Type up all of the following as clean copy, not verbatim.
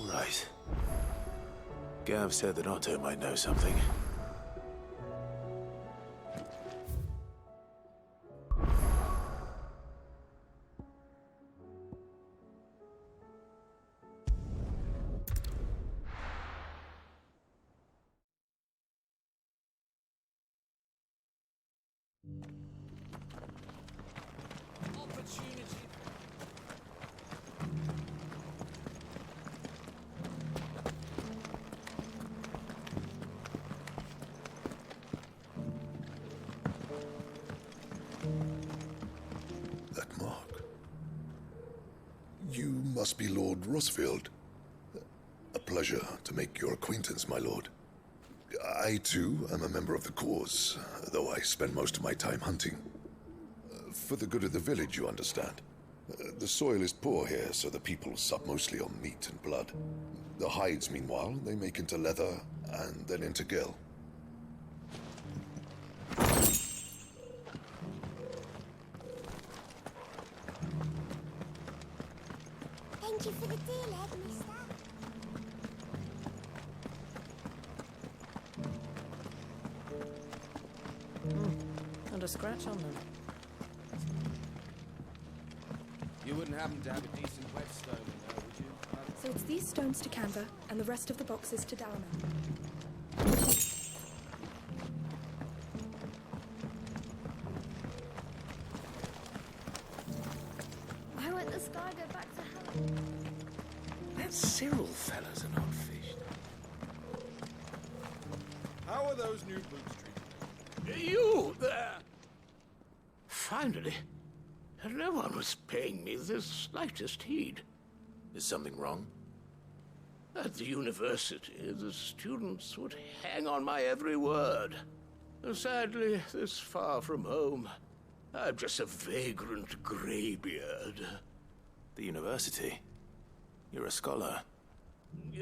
Right. Gav said that Otto might know something. That mark. You must be Lord Rosfield. A pleasure to make your acquaintance, my lord. I, too, am a member of the cause, though I spend most of my time hunting. For the good of the village, you understand. The soil is poor here, so the people sup mostly on meat and blood. The hides, meanwhile, they make into leather, and then into gill. Thank you for the deal, Ed, mister. And a scratch on them. You wouldn't happen to have a decent whetstone in there, would you? So it's these stones to Canva, and the rest of the boxes to Dalman. Why won't the sky go back to hell? That Cyril fella's an odd fish. How are those new boots treated? You there! Finally. No one was paying me the slightest heed. Is something wrong? At the university, the students would hang on my every word. Sadly, this far from home, I'm just a vagrant greybeard. The university? You're a scholar.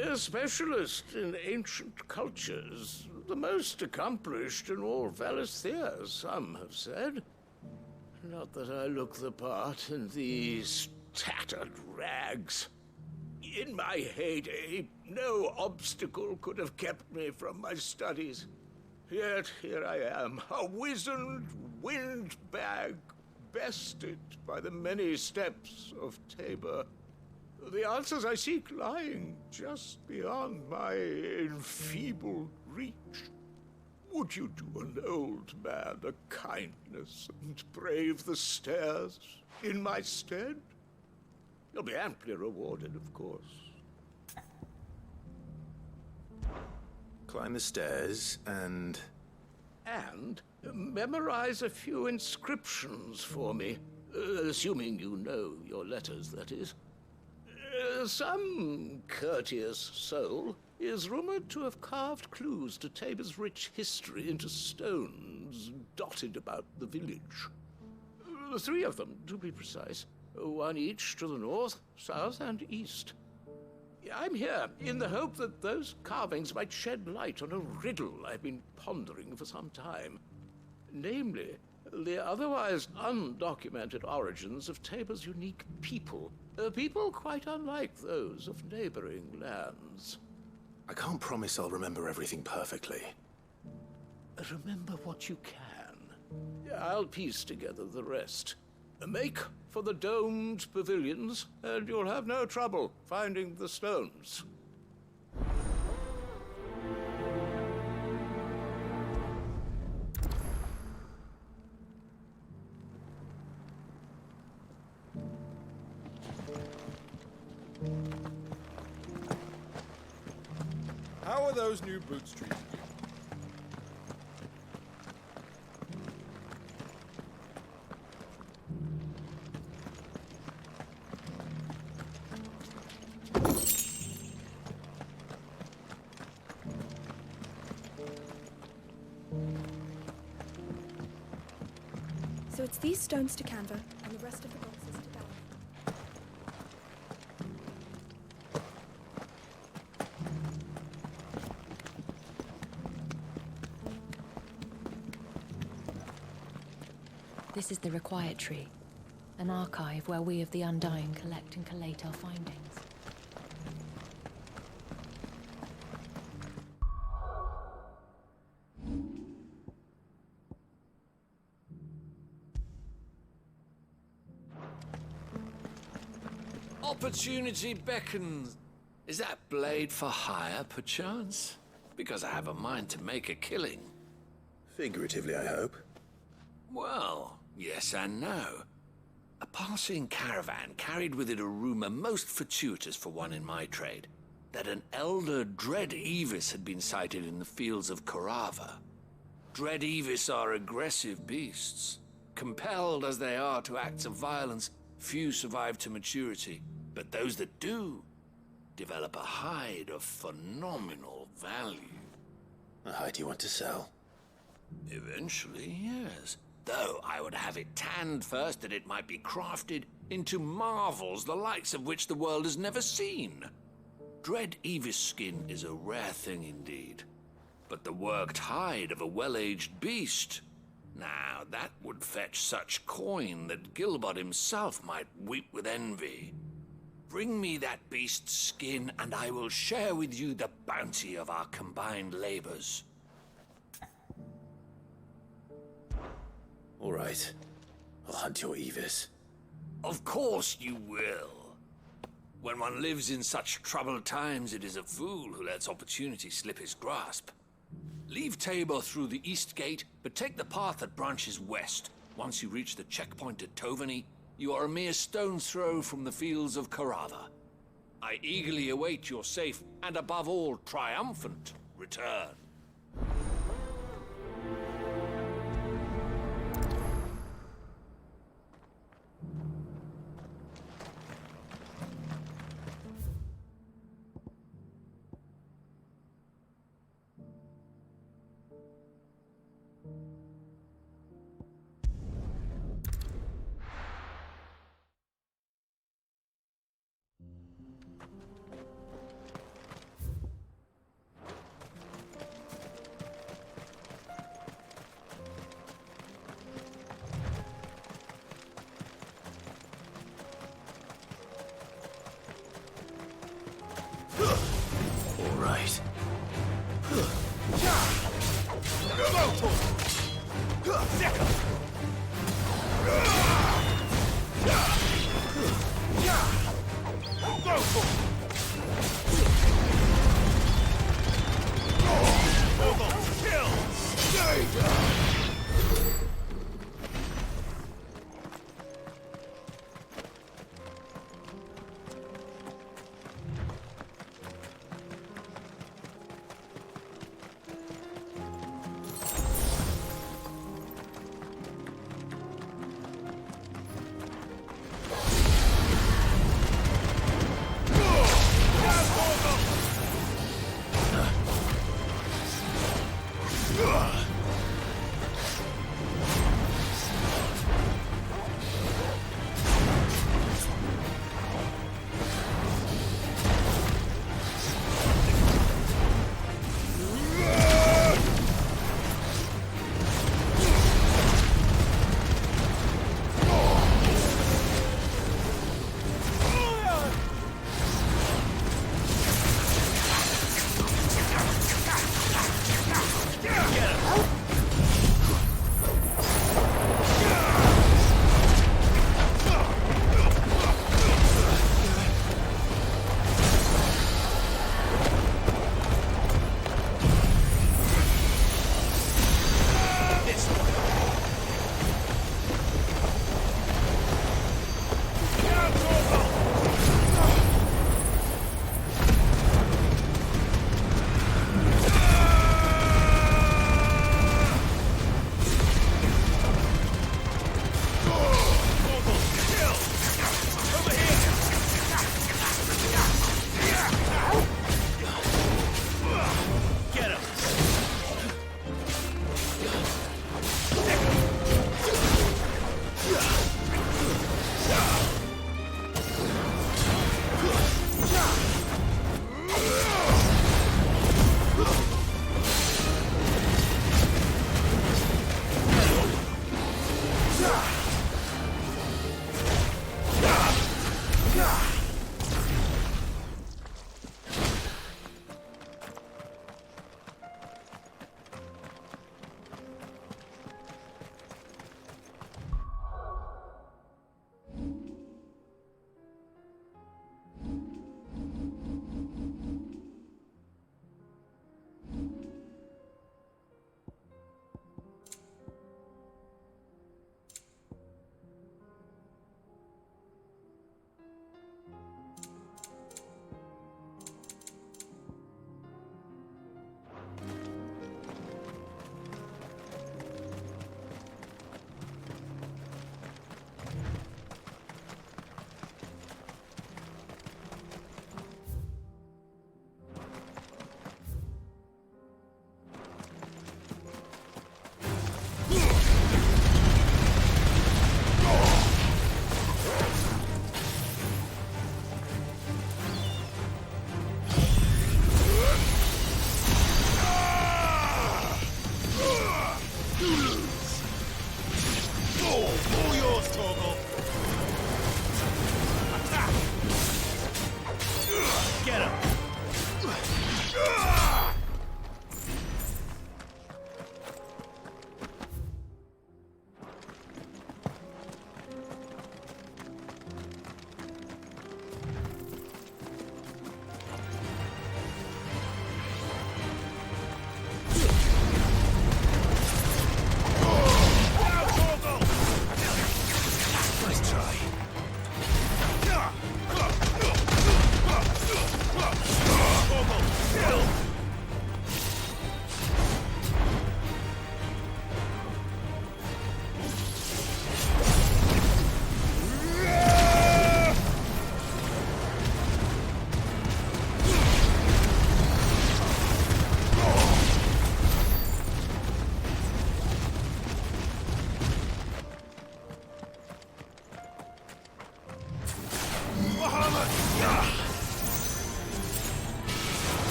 A specialist in ancient cultures. The most accomplished in all Valisthea, some have said. Not that I look the part in these tattered rags. In my heyday, no obstacle could have kept me from my studies. Yet here I am, a wizened windbag, bested by the many steps of Tabor. The answers I seek lying just beyond my enfeebled reach. Would you do an old man a kindness and brave the stairs in my stead? You'll be amply rewarded, of course. Climb the stairs and... And memorize a few inscriptions for me, assuming you know your letters, that is. Some courteous soul is rumored to have carved clues to Tabor's rich history into stones dotted about the village. 3 of them, to be precise. 1 each to the north, south, and east. I'm here in the hope that those carvings might shed light on a riddle I've been pondering for some time. Namely, the otherwise undocumented origins of Tabor's unique people. People quite unlike those of neighboring lands. I can't promise I'll remember everything perfectly. Remember what you can. I'll piece together the rest. Make for the domed pavilions, and you'll have no trouble finding the stones. How are those new boots treated you? So it's these stones to Canva, and the rest of the boxes to Dalman. This is the Required Tree, an archive where we of the Undying collect and collate our findings. Opportunity beckons. Is that blade for hire, perchance? Because I have a mind to make a killing. Figuratively, I hope. Well, yes and no. A passing caravan carried with it a rumor most fortuitous for one in my trade, that an elder Dread Evis had been sighted in the fields of Carava. Dread Evis are aggressive beasts. Compelled as they are to acts of violence, few survive to maturity, but those that do develop a hide of phenomenal value. A hide you want to sell? Eventually, yes. Though I would have it tanned first that it might be crafted into marvels the likes of which the world has never seen. Dread Evis skin is a rare thing indeed. But the worked hide of a well-aged beast, now that would fetch such coin that Gilbert himself might weep with envy. Bring me that beast's skin, and I will share with you the bounty of our combined labors. All right. I'll hunt your Evis. Of course you will. When one lives in such troubled times, it is a fool who lets opportunity slip his grasp. Leave Tabor through the east gate, but take the path that branches west. Once you reach the checkpoint at Tovany, you are a mere stone's throw from the fields of Carava. I eagerly await your safe, and above all, triumphant return. All right.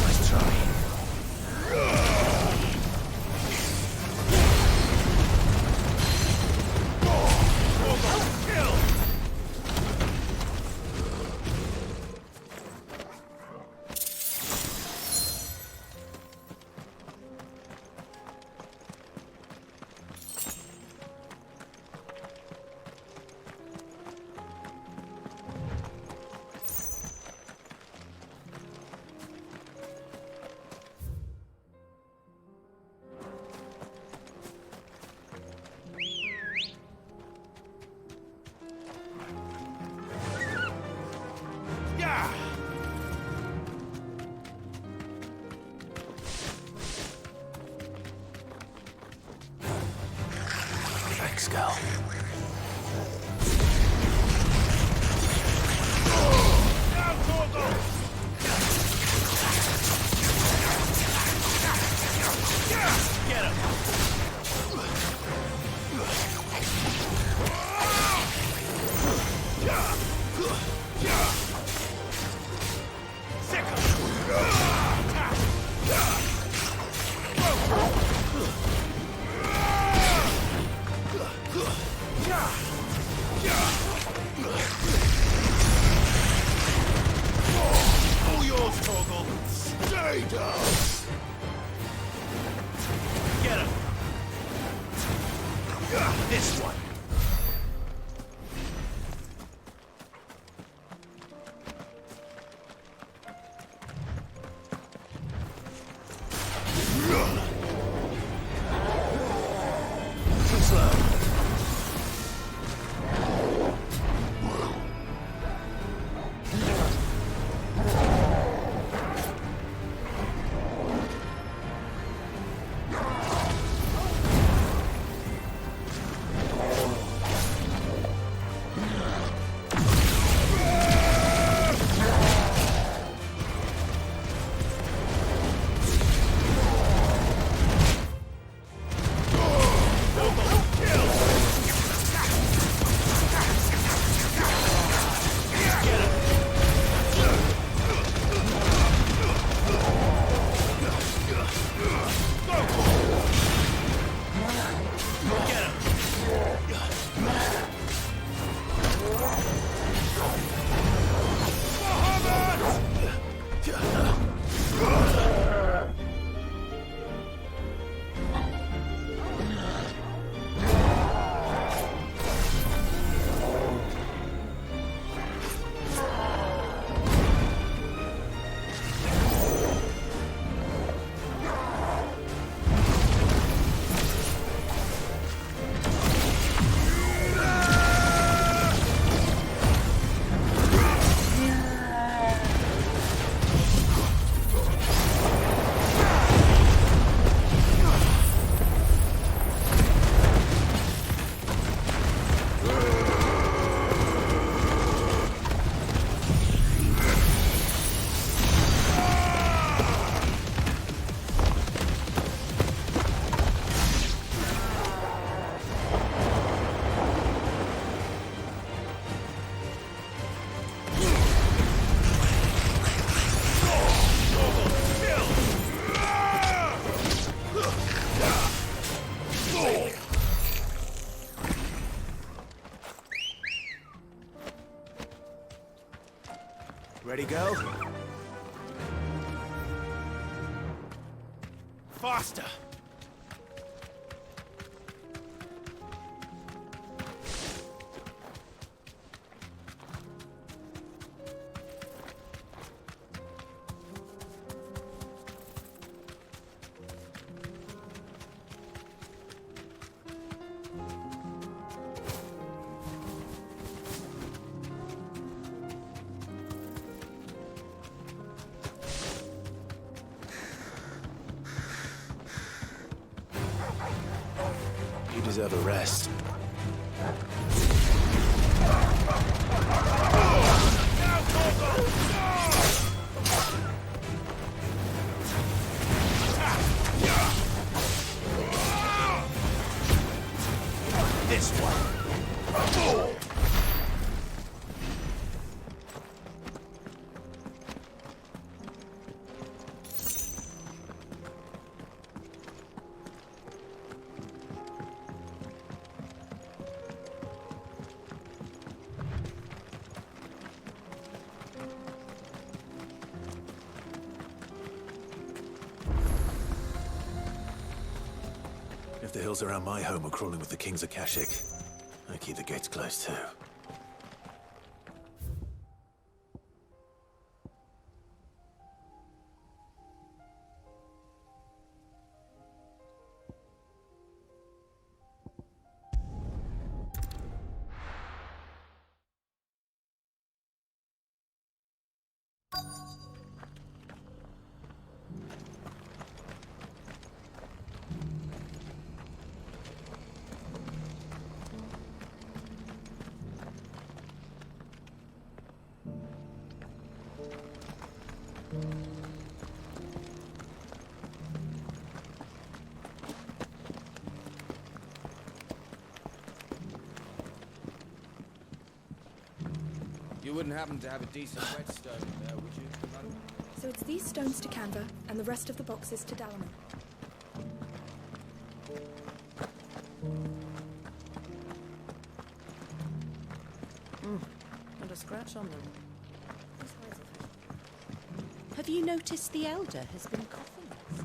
Nice try. Thanks, Gal. Get him! All yours, Torgal. Stay down. Get him. This one. Too slow. Ready, go? Faster! You deserve a rest. This one. the hills around my home are crawling with the King's Akashic, I keep the gates closed too. You wouldn't happen to have a decent whetstone there, would you? Madam? So it's these stones to Canva, and the rest of the boxes to Dalaman. Not a scratch on them. Have you noticed the Elder has been coughing less?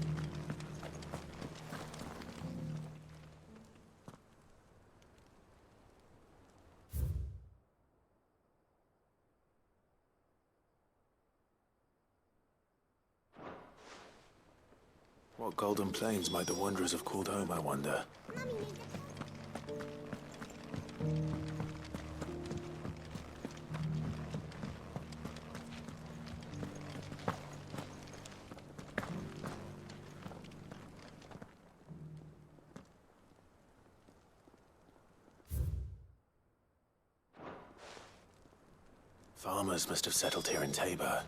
What golden plains might the wanderers have called home, I wonder? Farmers must have settled here in Tabor.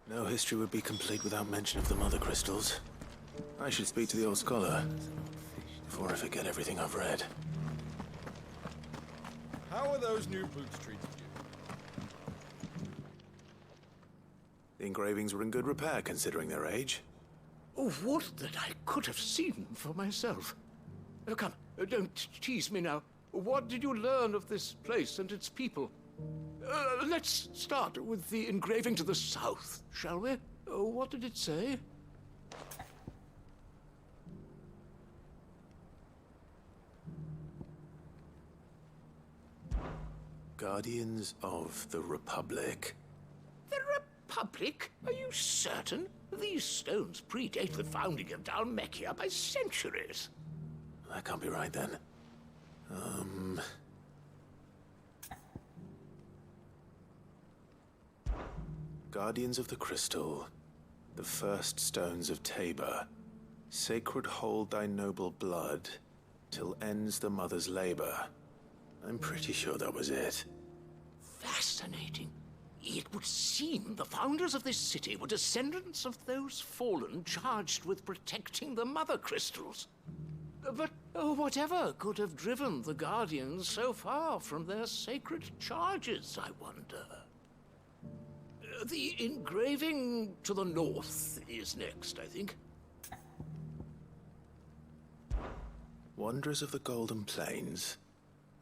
No history would be complete without mention of the Mother Crystals. I should speak to the old scholar before I forget everything I've read. How are those new boots treating you? The engravings were in good repair considering their age. Oh, would that I could have seen for myself. Come, don't tease me now. What did you learn of this place and its people? Let's start with the engraving to the south, shall we? What did it say? Guardians of the Republic. The Republic? Are you certain? These stones predate the founding of Dhalmekia by centuries. That can't be right then. Guardians of the Crystal, the first stones of Tabor, sacred hold thy noble blood, till ends the mother's labor. I'm pretty sure that was it. Fascinating. It would seem the founders of this city were descendants of those fallen charged with protecting the Mother Crystals. But whatever could have driven the Guardians so far from their sacred charges, I wonder? The engraving to the north is next, I think. Wanderers of the Golden Plains,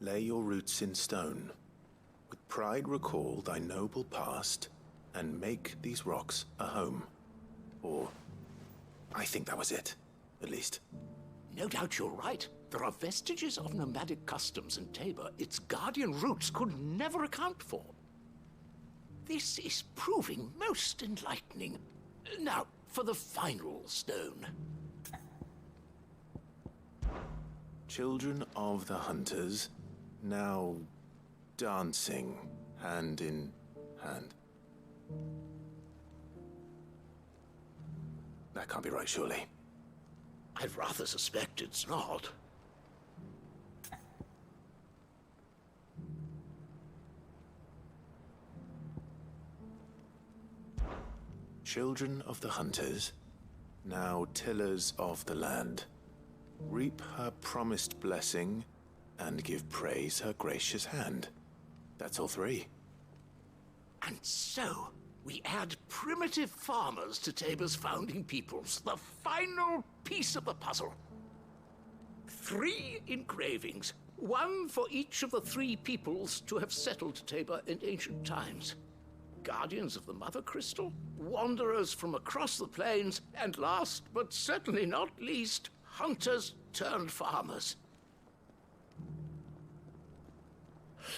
lay your roots in stone. With pride recall thy noble past, and make these rocks a home. Or, I think that was it, at least. No doubt you're right. There are vestiges of nomadic customs in Tabor its guardian roots could never account for. This is proving most enlightening. Now, for the final stone. Children of the Hunters, now dancing hand in hand. That can't be right, surely. I'd rather suspect it's not. Children of the Hunters, now tillers of the land, reap her promised blessing and give praise her gracious hand. That's all three. And so, we add primitive farmers to Tabor's founding peoples, the final piece of the puzzle. 3 engravings, one for each of the 3 peoples to have settled Tabor in ancient times. Guardians of the Mother Crystal, wanderers from across the plains, and last but certainly not least, hunters turned farmers.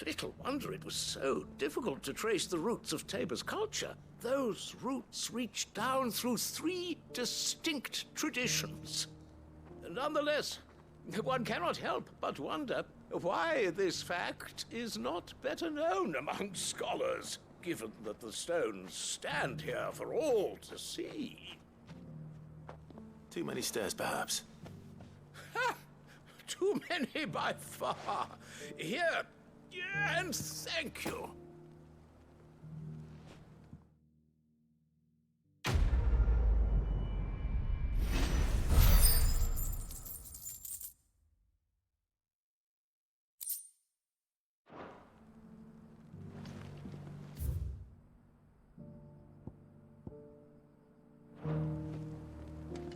Little wonder it was so difficult to trace the roots of Tabor's culture. Those roots reach down through 3 distinct traditions. Nonetheless, one cannot help but wonder why this fact is not better known among scholars, given that the stones stand here for all to see. Too many stairs, perhaps. Ha! Too many by far. Here, and thank you.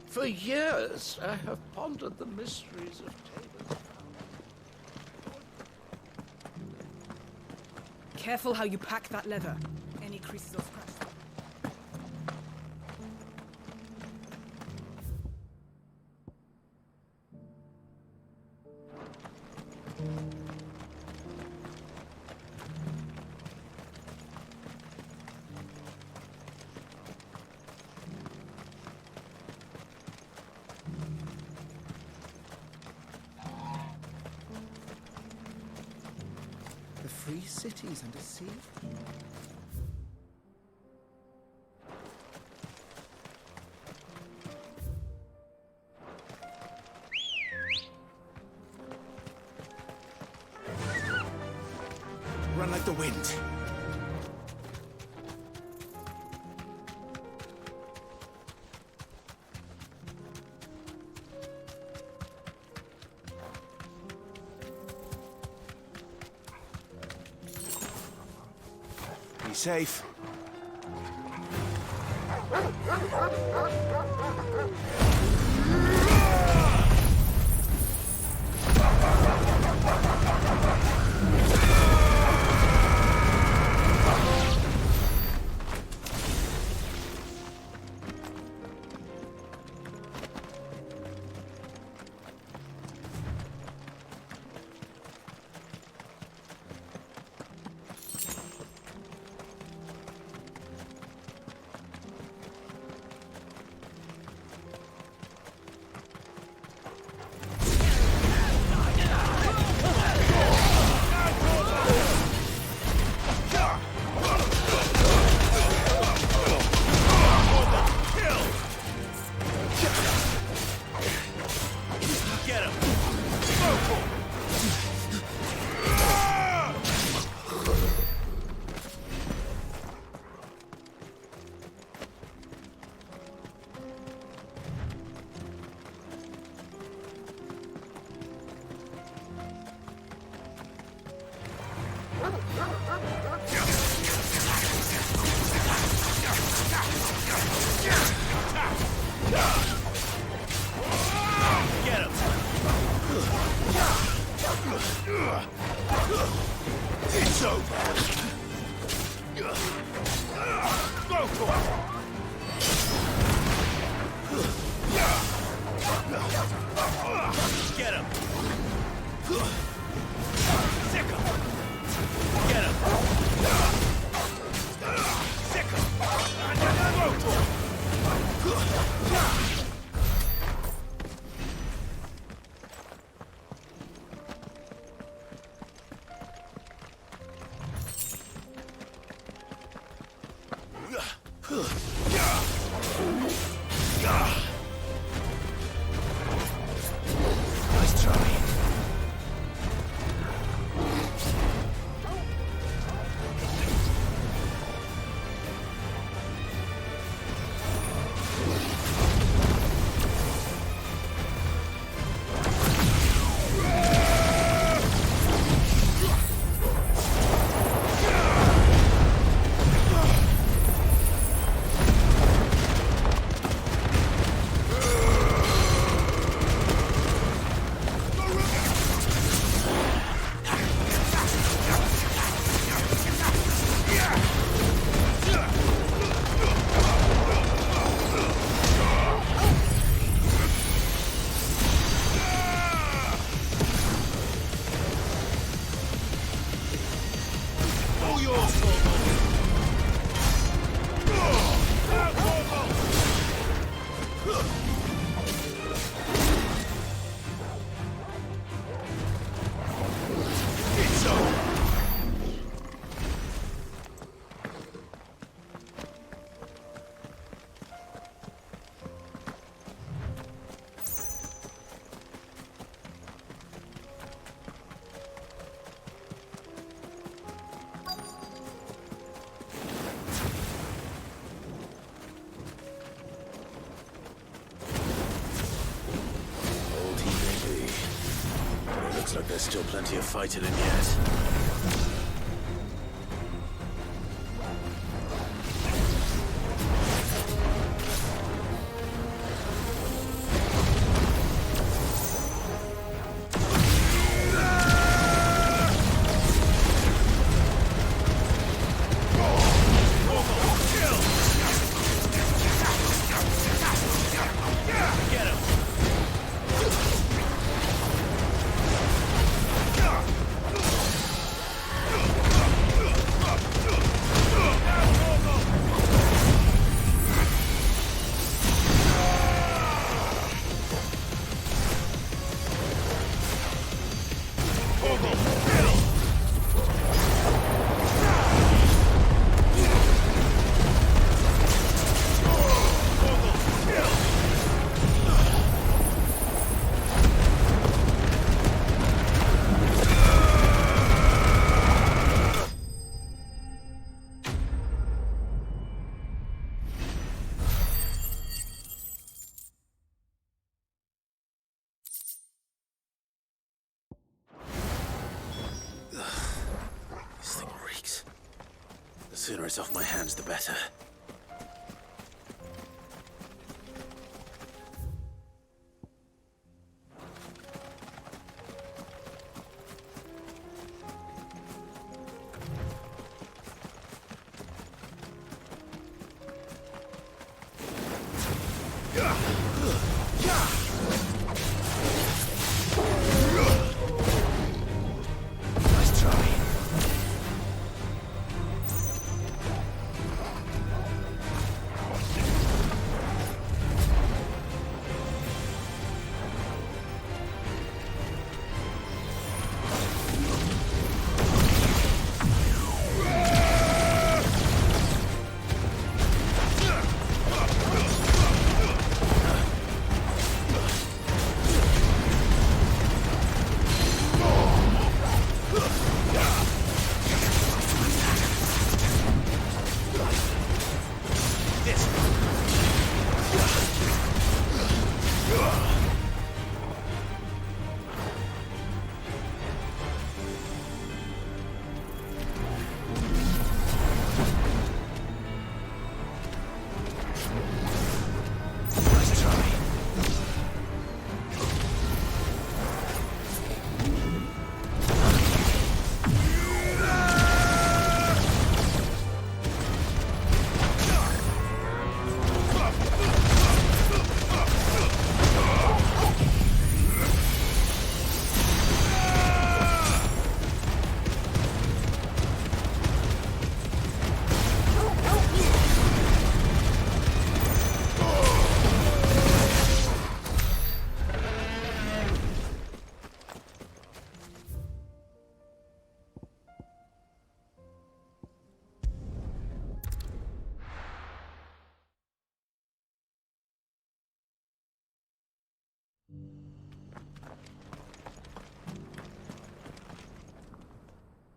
For years, I have pondered the mysteries of Tabor's. Careful how you pack that leather. Any creases or scratches. The free cities under sea? Run like the wind. Be safe. It's over. Go for it. Get him. Sick him. Get him. Sick him. Go for it. Nice try. Looks like there's still plenty of fighting in yet. This thing reeks. The sooner it's off my hands, the better.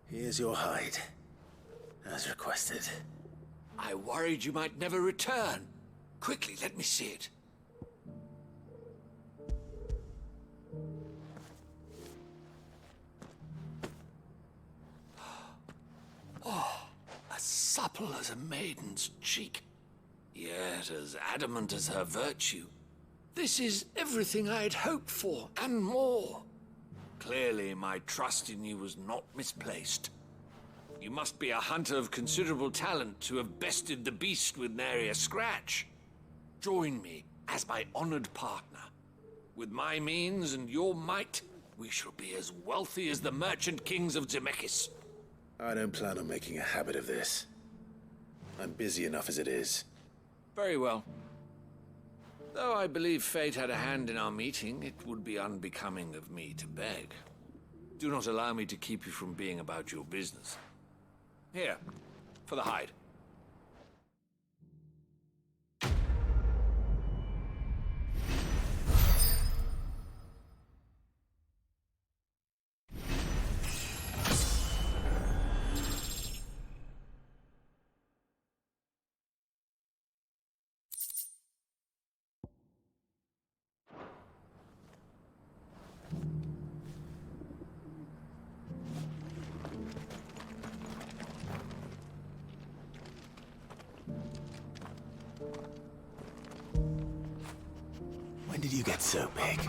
Here's your hide, as requested. I worried you might never return. Quickly, let me see it. Oh, as supple as a maiden's cheek, yet as adamant as her virtue. This is everything I'd hoped for, and more. Clearly, my trust in you was not misplaced. You must be a hunter of considerable talent to have bested the beast with nary a scratch. Join me as my honored partner. With my means and your might, we shall be as wealthy as the merchant kings of Zemeckis. I don't plan on making a habit of this. I'm busy enough as it is. Very well. Though I believe fate had a hand in our meeting, it would be unbecoming of me to beg. Do not allow me to keep you from being about your business. Here, for the hide. did you get so big?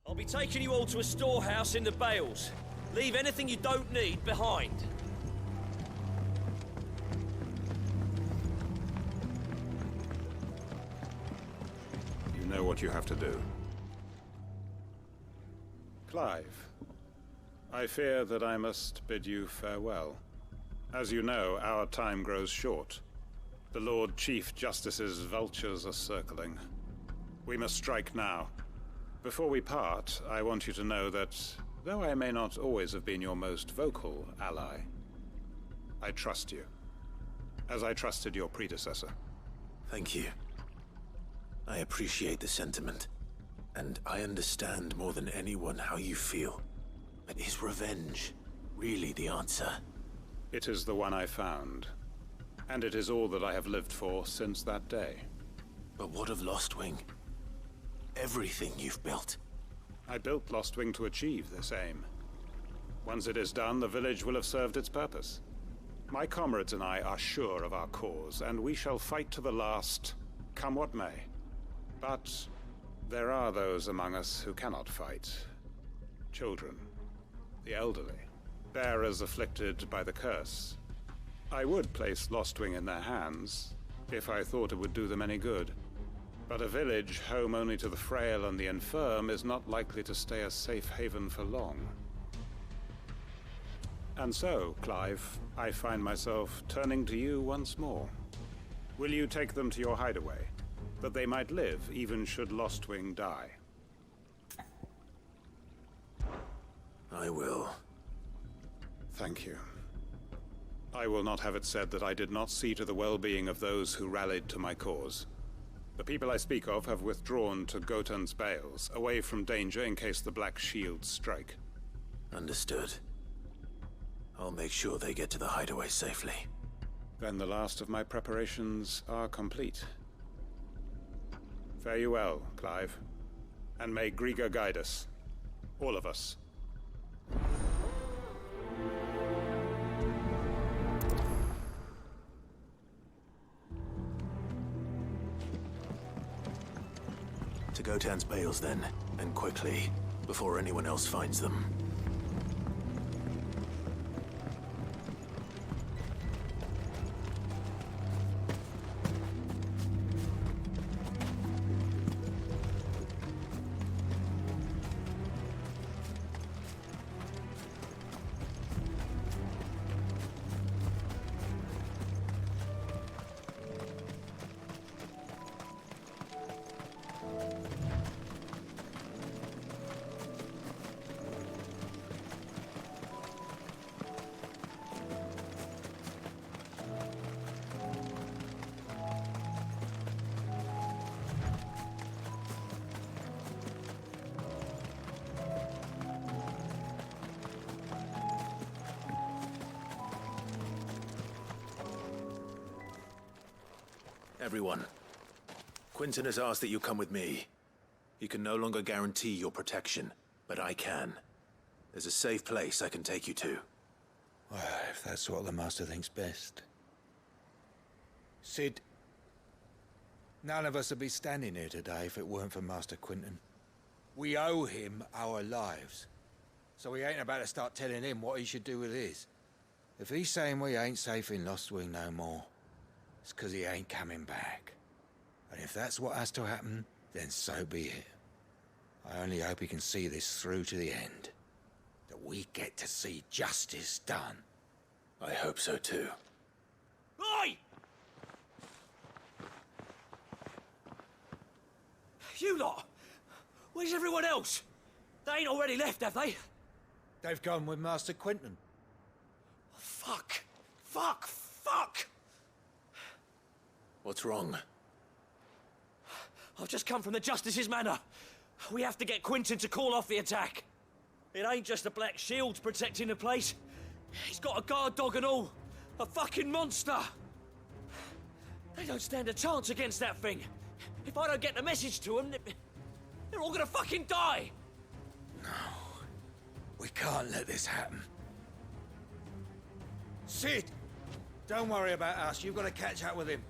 I'll be taking you all to a storehouse in the Bales. Leave anything you don't need behind. You know what you have to do. Clive, I fear that I must bid you farewell. As you know, our time grows short. The Lord Chief Justice's vultures are circling. We must strike now. Before we part, I want you to know that, though I may not always have been your most vocal ally, I trust you, as I trusted your predecessor. Thank you. I appreciate the sentiment, and I understand more than anyone how you feel. But is revenge really the answer? It is the one I found, and it is all that I have lived for since that day. But what of Lostwing? Everything you've built. I built Lostwing to achieve this aim. Once it is done, the village will have served its purpose. My comrades and I are sure of our cause, and we shall fight to the last, come what may. But there are those among us who cannot fight. Children, the elderly, bearers afflicted by the curse. I would place Lostwing in their hands, if I thought it would do them any good. But a village home only to the frail and the infirm is not likely to stay a safe haven for long. And so, Clive, I find myself turning to you once more. Will you take them to your hideaway, that they might live even should Lostwing die? I will. Thank you. I will not have it said that I did not see to the well-being of those who rallied to my cause. The people I speak of have withdrawn to Gotan's Bales, away from danger in case the Black Shields strike. Understood. I'll make sure they get to the hideaway safely. Then the last of my preparations are complete. Fare you well, Clive. And may Griga guide us. All of us. To Gotan's Bales, then, and quickly, before anyone else finds them. Everyone, Quinton has asked that you come with me. He can no longer guarantee your protection, but I can. There's a safe place I can take you to. Well, if that's what the Master thinks best. Sid, none of us would be standing here today if it weren't for Master Quentin. We owe him our lives. So we ain't about to start telling him what he should do with his. If he's saying we ain't safe in Lost Wing no more, it's 'cause he ain't coming back. And if that's what has to happen, then so be it. I only hope he can see this through to the end. That we get to see justice done. I hope so too. Oi! You lot! Where's everyone else? They ain't already left, have they? They've gone with Master Quentin. Fuck! Fuck! Fuck! What's wrong? I've just come from the Justice's Manor. We have to get Quentin to call off the attack. It ain't just the Black Shields protecting the place. He's got a guard dog and all. A fucking monster. They don't stand a chance against that thing. If I don't get the message to them, they're all gonna fucking die. No. We can't let this happen. Sid! Don't worry about us. You've got to catch up with him.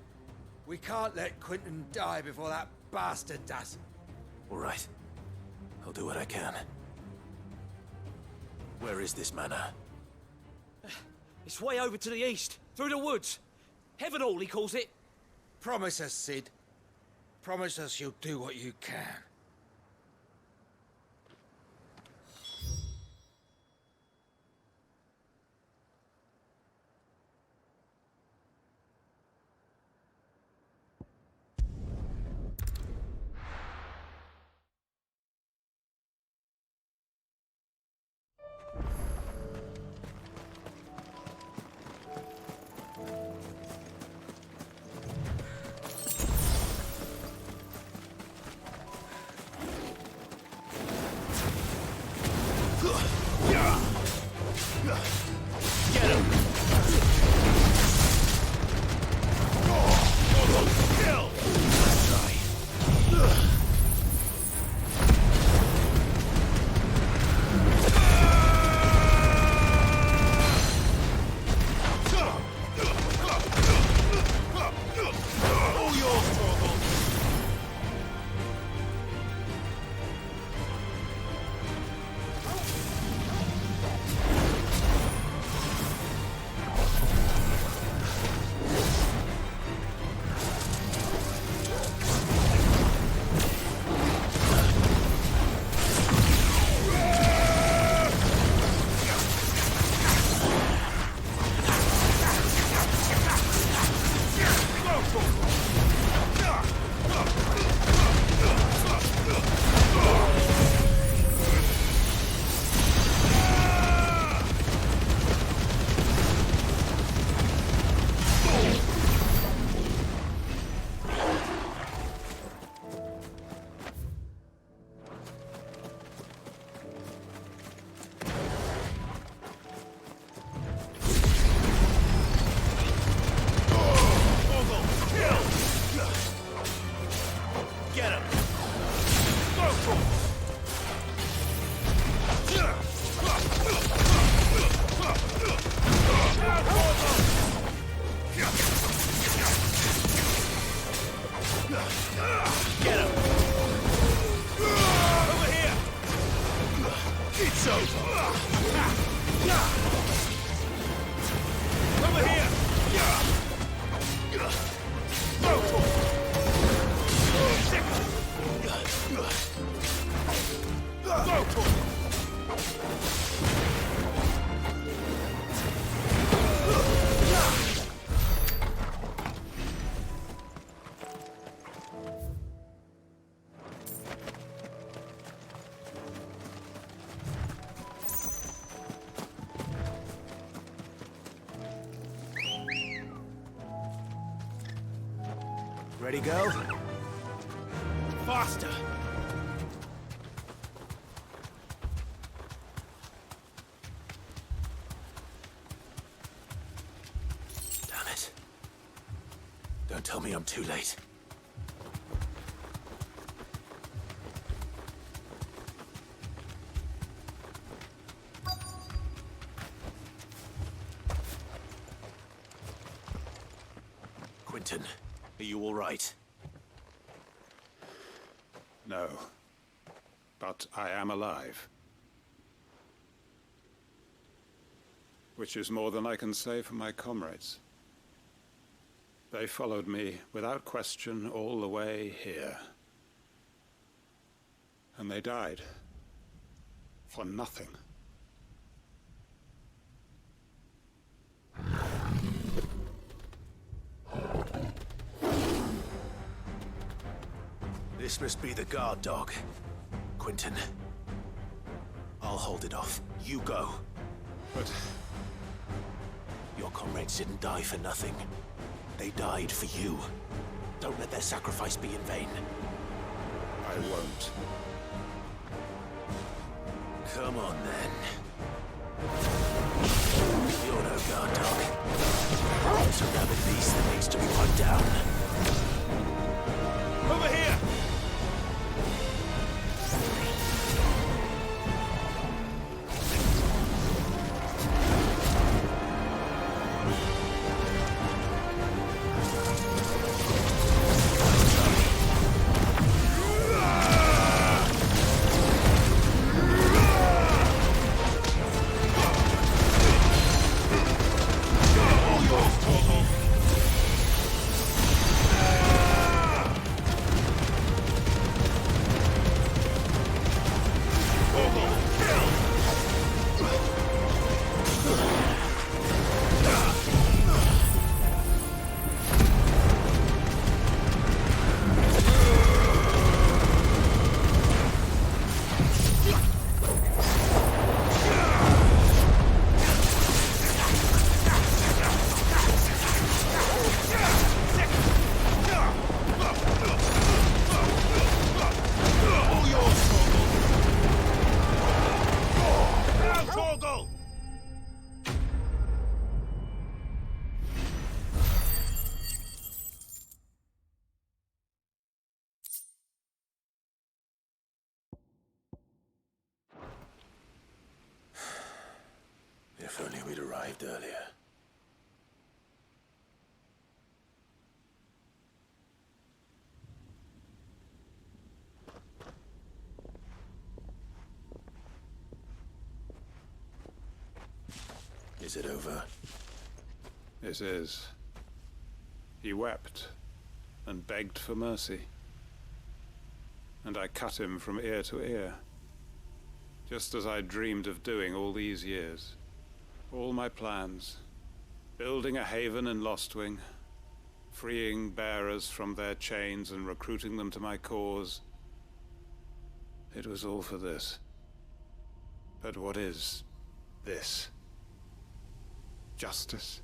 We can't let Quentin die before that bastard does. All right. I'll do what I can. Where is this manor? It's way over to the east, through the woods. Heavenhall, he calls it. Promise us, Sid. Promise us you'll do what you can. Ready, go? Faster! Damn it. Don't tell me I'm too late. Quentin, are you all right? No. But I am alive. Which is more than I can say for my comrades. They followed me without question all the way here. And they died. For nothing. This must be the guard dog. Quentin. I'll hold it off. You go. But... Your comrades didn't die for nothing. They died for you. Don't let their sacrifice be in vain. I won't. Come on, then. You're no guard dog. It's a rabid beast that needs to be put down. Over here! If only we'd arrived earlier. Is it over? It is. He wept and begged for mercy. And I cut him from ear to ear, just as I dreamed of doing all these years. All my plans, building a haven in Lostwing, freeing bearers from their chains and recruiting them to my cause. It was all for this. But what is this? Justice?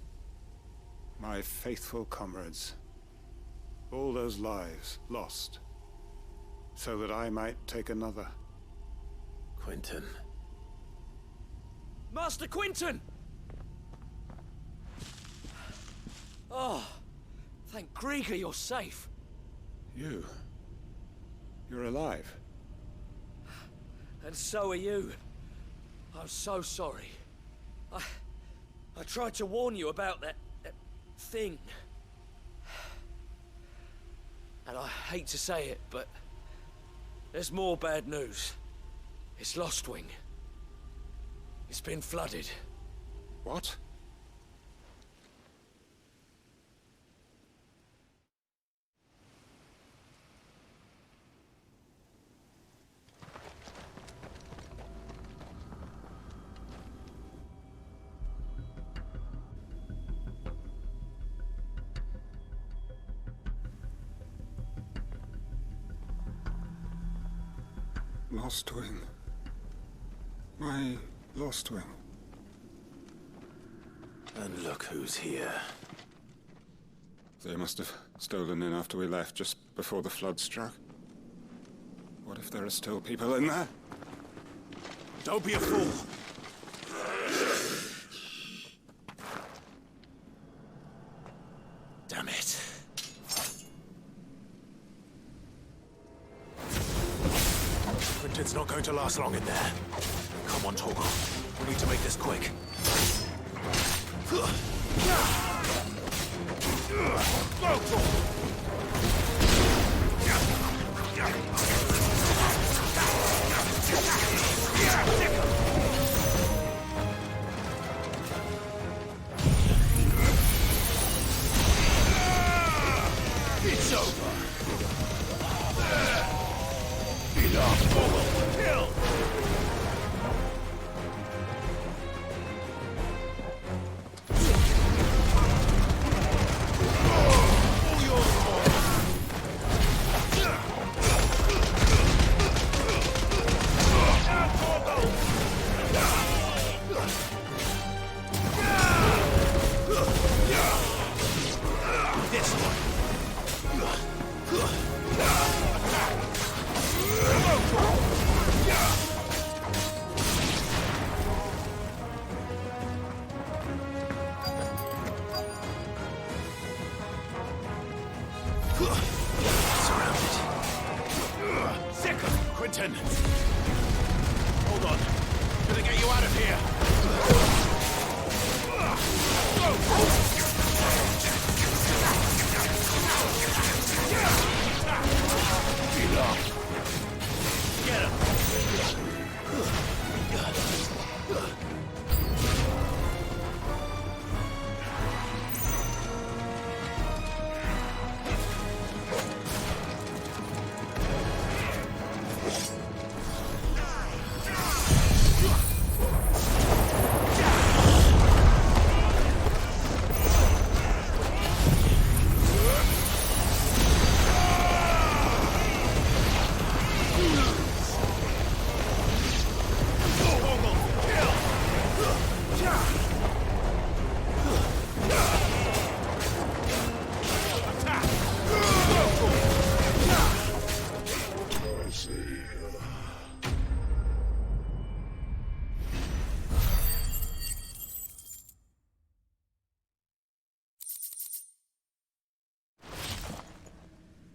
My faithful comrades. All those lives lost, so that I might take another. Quentin. Master Quentin! Oh, thank Grieger you're safe. You're alive. And so are you. I'm so sorry. I tried to warn you about that thing. And I hate to say it, but there's more bad news. It's Lostwing. It's been flooded. What? Lostwing. My Lostwing. And look who's here. They must have stolen in after we left, just before the flood struck. What if there are still people in there? Don't be a fool! Damn it. Quentin's not going to last long in there. Come on, Torgal. We need to make this quick. It's over. Enough. Kill. Quentin! Hold on. Gonna get you out of here. Get him.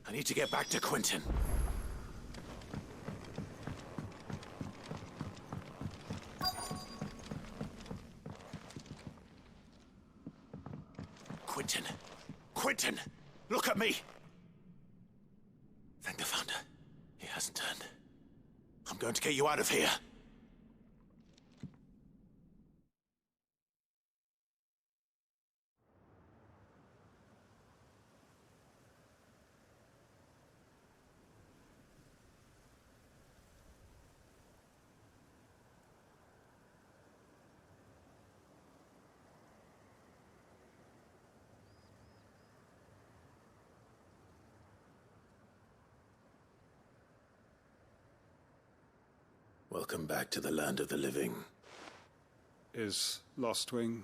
I need to get back to Quentin. Quentin! Quentin! Look at me! Thank the Founder. He hasn't turned. I'm going to get you out of here. Welcome back to the land of the living. Is Lostwing?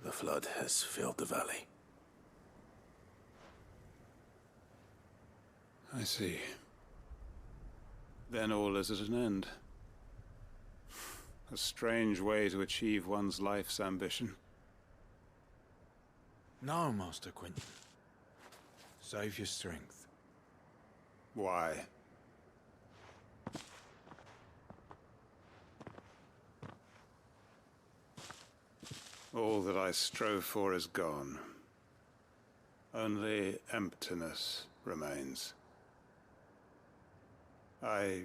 The flood has filled the valley. I see. Then all is at an end. A strange way to achieve one's life's ambition. No, Master Quentin. Save your strength. Why? All that I strove for is gone. Only emptiness remains. I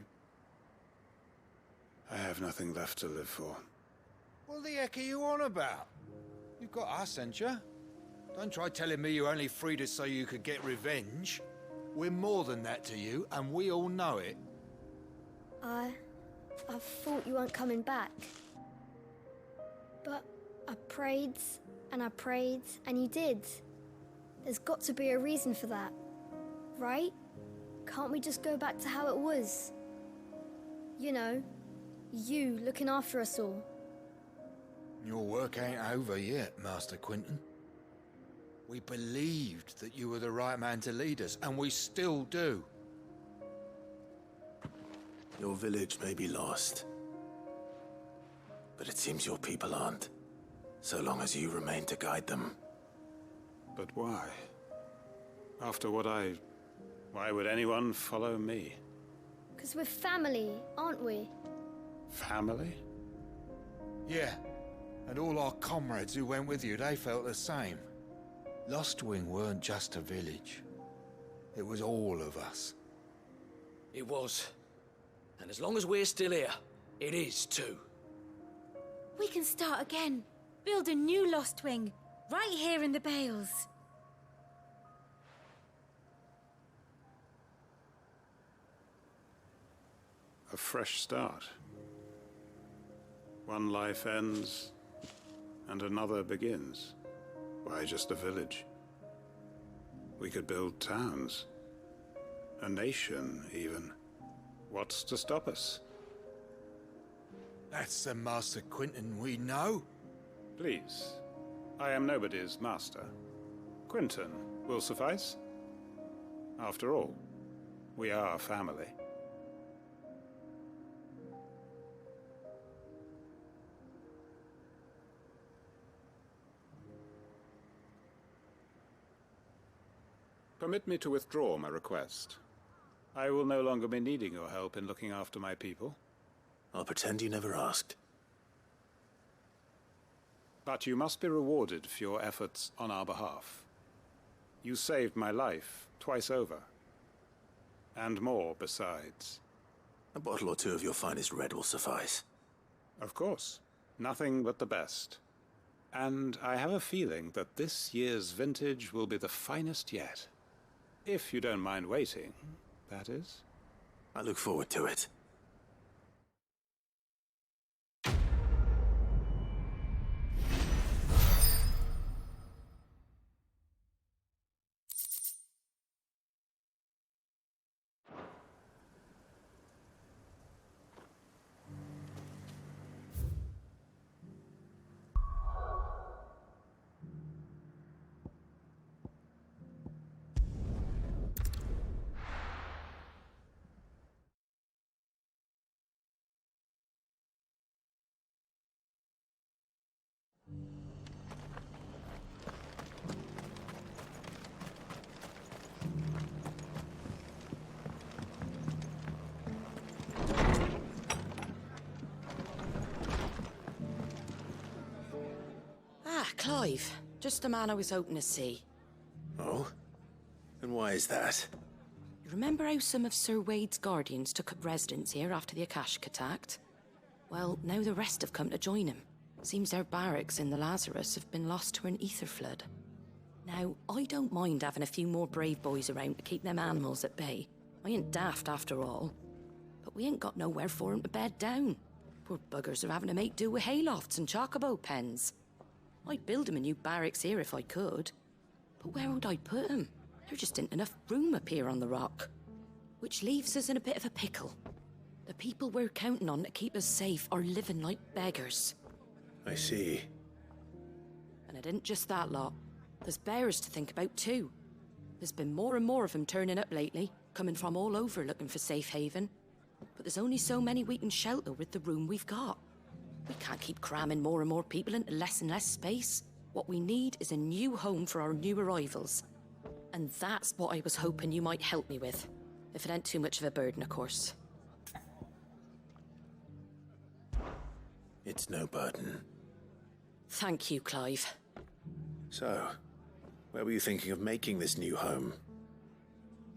have nothing left to live for. What the heck are you on about? You've got us, ain't you? Don't try telling me you only freed us so you could get revenge. We're more than that to you, and we all know it. I thought you weren't coming back. But I prayed, and you did. There's got to be a reason for that, right? Can't we just go back to how it was? You know, you looking after us all. Your work ain't over yet, Master Quentin. We believed that you were the right man to lead us, and we still do. Your village may be lost, but it seems your people aren't, so long as you remain to guide them. But why? After what why would anyone follow me? 'Cause we're family, aren't we? Family? Yeah, and all our comrades who went with you, they felt the same. Lostwing weren't just a village. It was all of us. It was. And as long as we're still here, it is too. We can start again. Build a new Lostwing, right here in the Bales. A fresh start. One life ends, and another begins. Why just a village? We could build towns. A nation, even. What's to stop us? That's the Master Quinton we know. Please. I am nobody's master. Quinton will suffice. After all, we are family. Permit me to withdraw my request. I will no longer be needing your help in looking after my people. I'll pretend you never asked. But you must be rewarded for your efforts on our behalf. You saved my life twice over. And more besides. A bottle or two of your finest red will suffice. Of course. Nothing but the best. And I have a feeling that this year's vintage will be the finest yet. If you don't mind waiting, that is. I look forward to it. Clive, just the man I was hoping to see. Oh? And why is that? You remember how some of Sir Wade's guardians took up residence here after the Akashic attacked? Well, now the rest have come to join him. Seems their barracks in the Lazarus have been lost to an ether flood. Now, I don't mind having a few more brave boys around to keep them animals at bay. I ain't daft after all. But we ain't got nowhere for 'em to bed down. Poor buggers are having to make do with haylofts and chocobo pens. I'd build 'em a new barracks here if I could. But where would I put 'em? There just ain't enough room up here on the rock. Which leaves us in a bit of a pickle. The people we're counting on to keep us safe are living like beggars. I see. And it ain't just that lot. There's bears to think about too. There's been more and more of them turning up lately, coming from all over looking for safe haven. But there's only so many we can shelter with the room we've got. We can't keep cramming more and more people into less and less space. What we need is a new home for our new arrivals. And that's what I was hoping you might help me with. If it ain't too much of a burden, of course. It's no burden. Thank you, Clive. So, where were you thinking of making this new home?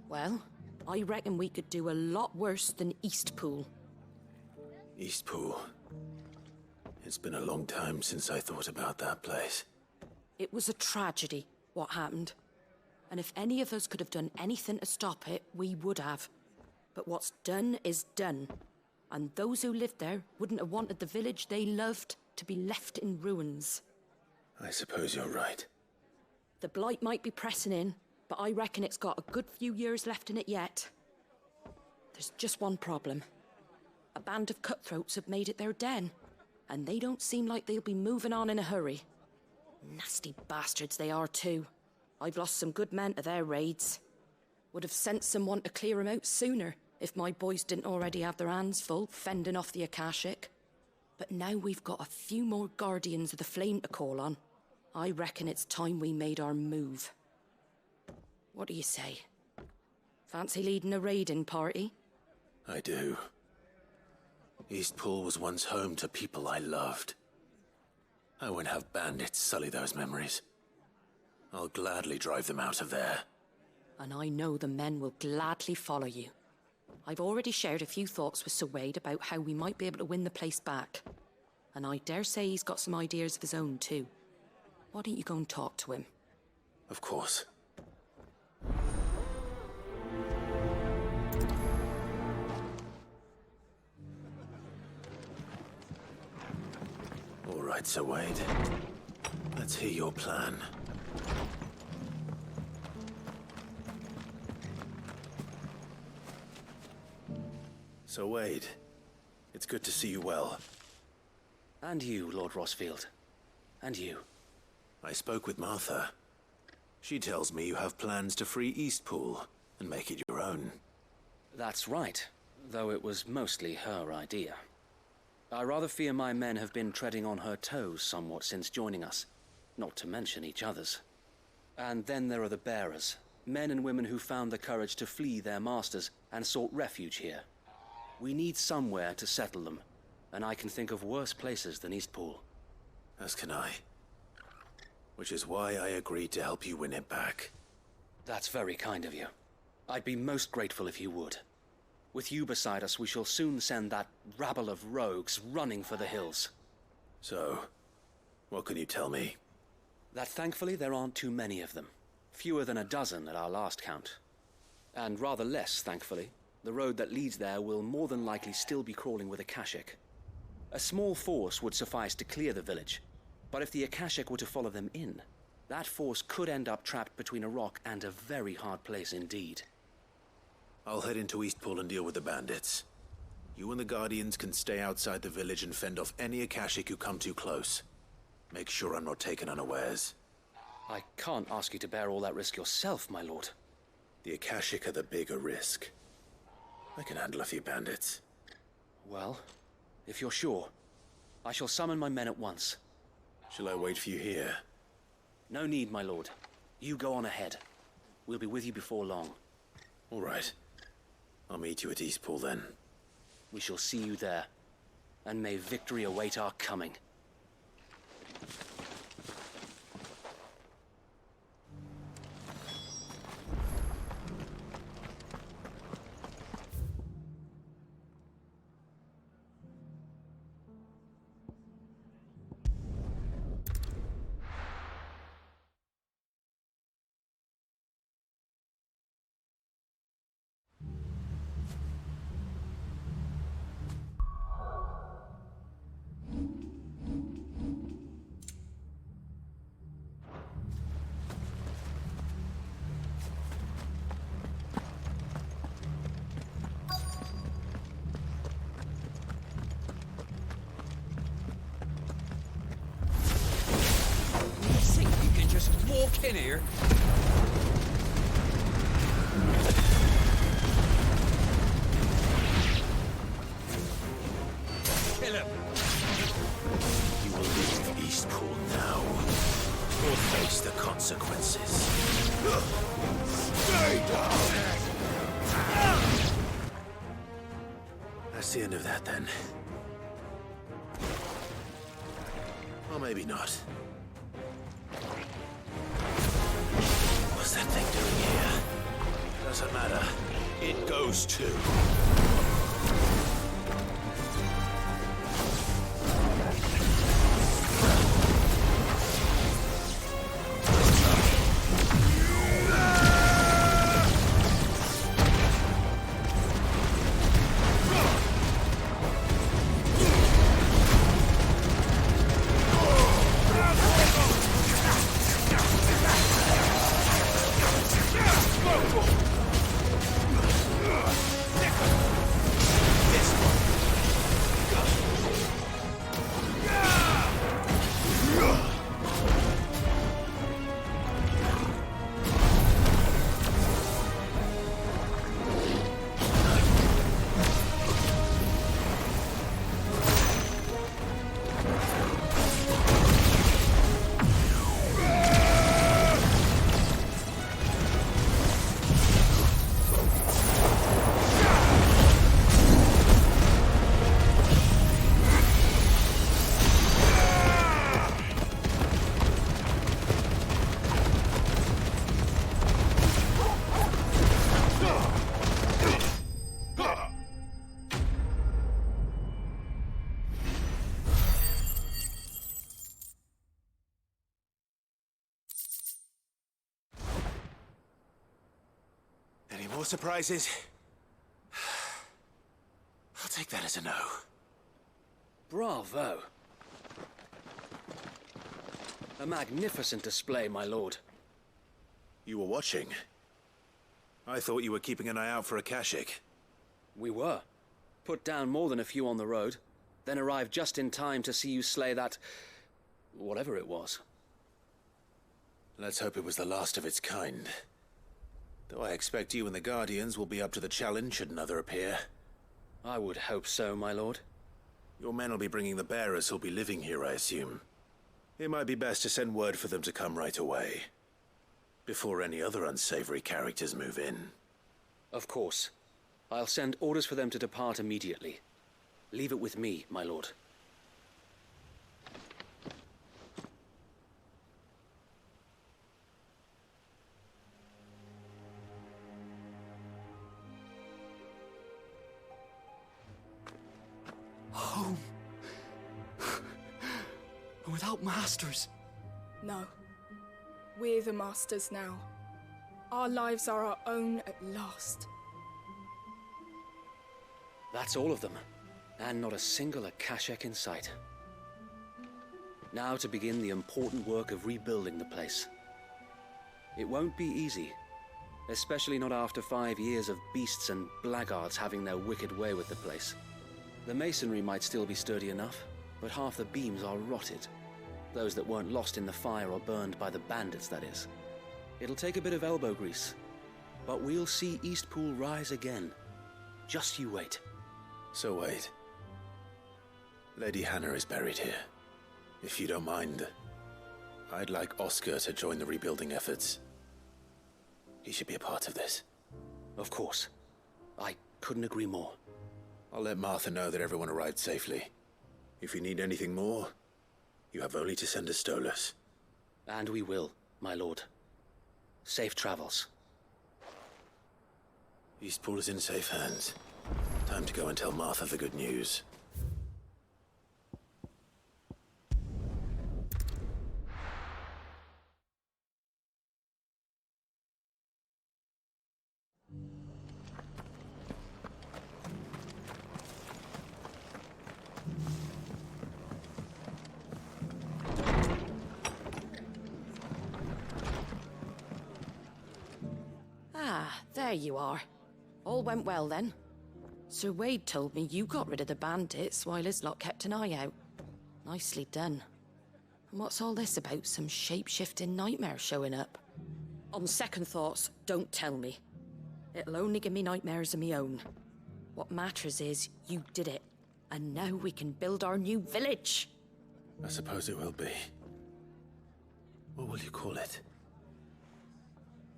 Well, I reckon we could do a lot worse than Eastpool. Eastpool. It's been a long time since I thought about that place. It was a tragedy, what happened. And if any of us could have done anything to stop it, we would have. But what's done is done. And those who lived there wouldn't have wanted the village they loved to be left in ruins. I suppose you're right. The blight might be pressing in, but I reckon it's got a good few years left in it yet. There's just one problem. A band of cutthroats have made it their den. And they don't seem like they'll be moving on in a hurry. Nasty bastards they are too. I've lost some good men to their raids. Would have sent someone to clear 'em out sooner, if my boys didn't already have their hands full fending off the Akashic. But now we've got a few more guardians of the flame to call on. I reckon it's time we made our move. What do you say? Fancy leading a raiding party? I do. Eastpool was once home to people I loved. I won't have bandits sully those memories. I'll gladly drive them out of there. And I know the men will gladly follow you. I've already shared a few thoughts with Sir Wade about how we might be able to win the place back. And I dare say he's got some ideas of his own too. Why don't you go and talk to him? Of course. All right, Sir Wade. Let's hear your plan. Sir Wade, it's good to see you well. And you, Lord Rosfield. And you. I spoke with Martha. She tells me you have plans to free Eastpool and make it your own. That's right, though it was mostly her idea. I rather fear my men have been treading on her toes somewhat since joining us, not to mention each other's. And then there are the bearers, men and women who found the courage to flee their masters and sought refuge here. We need somewhere to settle them, and I can think of worse places than Eastpool. As can I. Which is why I agreed to help you win it back. That's very kind of you. I'd be most grateful if you would. With you beside us, we shall soon send that rabble of rogues running for the hills. So, what can you tell me? That thankfully there aren't too many of them. Fewer than a dozen at our last count. And rather less, thankfully. The road that leads there will more than likely still be crawling with Akashic. A small force would suffice to clear the village, but if the Akashic were to follow them in, that force could end up trapped between a rock and a very hard place indeed. I'll head into Eastpool and deal with the bandits. You and the Guardians can stay outside the village and fend off any Akashic who come too close. Make sure I'm not taken unawares. I can't ask you to bear all that risk yourself, my lord. The Akashic are the bigger risk. I can handle a few bandits. Well, if you're sure, I shall summon my men at once. Shall I wait for you here? No need, my lord. You go on ahead. We'll be with you before long. All right. I'll meet you at Eastpool then. We shall see you there, and may victory await our coming. Walk in here. Kill him. You will leave Eastpool now, or face the consequences. Stay down! That's the end of that, then. Or maybe not. What's that thing doing here? Doesn't matter. It goes too. more surprises? I'll take that as a no. Bravo. A magnificent display, my lord. You were watching? I thought you were keeping an eye out for a Kashik. We were. Put down more than a few on the road, then arrived just in time to see you slay that... whatever it was. Let's hope it was the last of its kind. Though I expect you and the Guardians will be up to the challenge should another appear. I would hope so, my lord. Your men will be bringing the bearers who'll be living here, I assume. It might be best to send word for them to come right away, before any other unsavory characters move in. Of course. I'll send orders for them to depart immediately. Leave it with me, my lord. Home. Without masters. No. We're the masters now. Our lives are our own at last. That's all of them, and not a single Akashek in sight. Now to begin the important work of rebuilding the place. It won't be easy, especially not after 5 years of beasts and blackguards having their wicked way with the place. The masonry might still be sturdy enough, but half the beams are rotted. Those that weren't lost in the fire or burned by the bandits, that is. It'll take a bit of elbow grease, but we'll see Eastpool rise again. Just you wait. So wait. Lady Hannah is buried here. If you don't mind, I'd like Oscar to join the rebuilding efforts. He should be a part of this. Of course. I couldn't agree more. I'll let Martha know that everyone arrived safely. If you need anything more, you have only to send a Stolas. And we will, my lord. Safe travels. Eastpool is in safe hands. Time to go and tell Martha the good news. Ah, there you are. All went well then. Sir Wade told me you got rid of the bandits while his lot kept an eye out. Nicely done. And what's all this about some shape-shifting nightmare showing up? On second thoughts, don't tell me. It'll only give me nightmares of me own. What matters is you did it. And now we can build our new village. I suppose it will be. What will you call it?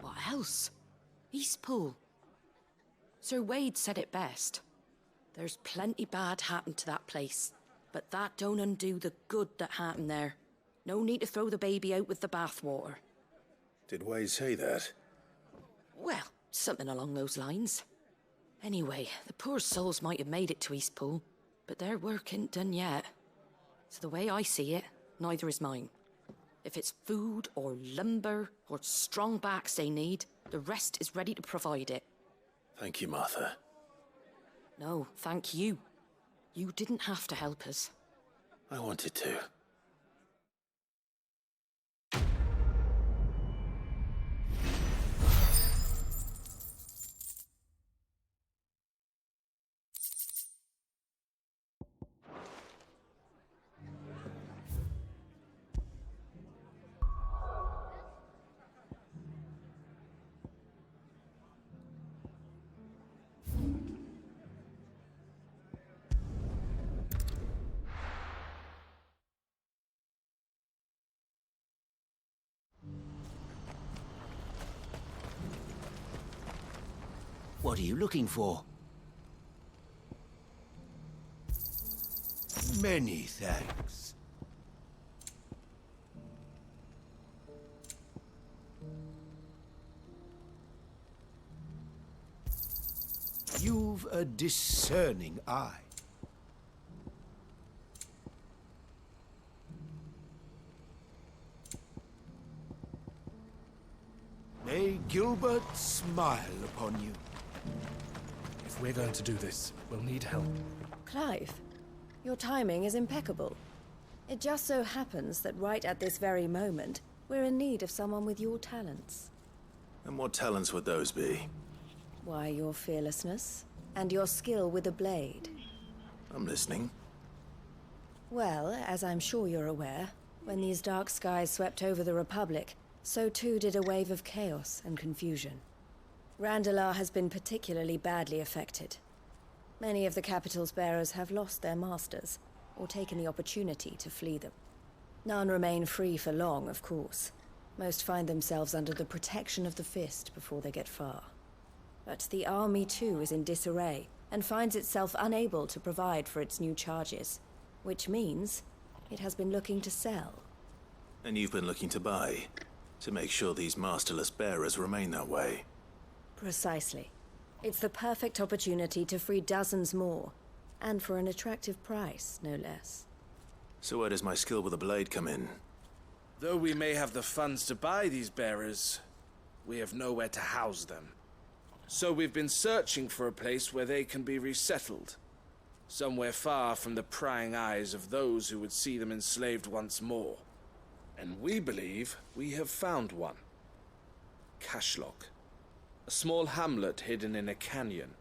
What else? Eastpool. Sir Wade said it best. There's plenty bad happened to that place, but that don't undo the good that happened there. No need to throw the baby out with the bathwater. Did Wade say that? Well, something along those lines. Anyway, the poor souls might have made it to Eastpool, but their work ain't done yet. So the way I see it, neither is mine. If it's food or lumber or strong backs they need, the rest is ready to provide it. Thank you, Martha. No, thank you. You didn't have to help us. I wanted to. What are you looking for? Many thanks. You've a discerning eye. May Gilbert smile upon you. If we're going to do this, we'll need help. Clive, your timing is impeccable. It just so happens that right at this very moment, we're in need of someone with your talents. And what talents would those be? Why, your fearlessness and your skill with a blade. I'm listening. Well, as I'm sure you're aware, when these dark skies swept over the Republic, so too did a wave of chaos and confusion. Randalar has been particularly badly affected. Many of the capital's bearers have lost their masters, or taken the opportunity to flee them. None remain free for long, of course. Most find themselves under the protection of the Fist before they get far. But the army too is in disarray, and finds itself unable to provide for its new charges. Which means it has been looking to sell. And you've been looking to buy, to make sure these masterless bearers remain that way. Precisely. It's the perfect opportunity to free dozens more, and for an attractive price, no less. So where does my skill with a blade come in? Though we may have the funds to buy these bearers, we have nowhere to house them. So we've been searching for a place where they can be resettled. Somewhere far from the prying eyes of those who would see them enslaved once more. And we believe we have found one. Cashlock. A small hamlet hidden in a canyon.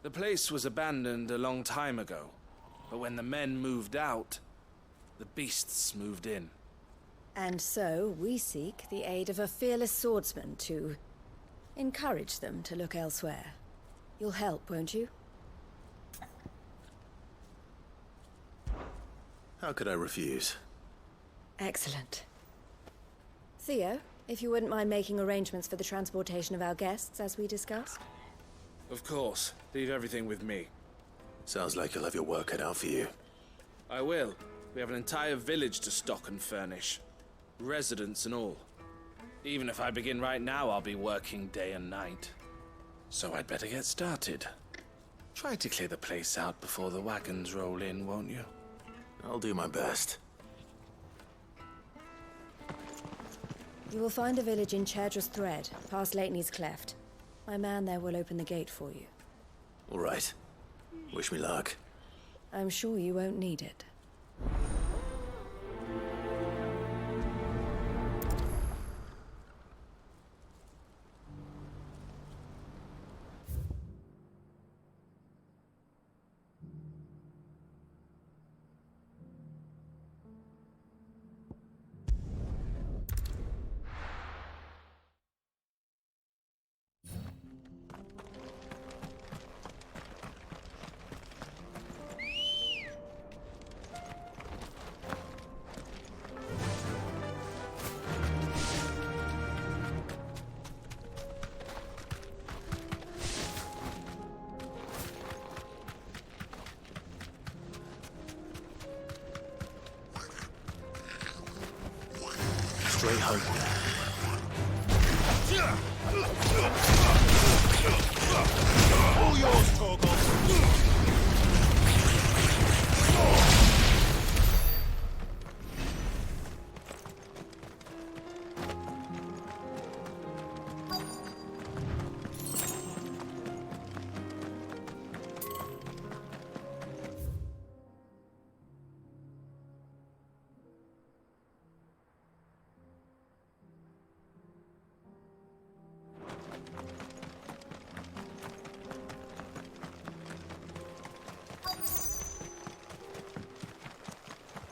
The place was abandoned a long time ago, but when the men moved out, the beasts moved in. And so we seek the aid of a fearless swordsman to encourage them to look elsewhere. You'll help, won't you? How could I refuse? Excellent. Theo, if you wouldn't mind making arrangements for the transportation of our guests, as we discussed. Of course. Leave everything with me. Sounds like you'll have your work cut out for you. I will. We have an entire village to stock and furnish. Residents and all. Even if I begin right now, I'll be working day and night. So I'd better get started. Try to clear the place out before the wagons roll in, won't you? I'll do my best. You will find a village in Chairdress Thread, past Lateney's Cleft. My man there will open the gate for you. All right. Wish me luck. I'm sure you won't need it. Straight home. All yours, Torgal.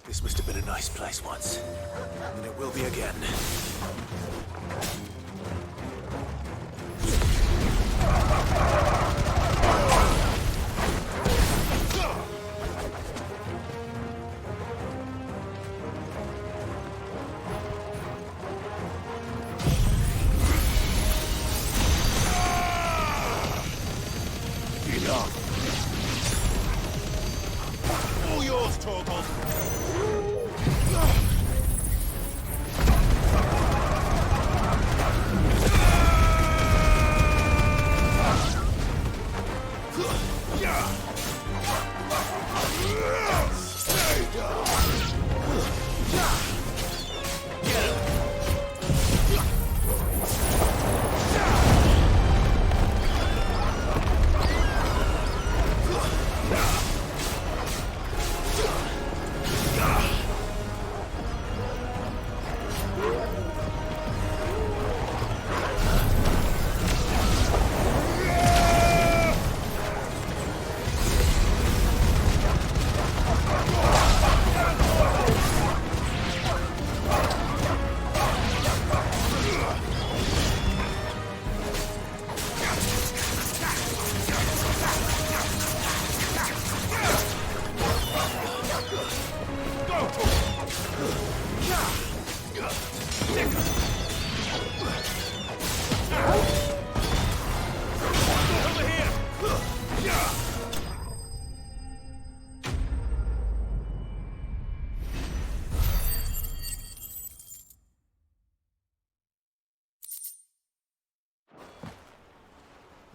This must have been a nice place once. And it will be again. All yours, Torgal.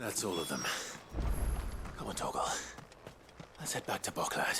That's all of them. Come on, Torgal. Let's head back to Boklad.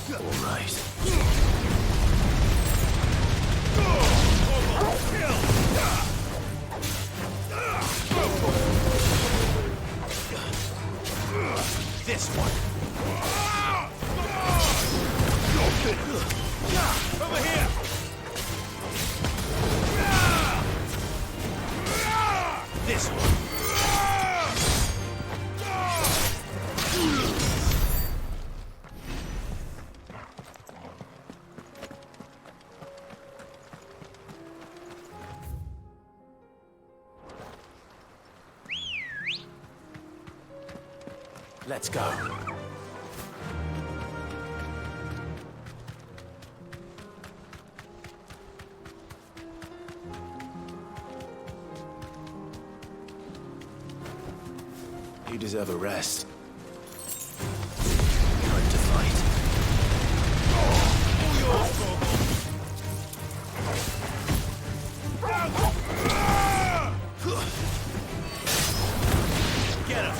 All right. This one. Over here. This one. Let's go. You deserve a rest. Time to fight. All yours, Get him!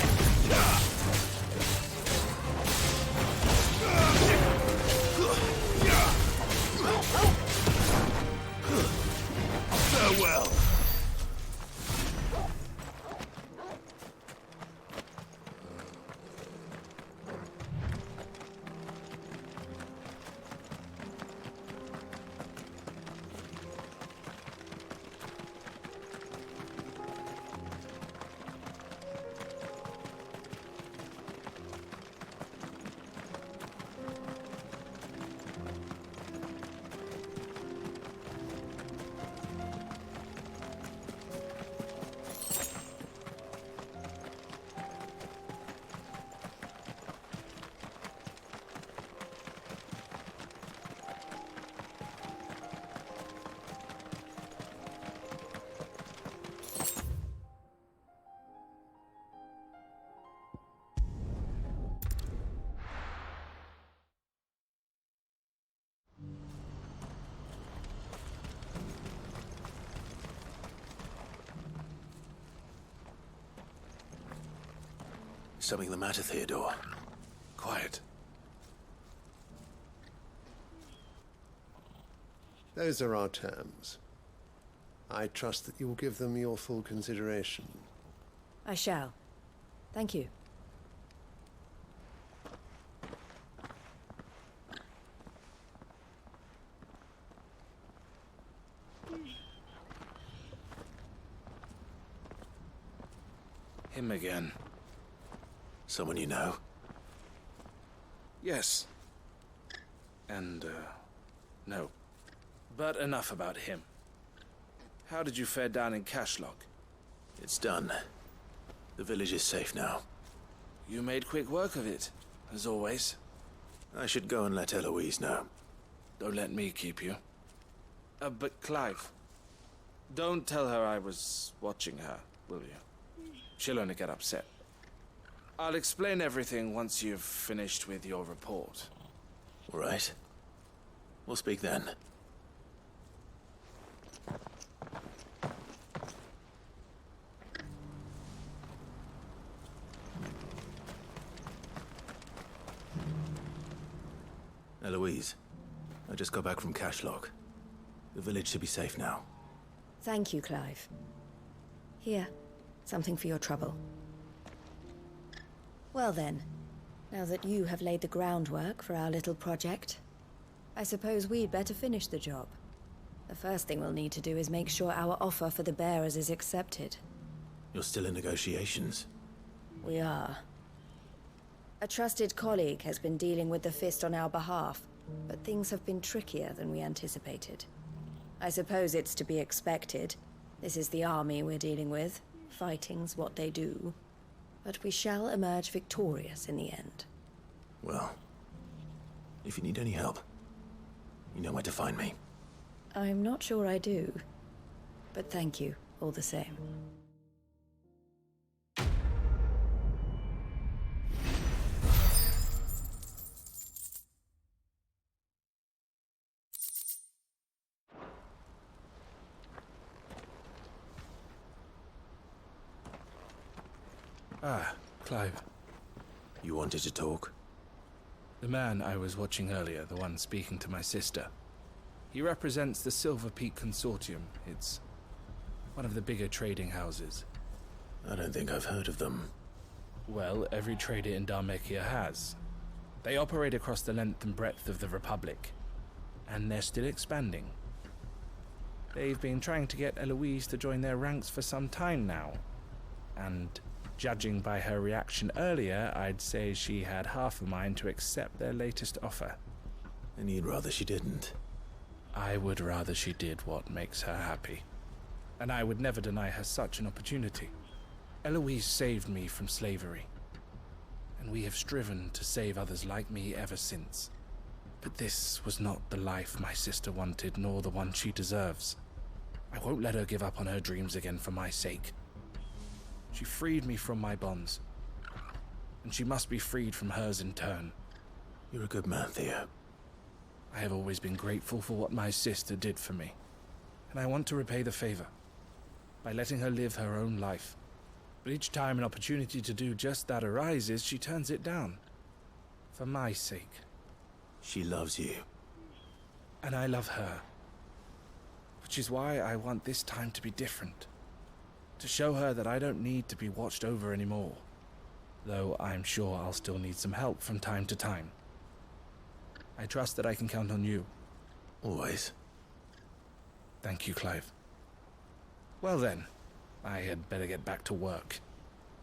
Farewell. Something the matter, Theodore? Quiet. Those are our terms. I trust that you will give them your full consideration. I shall. Thank you. Him again. Someone you know? Yes. And, no. But enough about him. How did you fare down in Cashlog? It's done. The village is safe now. You made quick work of it, as always. I should go and let Eloise know. Don't let me keep you. But Clive, don't tell her I was watching her, will you? She'll only get upset. I'll explain everything once you've finished with your report. All right. We'll speak then. Eloise, I just got back from Cashlog. The village should be safe now. Thank you, Clive. Here, something for your trouble. Well then, now that you have laid the groundwork for our little project, I suppose we'd better finish the job. The first thing we'll need to do is make sure our offer for the bearers is accepted. You're still in negotiations? We are. A trusted colleague has been dealing with the Fist on our behalf, but things have been trickier than we anticipated. I suppose it's to be expected. This is the army we're dealing with. Fighting's what they do. But we shall emerge victorious in the end. Well, if you need any help, you know where to find me. I'm not sure I do. But thank you, all the same. Ah, Clive. You wanted to talk? The man I was watching earlier, the one speaking to my sister. He represents the Silver Peak Consortium. It's one of the bigger trading houses. I don't think I've heard of them. Well, every trader in Dhalmekia has. They operate across the length and breadth of the Republic, and they're still expanding. They've been trying to get Eloise to join their ranks for some time now, and judging by her reaction earlier, I'd say she had half a mind to accept their latest offer. And you'd rather she didn't? I would rather she did what makes her happy. And I would never deny her such an opportunity. Eloise saved me from slavery, and we have striven to save others like me ever since. But this was not the life my sister wanted, nor the one she deserves. I won't let her give up on her dreams again for my sake. She freed me from my bonds, and she must be freed from hers in turn. You're a good man, Theo. I have always been grateful for what my sister did for me, and I want to repay the favor by letting her live her own life. But each time an opportunity to do just that arises, she turns it down. For my sake. She loves you. And I love her. Which is why I want this time to be different. To show her that I don't need to be watched over anymore. Though I'm sure I'll still need some help from time to time. I trust that I can count on you. Always. Thank you, Clive. Well then, I had better get back to work.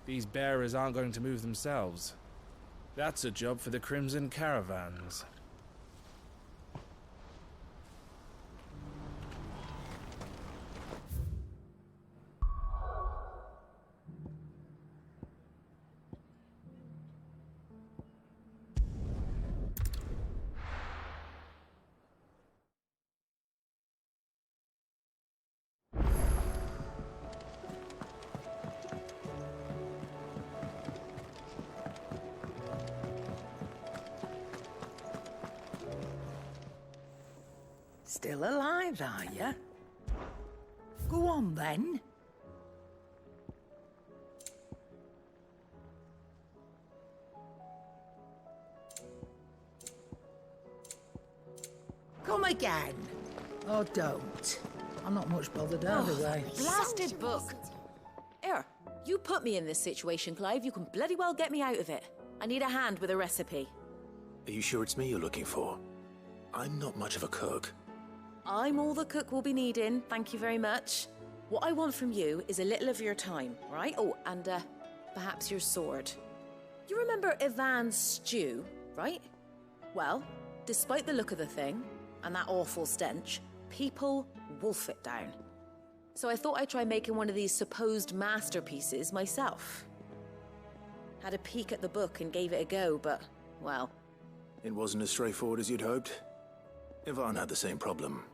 These bearers aren't going to move themselves. That's a job for the Crimson Caravans. Still alive, are you? Go on, then. Come again. Or don't. I'm not much bothered either way. Blasted book! Here, you put me in this situation, Clive. You can bloody well get me out of it. I need a hand with a recipe. Are you sure it's me you're looking for? I'm not much of a cook. I'm all the cook will be needing, thank you very much. What I want from you is a little of your time, right? Oh, and perhaps your sword. You remember Ivan's stew, right? Well, despite the look of the thing, and that awful stench, people wolf it down. So I thought I'd try making one of these supposed masterpieces myself. Had a peek at the book and gave it a go, but, well... It wasn't as straightforward as you'd hoped? Ivan had the same problem.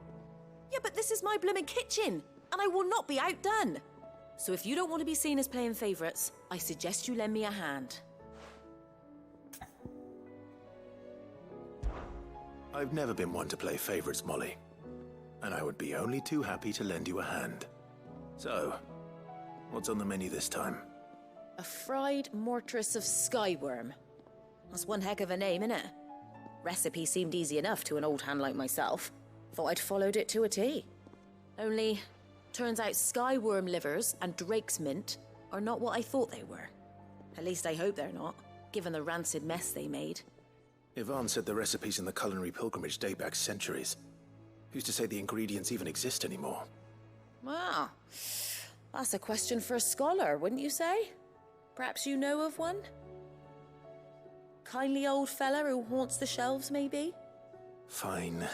Yeah, but this is my blooming kitchen, and I will not be outdone. So if you don't want to be seen as playing favourites, I suggest you lend me a hand. I've never been one to play favourites, Molly. And I would be only too happy to lend you a hand. So, what's on the menu this time? A fried mortress of skyworm. That's one heck of a name, innit? Recipe seemed easy enough to an old hand like myself. Thought I'd followed it to a T. Only, turns out skyworm livers and drake's mint are not what I thought they were. At least I hope they're not, given the rancid mess they made. Yvonne said the recipes in the culinary pilgrimage date back centuries. Who's to say the ingredients even exist anymore? Ah, that's a question for a scholar, wouldn't you say? Perhaps you know of one? Kindly old fella who haunts the shelves, maybe? Fine.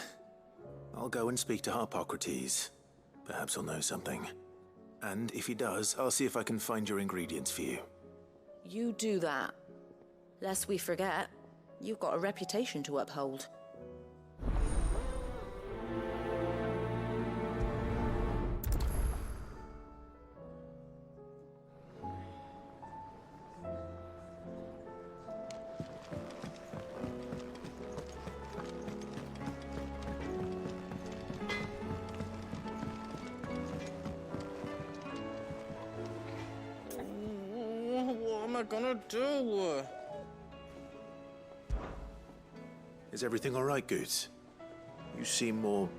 I'll go and speak to Harpocrates. Perhaps he'll know something. And if he does, I'll see if I can find your ingredients for you. You do that. Lest we forget, you've got a reputation to uphold. What am I gonna do? Is everything all right, Goots? You seem more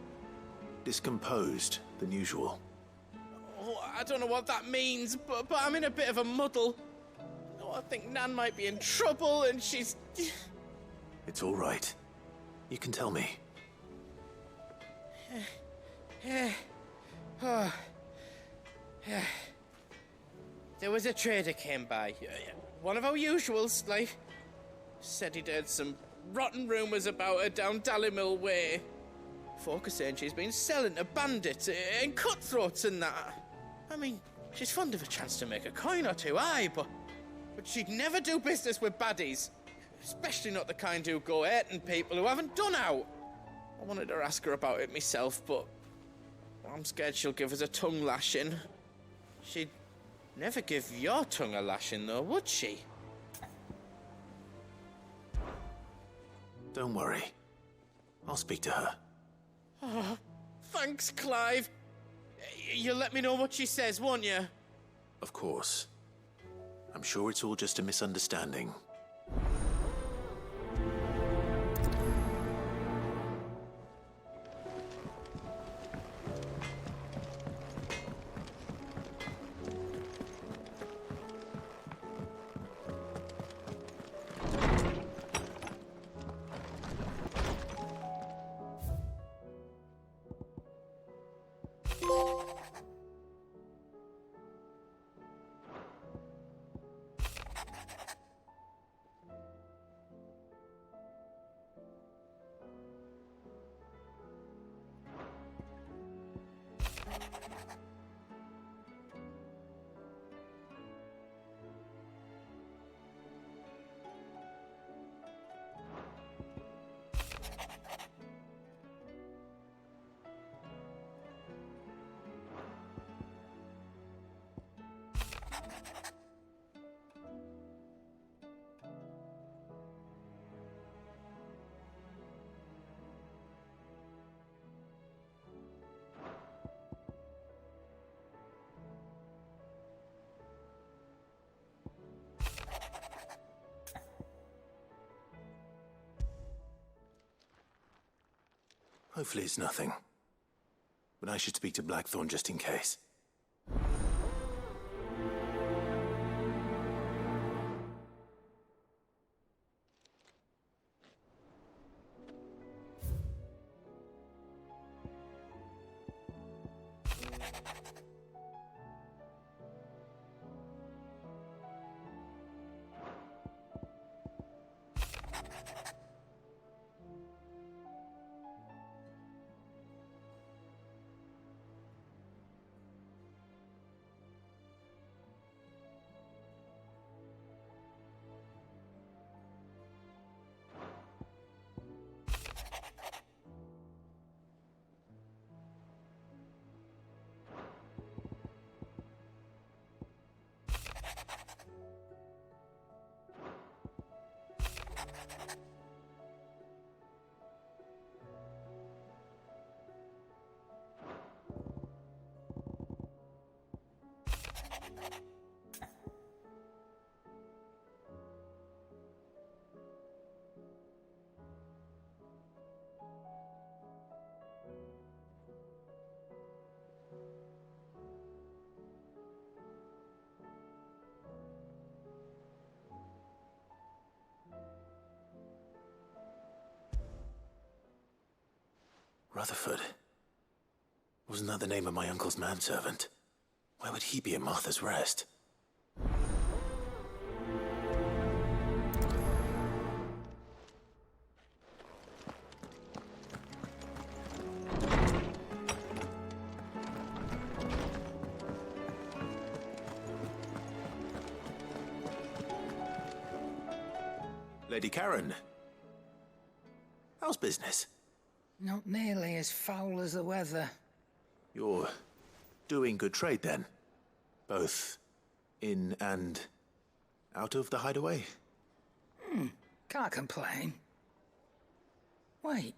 discomposed than usual. Oh, I don't know what that means, but I'm in a bit of a muddle. Oh, I think Nan might be in trouble, and she's... It's all right. You can tell me. There was a trader came by. One of our usuals, like... Said he'd heard some rotten rumours about her down Dallymill Way. Folk are saying she's been selling to bandits and cutthroats and that. I mean, she's fond of a chance to make a coin or two, aye, but she'd never do business with baddies. Especially not the kind who go hurting people who haven't done out. I wanted to ask her about it myself, but I'm scared she'll give us a tongue lashing. She'd never give your tongue a lashing, though, would she? Don't worry. I'll speak to her. Oh, thanks, Clive. You'll let me know what she says, won't you? Of course. I'm sure it's all just a misunderstanding. Hopefully it's nothing. But I should speak to Blackthorn just in case. Rutherford. Wasn't that the name of my uncle's manservant? Why would he be at Martha's Rest? Lady Karen. How's business? Not nearly as foul as the weather. You're doing good trade, then? Both in and out of the hideaway? Can't complain. Wait.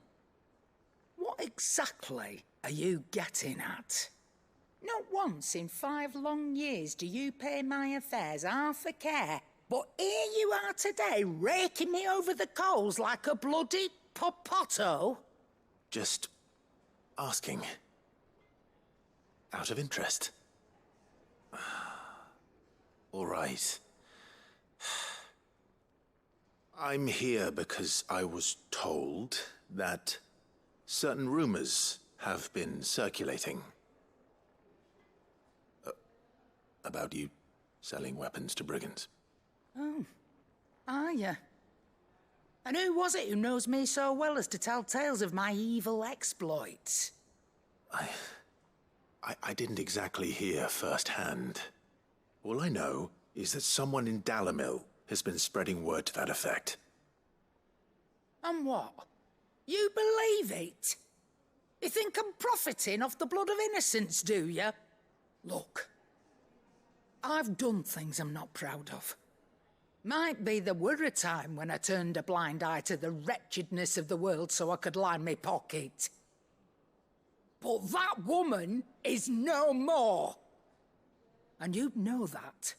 What exactly are you getting at? Not once in 5 long years do you pay my affairs half a care, but here you are today, raking me over the coals like a bloody popoto? Just asking. Out of interest. All right. I'm here because I was told that certain rumors have been circulating. About you selling weapons to brigands. Oh, are you? And who was it who knows me so well as to tell tales of my evil exploits? I didn't exactly hear firsthand. All I know is that someone in Dalamil has been spreading word to that effect. And what? You believe it? You think I'm profiting off the blood of innocents, do you? Look, I've done things I'm not proud of. Might be there were a time when I turned a blind eye to the wretchedness of the world so I could line my pocket. But that woman is no more. And you'd know that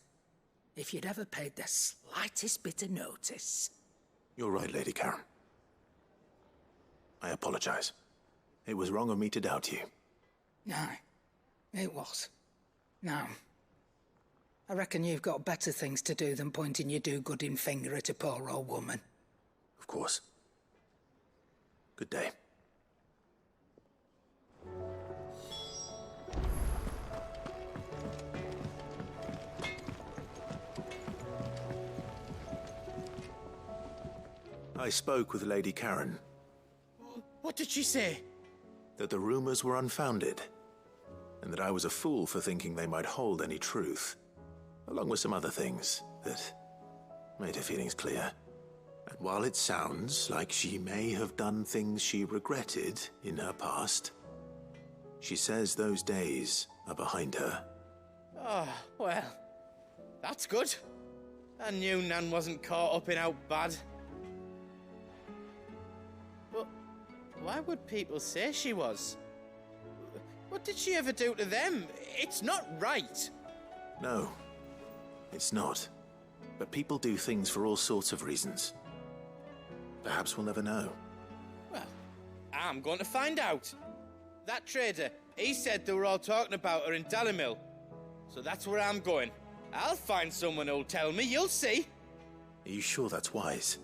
if you'd ever paid the slightest bit of notice. You're right, Lady Karen. I apologize. It was wrong of me to doubt you. Aye, it was. Now, I reckon you've got better things to do than pointing your do-gooding finger at a poor old woman. Of course. Good day. I spoke with Lady Karen. What did she say? That the rumors were unfounded, and that I was a fool for thinking they might hold any truth, along with some other things that made her feelings clear. And while it sounds like she may have done things she regretted in her past, she says those days are behind her. Oh, well, that's good. I knew Nan wasn't caught up in how bad. But why would people say she was? What did she ever do to them? It's not right. No, it's not. But people do things for all sorts of reasons. Perhaps we'll never know. Well, I'm going to find out. That trader, he said they were all talking about her in Dalamil. So that's where I'm going. I'll find someone who'll tell me, you'll see. Are you sure that's wise?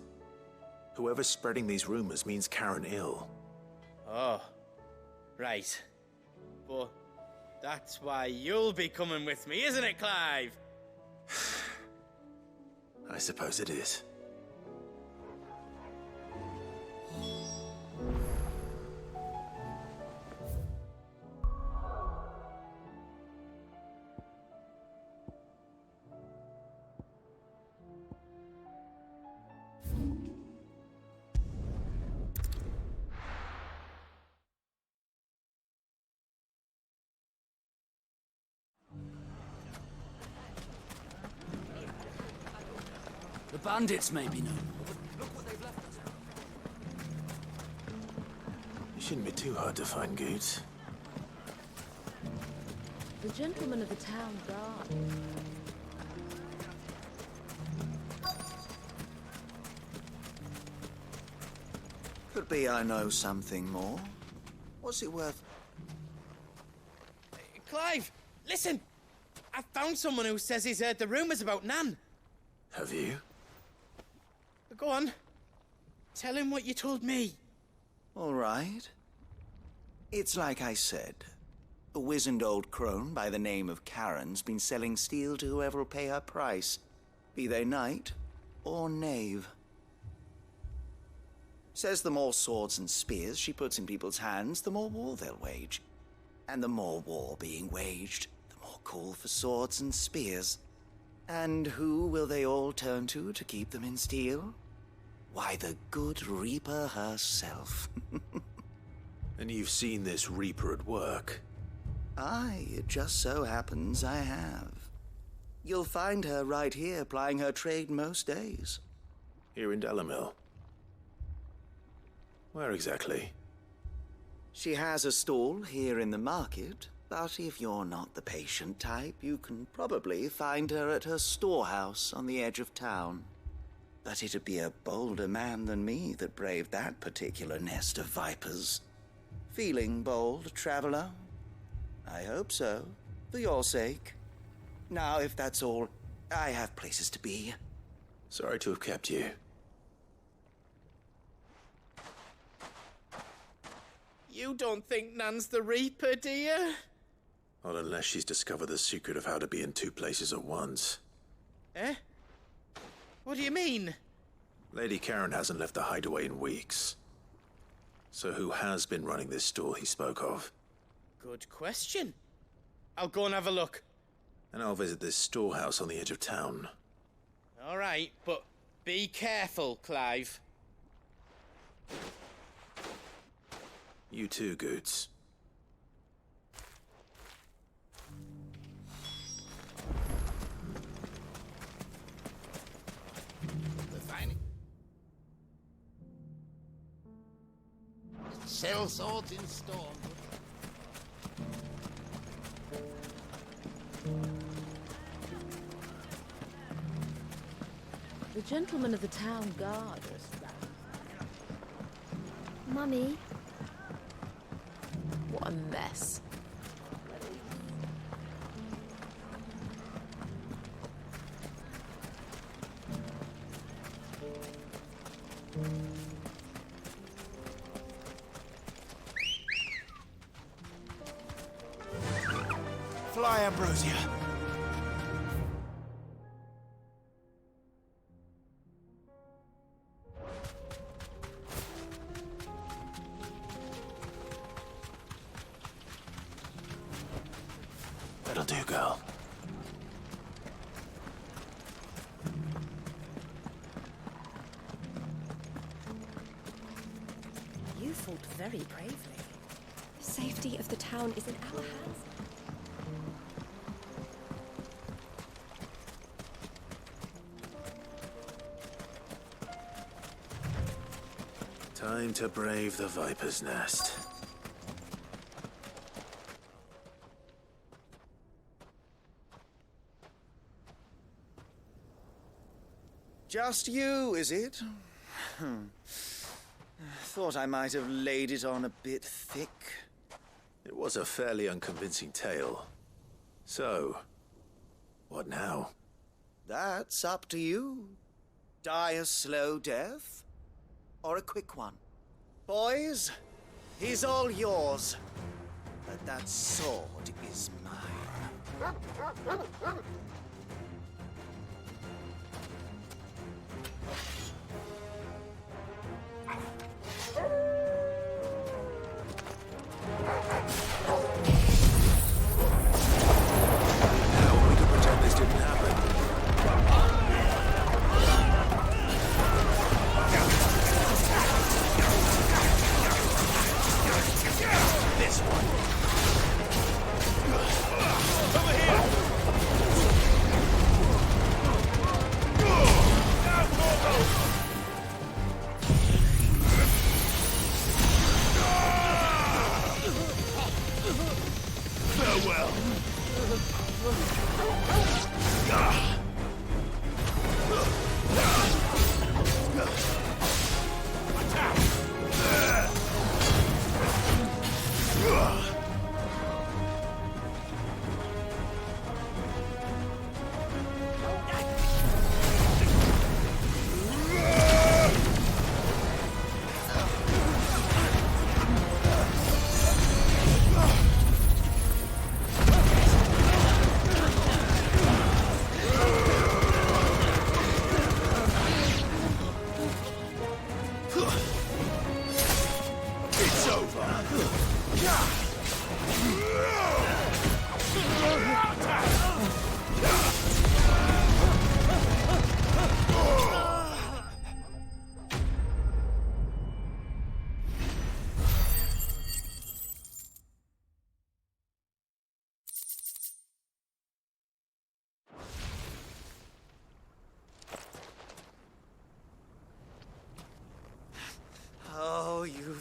Whoever's spreading these rumors means Karen ill. Oh, right. But that's why you'll be coming with me, isn't it, Clive? I suppose it is. The bandits may be no more. It shouldn't be too hard to find goods. The gentleman of the town guard. Could be I know something more. What's it worth? Clive, listen! I found someone who says he's heard the rumors about Nan. Have you? Go on. Tell him what you told me. All right. It's like I said. A wizened old crone by the name of Karen's been selling steel to whoever will pay her price, be they knight or knave. Says the more swords and spears she puts in people's hands, the more war they'll wage. And the more war being waged, the more call for swords and spears. And who will they all turn to keep them in steel? Why, the good Reaper herself. And you've seen this Reaper at work? Aye, it just so happens I have. You'll find her right here plying her trade most days. Here in Delamil? Where exactly? She has a stall here in the market, but if you're not the patient type, you can probably find her at her storehouse on the edge of town. But it'd be a bolder man than me that braved that particular nest of vipers. Feeling bold, traveler? I hope so, for your sake. Now, if that's all, I have places to be. Sorry to have kept you. You don't think Nan's the Reaper, do you? Not unless she's discovered the secret of how to be in two places at once. Eh? What do you mean? Lady Karen hasn't left the hideaway in weeks. So who has been running this store he spoke of? Good question. I'll go and have a look. And I'll visit this storehouse on the edge of town. All right, but be careful, Clive. You too, Goots. Sell swords in storm. The gentlemen of the town guard us. Mummy. What a mess. Fly, Ambrosia. That'll do, girl. You fought very bravely. The safety of the town is in our hands. Time to brave the Viper's Nest. Just you, is it? Thought I might have laid it on a bit thick. It was a fairly unconvincing tale. So, what now? That's up to you. Die a slow death, or a quick one. Boys, he's all yours. But that sword is mine. Now we can pretend this didn't happen. This one. Over here!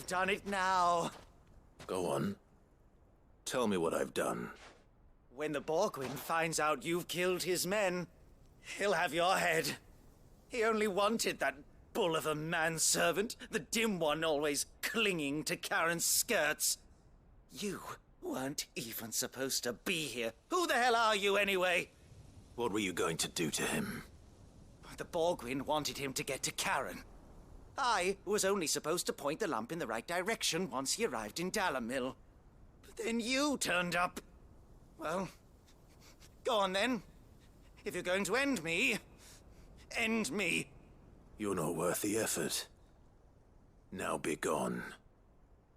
done it now. Go on. Tell me what I've done. When the Borgwyn finds out you've killed his men, he'll have your head. He only wanted that bull of a manservant, the dim one always clinging to Karen's skirts. You weren't even supposed to be here. Who the hell are you anyway? What were you going to do to him? The Borgwyn wanted him to get to Karen. I was only supposed to point the lamp in the right direction once he arrived in Dalamil. But then you turned up. Well, go on then. If you're going to end me, end me. You're not worth the effort. Now be gone,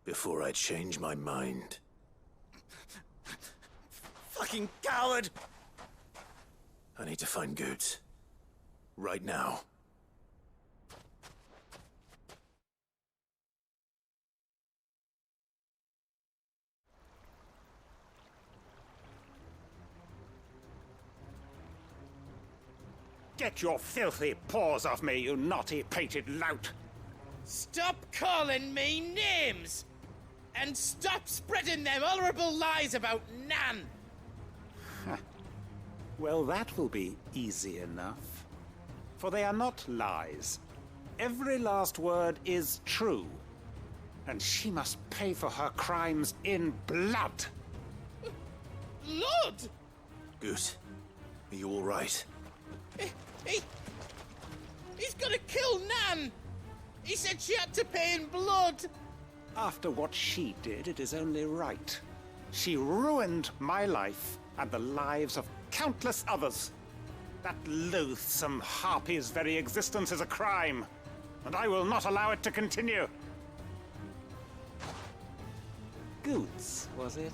before I change my mind. Fucking coward! I need to find Goots. Right now. Get your filthy paws off me, you naughty-pated lout! Stop calling me names! And stop spreading them horrible lies about Nan! Well, that will be easy enough. For they are not lies. Every last word is true. And she must pay for her crimes in blood. Blood? Goot, are you all right? He's gonna kill Nan! He said she had to pay in blood! After what she did, it is only right. She ruined my life and the lives of countless others. That loathsome harpy's very existence is a crime, and I will not allow it to continue. Goots, was it?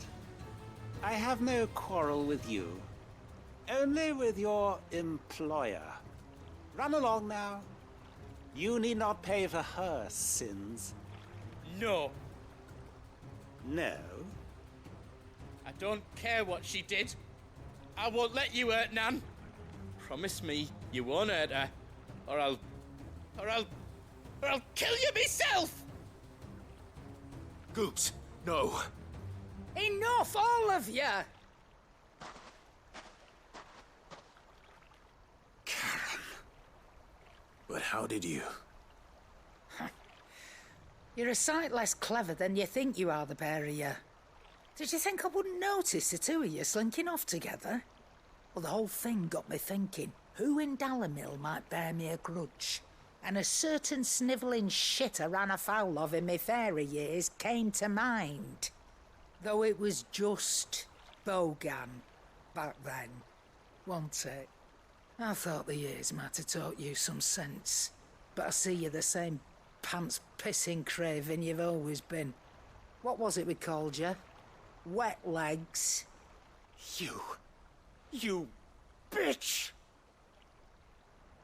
I have no quarrel with you. Only with your employer. Run along now. You need not pay for her sins. No. No? I don't care what she did. I won't let you hurt Nan. Promise me you won't hurt her, or I'll kill you myself! Goots, no. Enough, all of you! Karen. But how did you? You're a sight less clever than you think you are, the pair of you. Did you think I wouldn't notice the two of you slinking off together? Well, the whole thing got me thinking, who in Dalamil might bear me a grudge? And a certain snivelling shit I ran afoul of in my fairy years came to mind. Though it was just Bogan back then, wasn't it? I thought the years might have taught you some sense, but I see you're the same pants-pissing craven you've always been. What was it we called you? Wet legs? You bitch!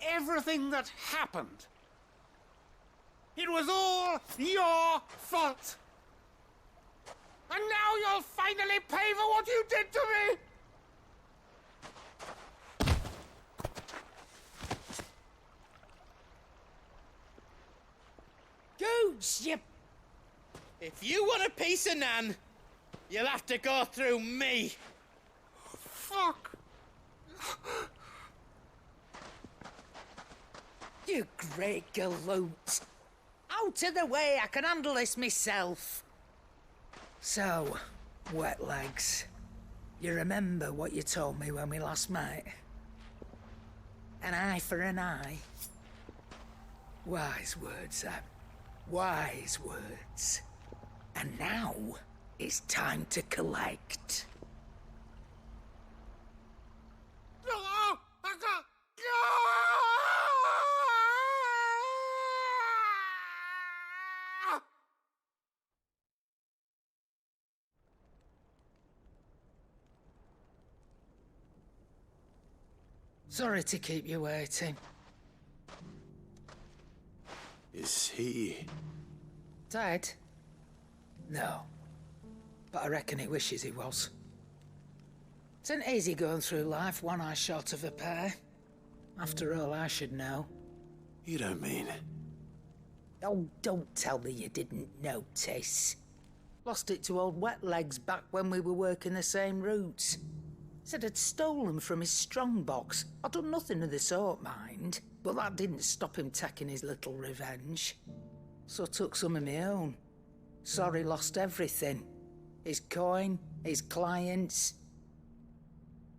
Everything that happened, it was all your fault! And now you'll finally pay for what you did to me! Goots, you... If you want a piece of Nan, you'll have to go through me. Fuck! You great galoot. Out of the way, I can handle this myself. So, wet legs, you remember what you told me when we last met? An eye for an eye. Wise words, Ab. Wise words. And now, it's time to collect. Sorry to keep you waiting. Is he... Dead? No. But I reckon he wishes he was. It isn't easy going through life one eye short of a pair. After all, I should know. You don't mean... Oh, don't tell me you didn't notice. Lost it to old Wet Legs back when we were working the same routes. Said I'd stolen from his strongbox. I'd done nothing of the sort, mind, but that didn't stop him taking his little revenge. So I took some of my own. Sorry, lost everything. His coin, his clients.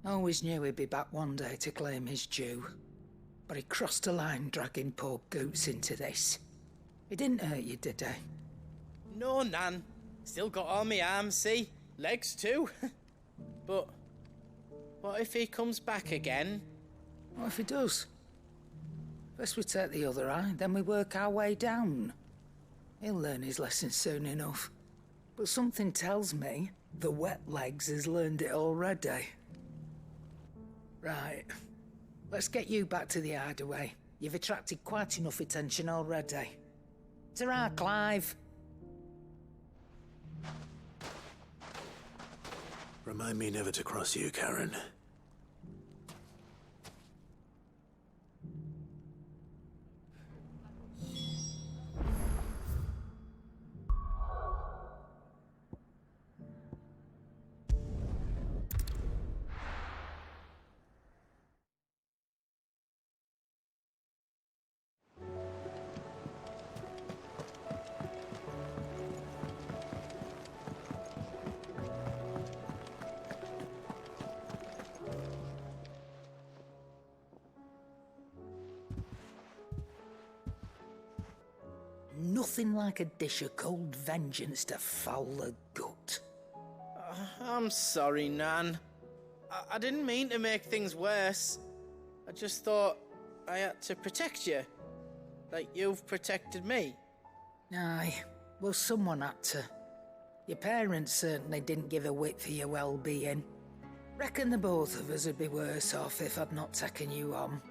Always knew he'd be back one day to claim his due. But he crossed a line dragging poor Goots into this. He didn't hurt you, did he? No, Nan. Still got all my arms, see? Legs too. But what if he comes back again? What if he does? First we take the other eye, then we work our way down. He'll learn his lesson soon enough. But something tells me the Wet Legs has learned it already. Right. Let's get you back to the hideaway. You've attracted quite enough attention already. Ta-ra, Clive. Remind me never to cross you, Karen. Nothing like a dish of cold vengeance to foul the gut. I'm sorry, Nan. I didn't mean to make things worse. I just thought I had to protect you. Like you've protected me. Aye, well, someone had to. Your parents certainly didn't give a whit for your well-being. Reckon the both of us would be worse off if I'd not taken you on.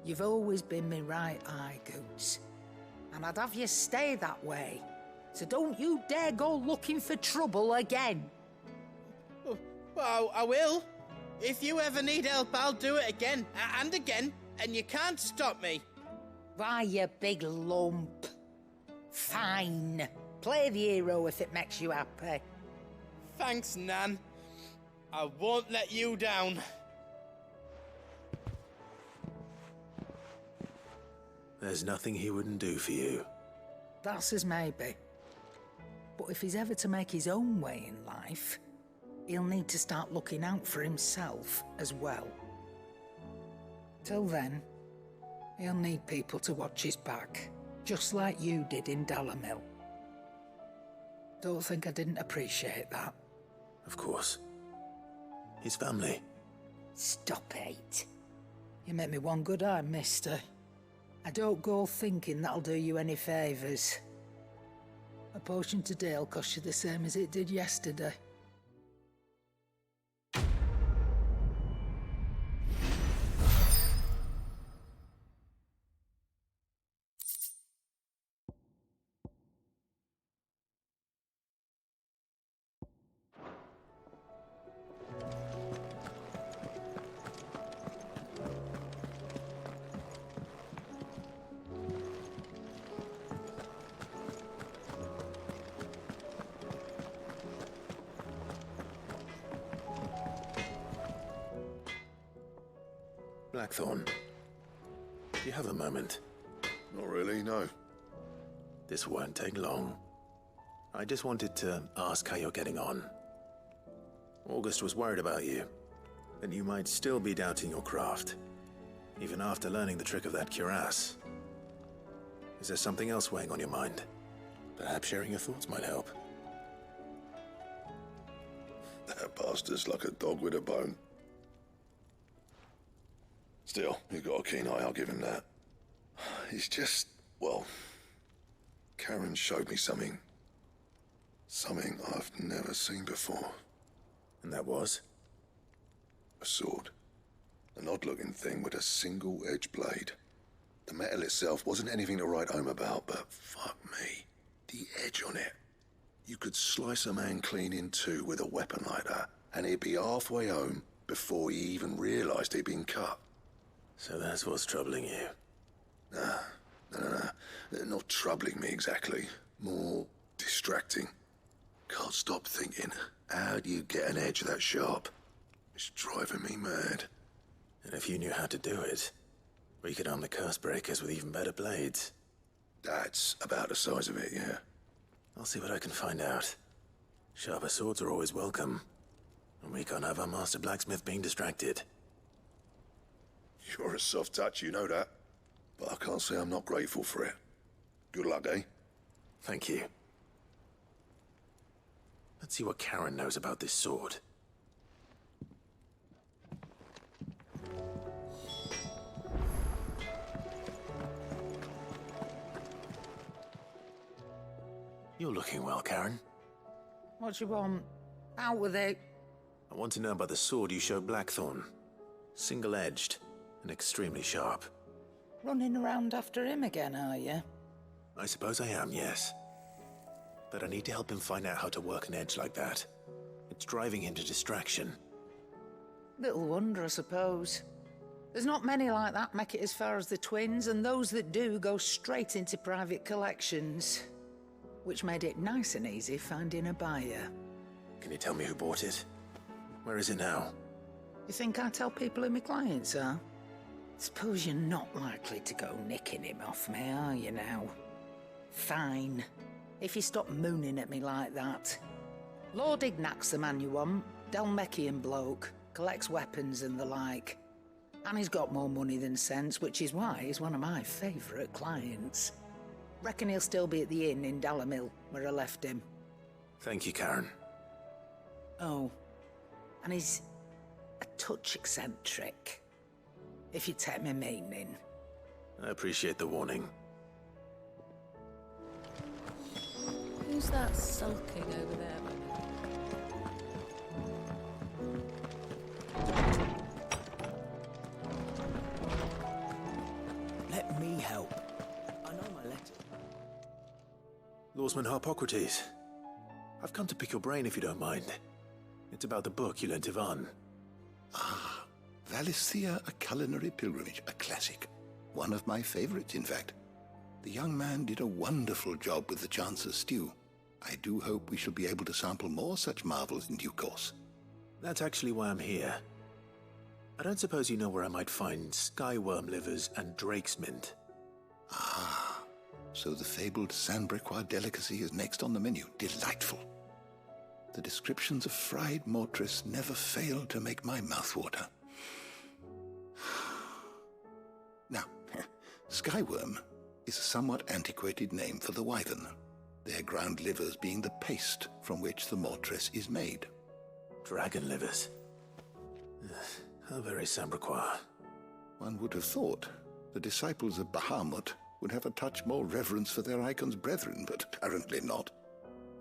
You've always been me right eye, Goots. And I'd have you stay that way. So don't you dare go looking for trouble again. Well, I will. If you ever need help, I'll do it again and again, and you can't stop me. Why, you big lump. Fine. Play the hero if it makes you happy. Thanks, Nan. I won't let you down. There's nothing he wouldn't do for you. That's as maybe. But if he's ever to make his own way in life, he'll need to start looking out for himself as well. Till then, he'll need people to watch his back, just like you did in Dalamil. Don't think I didn't appreciate that. Of course. His family. Stop it. You make me one good eye, mister. I don't go thinking that'll do you any favours. A potion today'll cost you the same as it did yesterday. Blackthorn, do you have a moment? Not really, no. This won't take long. I just wanted to ask how you're getting on. August was worried about you, that you might still be doubting your craft, even after learning the trick of that cuirass. Is there something else weighing on your mind? Perhaps sharing your thoughts might help. That bastard's like a dog with a bone. Still, he's got a keen eye, I'll give him that. He's just, well, Karen showed me something. Something I've never seen before. And that was? A sword. An odd-looking thing with a single-edged blade. The metal itself wasn't anything to write home about, but fuck me, the edge on it. You could slice a man clean in two with a weapon like that, and he'd be halfway home before he even realised he'd been cut. So that's what's troubling you? Nah, They're not troubling me exactly. More distracting. Can't stop thinking, how do you get an edge that sharp? It's driving me mad. And if you knew how to do it, we could arm the curse breakers with even better blades. That's about the size of it, yeah. I'll see what I can find out. Sharper swords are always welcome. And we can't have our master blacksmith being distracted. You're a soft touch, you know that. But I can't say I'm not grateful for it. Good luck, eh? Thank you. Let's see what Karen knows about this sword. You're looking well, Karen. What you want? Out with it. I want to know about the sword you showed Blackthorn. Single-edged and extremely sharp. Running around after him again, are you? I suppose I am, yes. But I need to help him find out how to work an edge like that. It's driving him to distraction. Little wonder, I suppose. There's not many like that make it as far as the twins, and those that do go straight into private collections. Which made it nice and easy finding a buyer. Can you tell me who bought it? Where is it now? You think I tell people who my clients are? Suppose you're not likely to go nicking him off me, are you now? Fine. If you stop mooning at me like that. Lord Ignac's the man you want. Dalmekian bloke. Collects weapons and the like. And he's got more money than sense, which is why he's one of my favourite clients. Reckon he'll still be at the inn in Dalamil, where I left him. Thank you, Karen. Oh. And he's a touch eccentric. If you take my meaning. I appreciate the warning. Who's that sulking over there? Let me help. I know my letter. Lawsman Harpocrates. I've come to pick your brain if you don't mind. It's about the book you lent Ivan. Ah, Valisthea, A Culinary Pilgrimage, a classic. One of my favorites, in fact. The young man did a wonderful job with the Chance's stew. I do hope we shall be able to sample more such marvels in due course. That's actually why I'm here. I don't suppose you know where I might find skyworm livers and drake's mint. Ah, so the fabled Sanbrequois delicacy is next on the menu. Delightful. The descriptions of fried mortress never fail to make my mouth water. Now, skyworm is a somewhat antiquated name for the wyvern, their ground livers being the paste from which the mortress is made. Dragon livers. How very Sanbrequois. One would have thought the disciples of Bahamut would have a touch more reverence for their icon's brethren, but apparently not.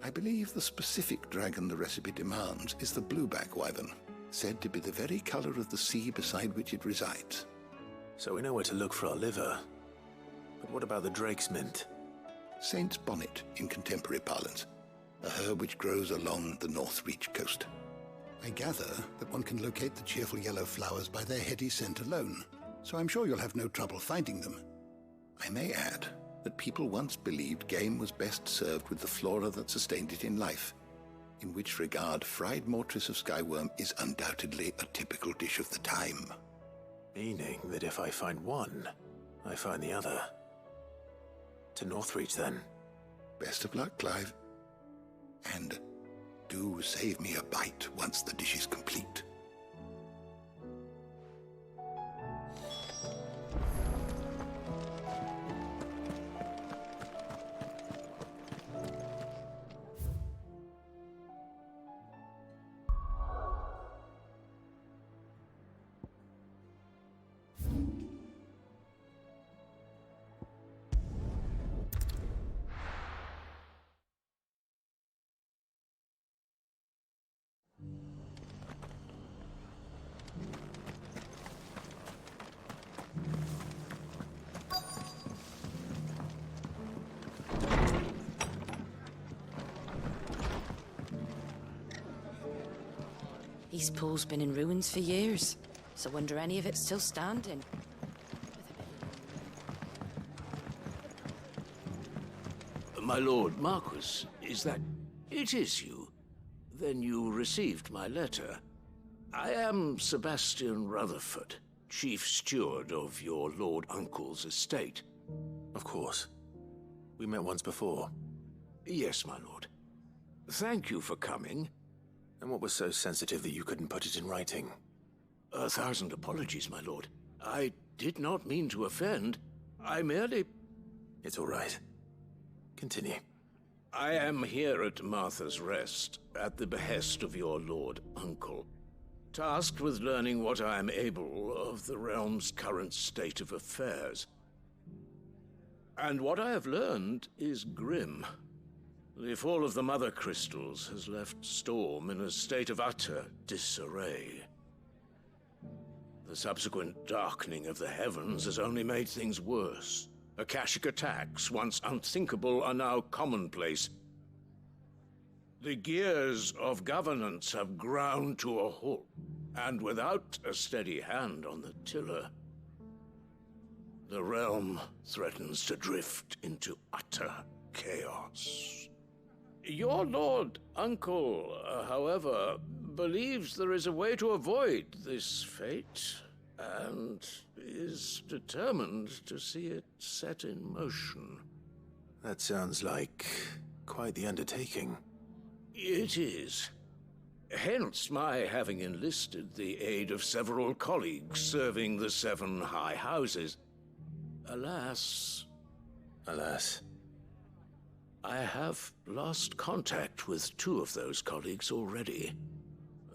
I believe the specific dragon the recipe demands is the blueback wyvern, said to be the very color of the sea beside which it resides. So we know where to look for our liver. But what about the drake's mint? Saint's bonnet in contemporary parlance, a herb which grows along the North Reach coast. I gather that one can locate the cheerful yellow flowers by their heady scent alone, so I'm sure you'll have no trouble finding them. I may add that people once believed game was best served with the flora that sustained it in life, in which regard fried mortress of skyworm is undoubtedly a typical dish of the time. Meaning that if I find one, I find the other. To Northreach, then. Best of luck, Clive. And do save me a bite once the dish is complete. East Pool's been in ruins for years, so wonder any of it's still standing. My lord Marquis, is that... It is you. Then you received my letter. I am Sebastian Rutherford, Chief Steward of your Lord Uncle's estate. Of course. We met once before. Yes, my lord. Thank you for coming. And what was so sensitive that you couldn't put it in writing? 1,000 apologies, my lord. I did not mean to offend. I merely... It's all right. Continue. I am here at Martha's Rest, at the behest of your Lord Uncle, tasked with learning what I am able of the realm's current state of affairs. And what I have learned is grim. The fall of the Mother Crystals has left Storm in a state of utter disarray. The subsequent darkening of the heavens has only made things worse. Akashic attacks, once unthinkable, are now commonplace. The gears of governance have ground to a halt, and without a steady hand on the tiller, the realm threatens to drift into utter chaos. Your Lord Uncle, however, believes there is a way to avoid this fate, and is determined to see it set in motion. That sounds like quite the undertaking. It is. Hence my having enlisted the aid of several colleagues serving the 7 high houses. Alas... Alas? I have lost contact with 2 of those colleagues already.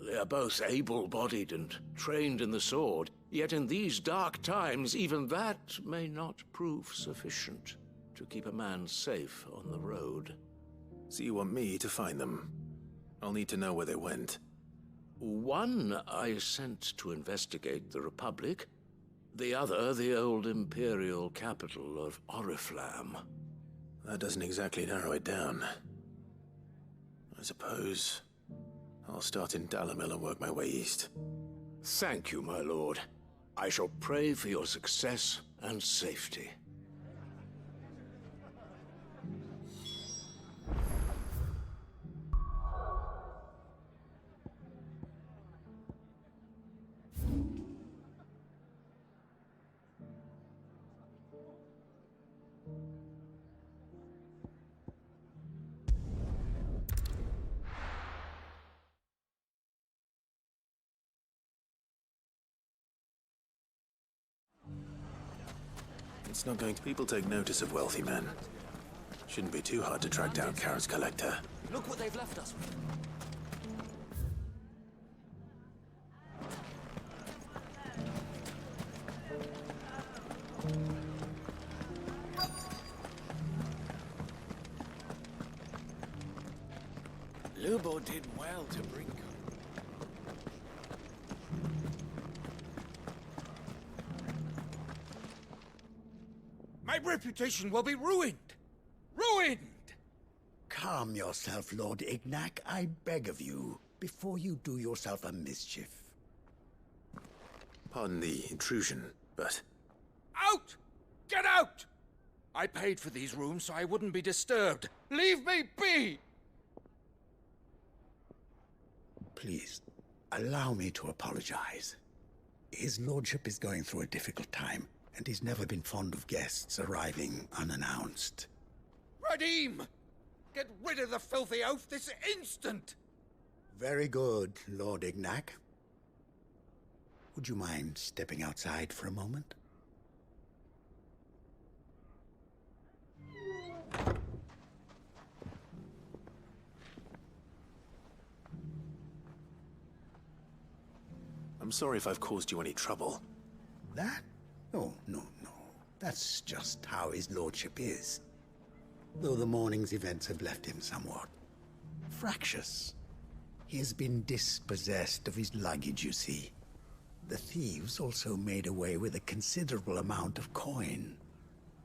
They are both able-bodied and trained in the sword, yet in these dark times, even that may not prove sufficient to keep a man safe on the road. So you want me to find them? I'll need to know where they went. One I sent to investigate the Republic, the other the old Imperial capital of Oriflamme. That doesn't exactly narrow it down. I suppose I'll start in Dalamil and work my way east. Thank you, my lord. I shall pray for your success and safety. It's not going to... People take notice of wealthy men. Shouldn't be too hard to track down Karen's collector. Look what they've left us with. Lubo did well to bring... My reputation will be ruined! Ruined! Calm yourself, Lord Ignac, I beg of you, before you do yourself a mischief. Pardon the intrusion, but... Out! Get out! I paid for these rooms so I wouldn't be disturbed. Leave me be! Please, allow me to apologize. His lordship is going through a difficult time, and he's never been fond of guests arriving unannounced. Radim! Get rid of the filthy oaf this instant! Very good, Lord Ignac. Would you mind stepping outside for a moment? I'm sorry if I've caused you any trouble. That? Oh, no. That's just how his lordship is. Though the morning's events have left him somewhat fractious. He has been dispossessed of his luggage, you see. The thieves also made away with a considerable amount of coin.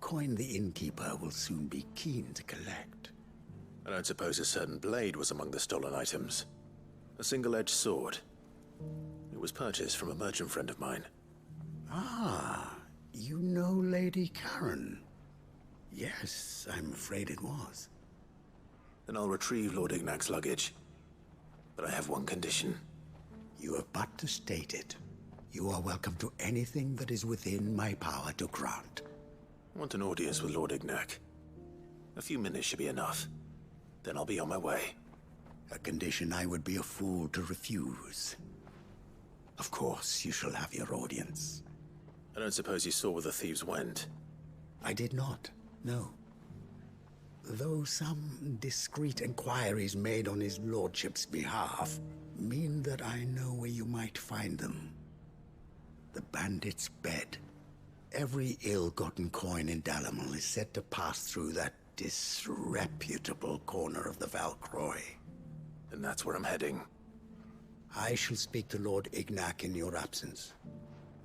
Coin the innkeeper will soon be keen to collect. I don't suppose a certain blade was among the stolen items. A single-edged sword. It was purchased from a merchant friend of mine. Ah, you know Lady Karen. Yes, I'm afraid it was. Then I'll retrieve Lord Ignac's luggage. But I have one condition. You have but to state it. You are welcome to anything that is within my power to grant. I want an audience with Lord Ignac. A few minutes should be enough. Then I'll be on my way. A condition I would be a fool to refuse. Of course, you shall have your audience. I don't suppose you saw where the thieves went? I did not, no. Though some discreet inquiries made on his lordship's behalf mean that I know where you might find them. The bandit's bed. Every ill-gotten coin in Dalimil is said to pass through that disreputable corner of the Valcroy. And that's where I'm heading. I shall speak to Lord Ignac in your absence,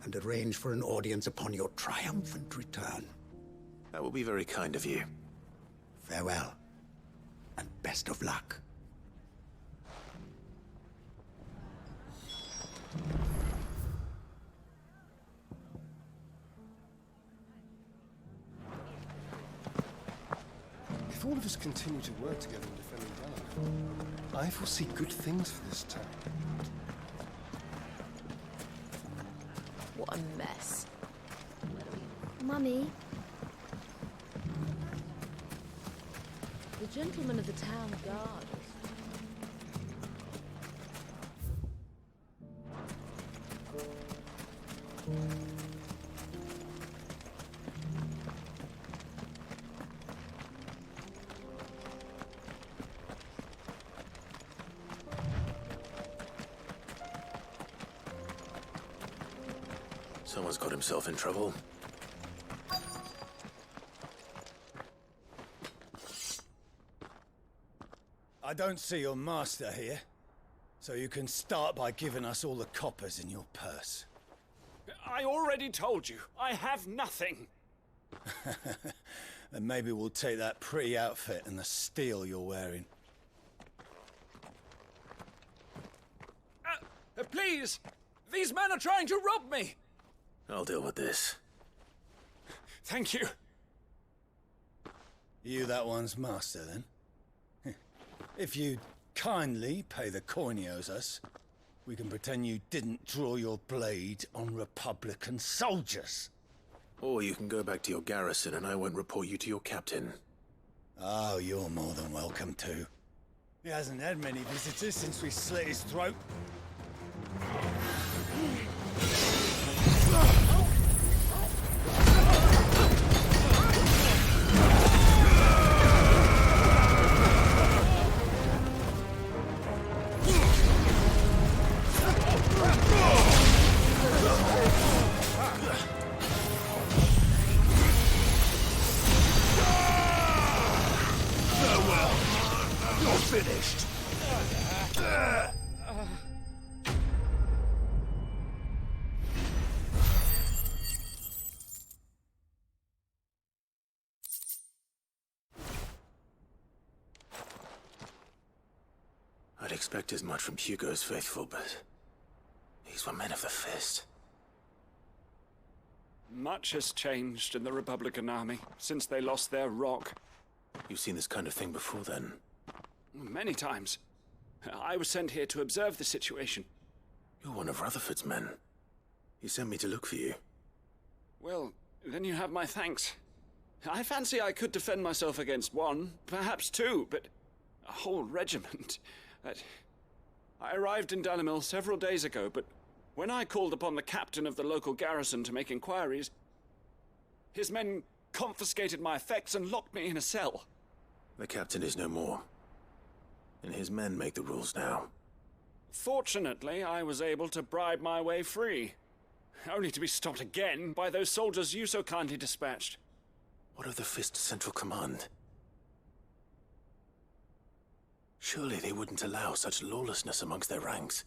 and arrange for an audience upon your triumphant return. That will be very kind of you. Farewell, and best of luck. If all of us continue to work together in defending Dalimil, I foresee good things for this town. What a mess. Mummy? The gentlemen of the town guard. Someone's got himself in trouble. I don't see your master here, so you can start by giving us all the coppers in your purse. I already told you, I have nothing. Then maybe we'll take that pretty outfit and the steel you're wearing. Please! These men are trying to rob me! I'll deal with this. Thank you. You that one's master, then? If you'd kindly pay the coin he owes us, we can pretend you didn't draw your blade on Republican soldiers. Or you can go back to your garrison and I won't report you to your captain. Oh, you're more than welcome to. He hasn't had many visitors since we slit his throat. Finished. I'd expect as much from Hugo's faithful, but these were men of the fist. Much has changed in the Republican army since they lost their rock. You've seen this kind of thing before, then? Many times. I was sent here to observe the situation. You're one of Rutherford's men. He sent me to look for you. Well, then you have my thanks. I fancy I could defend myself against one, perhaps two, but a whole regiment. I arrived in Dalimil several days ago, but when I called upon the captain of the local garrison to make inquiries, his men confiscated my effects and locked me in a cell. The captain is no more, and his men make the rules now. Fortunately, I was able to bribe my way free, only to be stopped again by those soldiers you so kindly dispatched. What of the Fist Central Command? Surely they wouldn't allow such lawlessness amongst their ranks.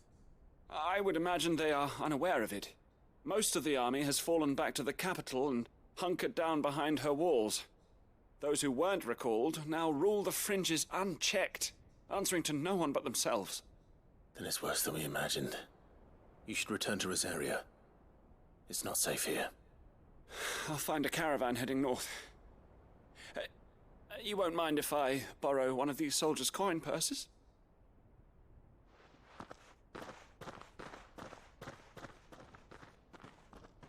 I would imagine they are unaware of it. Most of the army has fallen back to the capital and hunkered down behind her walls. Those who weren't recalled now rule the fringes unchecked, answering to no one but themselves. Then it's worse than we imagined. You should return to Rosaria. It's not safe here. I'll find a caravan heading north. You won't mind if I borrow one of these soldiers' coin purses?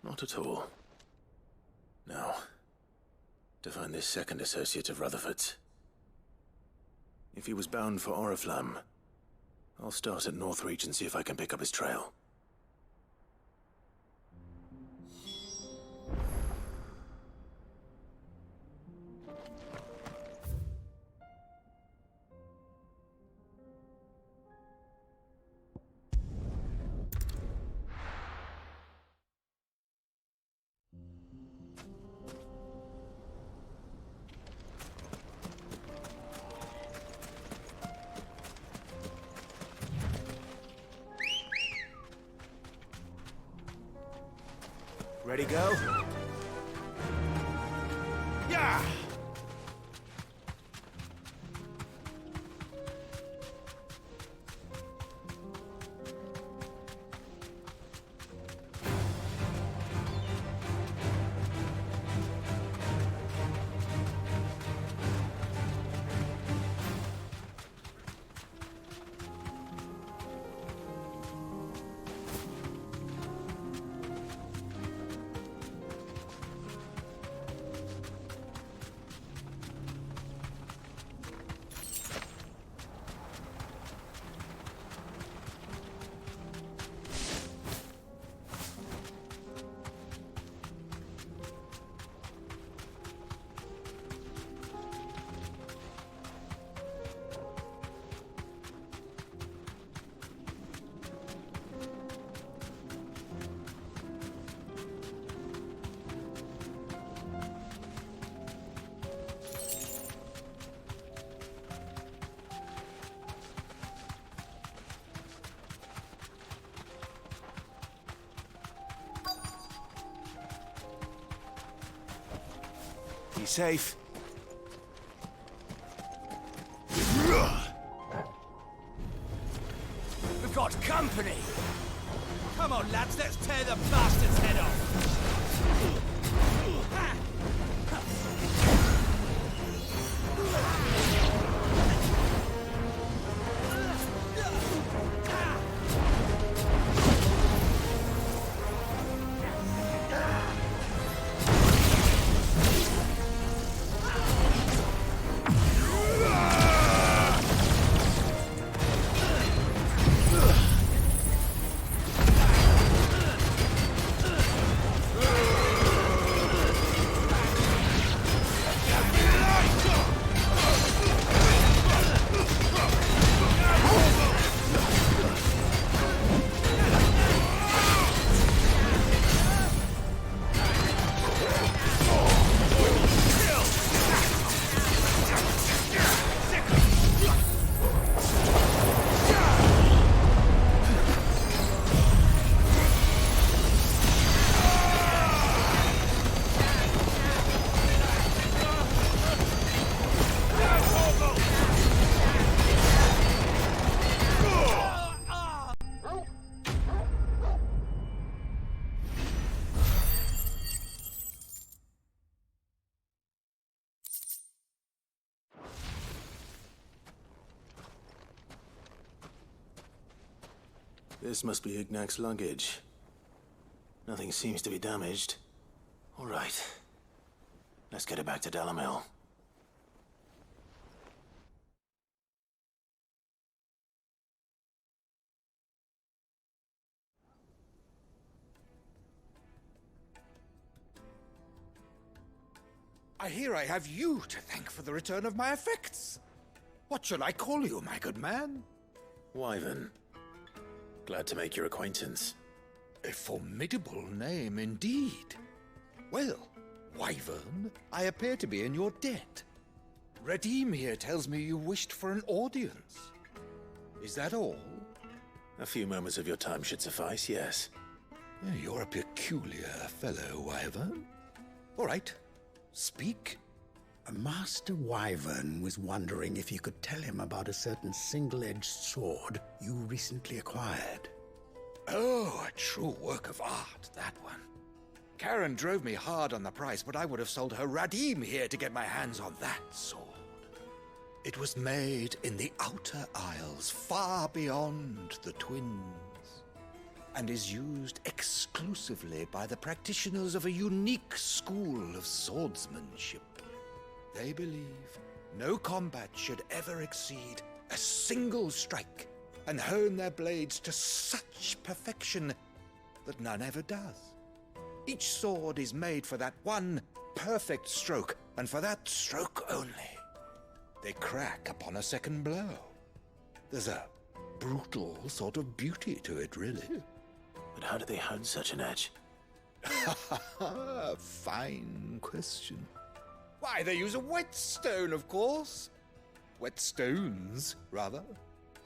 Not at all. Now, to find this second associate of Rutherford's. If he was bound for Oriflamme, I'll start at Northreach and see if I can pick up his trail. Ready, go? Yeah! Be safe. We've got company! Come on, lads, let's tear the bastard's head off! This must be Ignac's luggage. Nothing seems to be damaged. All right. Let's get it back to Dalamil. I hear I have you to thank for the return of my effects. What shall I call you, my good man? Wyvern. Glad to make your acquaintance. A formidable name indeed. Well, Wyvern, I appear to be in your debt. Redeem here tells me you wished for an audience. Is that all? A few moments of your time should suffice, yes. You're a peculiar fellow, Wyvern. All right, speak. Master Wyvern was wondering if you could tell him about a certain single-edged sword you recently acquired. Oh, a true work of art, that one. Karen drove me hard on the price, but I would have sold her Radim here to get my hands on that sword. It was made in the Outer Isles, far beyond the Twins, and is used exclusively by the practitioners of a unique school of swordsmanship. They believe no combat should ever exceed a single strike, and hone their blades to such perfection that none ever does. Each sword is made for that one perfect stroke, and for that stroke only. They crack upon a second blow. There's a brutal sort of beauty to it, really. But how do they hone such an edge? Fine question. Why, they use a whetstone, of course. Whetstones, rather.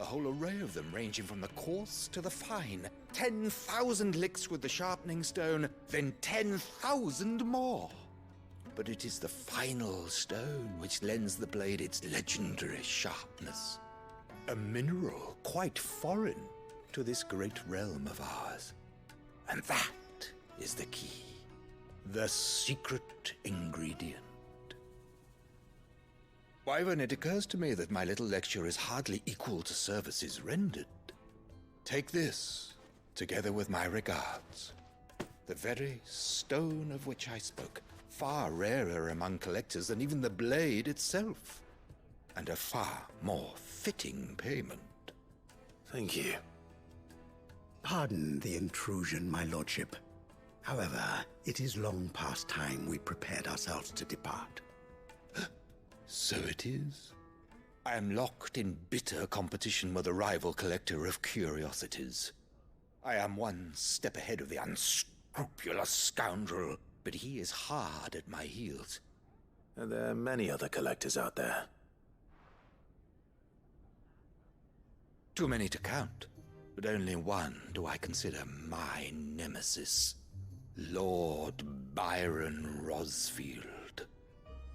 A whole array of them, ranging from the coarse to the fine. 10,000 licks with the sharpening stone, then 10,000 more. But it is the final stone which lends the blade its legendary sharpness. A mineral quite foreign to this great realm of ours. And that is the key. The secret ingredient. Wyvern, it occurs to me that my little lecture is hardly equal to services rendered. Take this, together with my regards. The very stone of which I spoke, far rarer among collectors than even the blade itself, and a far more fitting payment. Thank you. Pardon the intrusion, my lordship. However, it is long past time we prepared ourselves to depart. So it is. I am locked in bitter competition with a rival collector of curiosities. I am one step ahead of the unscrupulous scoundrel, but he is hard at my heels. Are there many other collectors out there? Too many to count, but only one do I consider my nemesis. Lord Byron Rosfield,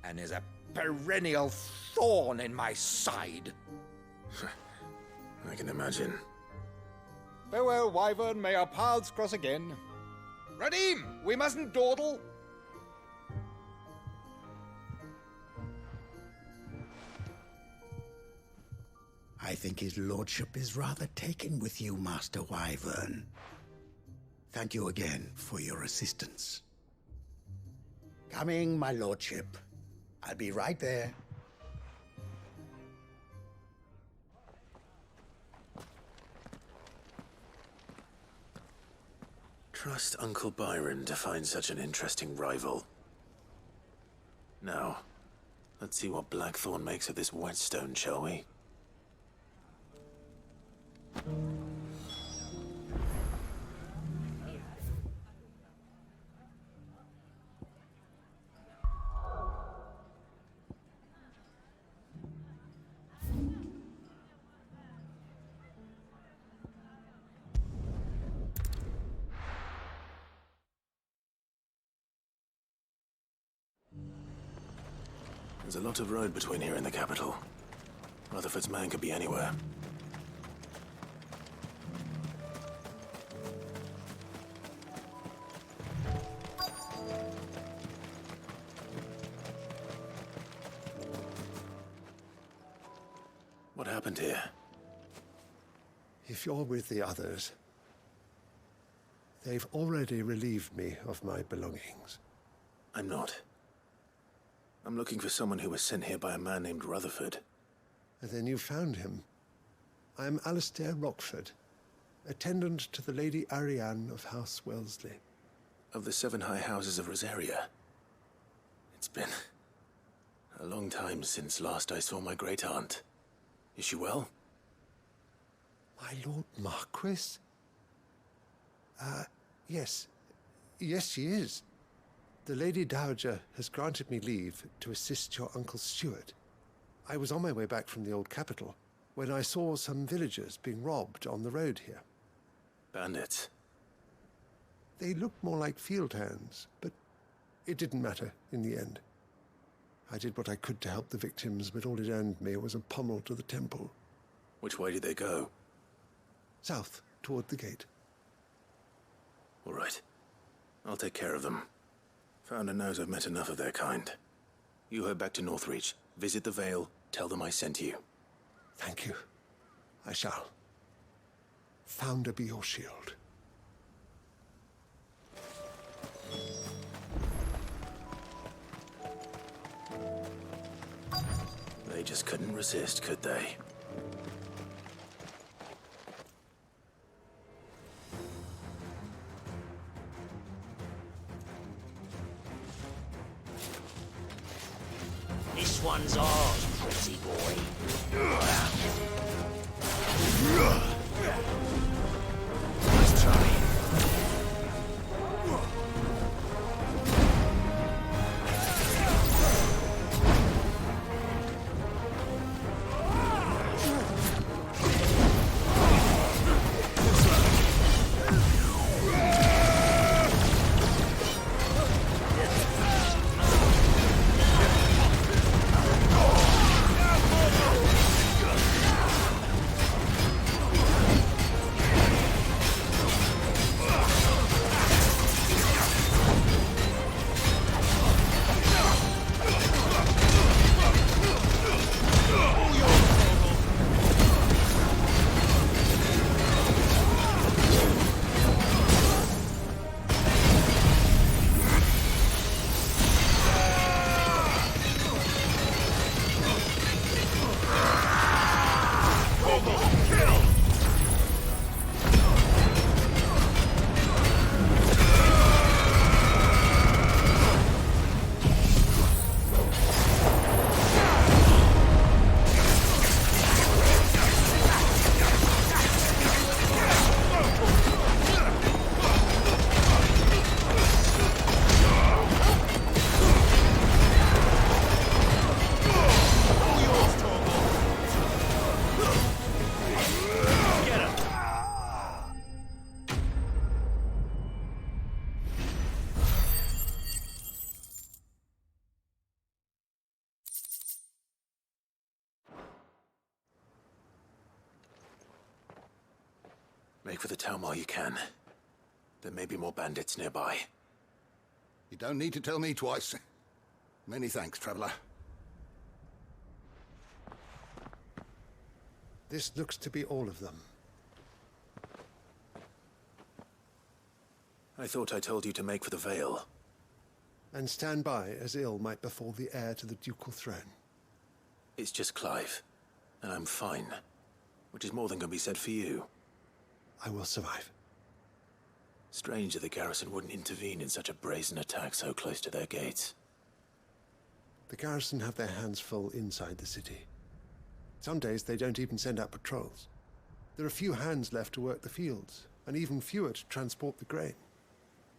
and is a perennial thorn in my side. I can imagine. Farewell, Wyvern. May our paths cross again. Radim, we mustn't dawdle. I think his lordship is rather taken with you, Master Wyvern. Thank you again for your assistance. Coming, my lordship. I'll be right there. Trust Uncle Byron to find such an interesting rival. Now, let's see what Blackthorn makes of this whetstone, shall we? There's a lot of road between here and the capital. Rutherford's man could be anywhere. What happened here? If you're with the others, they've already relieved me of my belongings. I'm not. I'm looking for someone who was sent here by a man named Rutherford. And then you found him. I'm Alistair Rockford, attendant to the Lady Ariane of House Wellesley. Of the 7 high houses of Rosaria. It's been a long time since last I saw my great-aunt. Is she well? My Lord Marquis? Yes. Yes, she is. The Lady Dowager has granted me leave to assist your Uncle Stuart. I was on my way back from the old capital when I saw some villagers being robbed on the road here. Bandits? They looked more like field hands, but it didn't matter in the end. I did what I could to help the victims, but all it earned me was a pommel to the temple. Which way did they go? South, toward the gate. All right. I'll take care of them. Founder knows I've met enough of their kind. You head back to Northreach, visit the Vale, tell them I sent you. Thank you. I shall. Founder be your shield. They just couldn't resist, could they? This one's ours, pretty boy. Nice try. Make for the town while you can. There may be more bandits nearby. You don't need to tell me twice. Many thanks, traveler. This looks to be all of them. I thought I told you to make for the Vale. And stand by as ill might befall the heir to the ducal throne. It's just Clive, and I'm fine. Which is more than can be said for you. I will survive. Strange that the garrison wouldn't intervene in such a brazen attack so close to their gates. The garrison have their hands full inside the city. Some days they don't even send out patrols. There are few hands left to work the fields, and even fewer to transport the grain.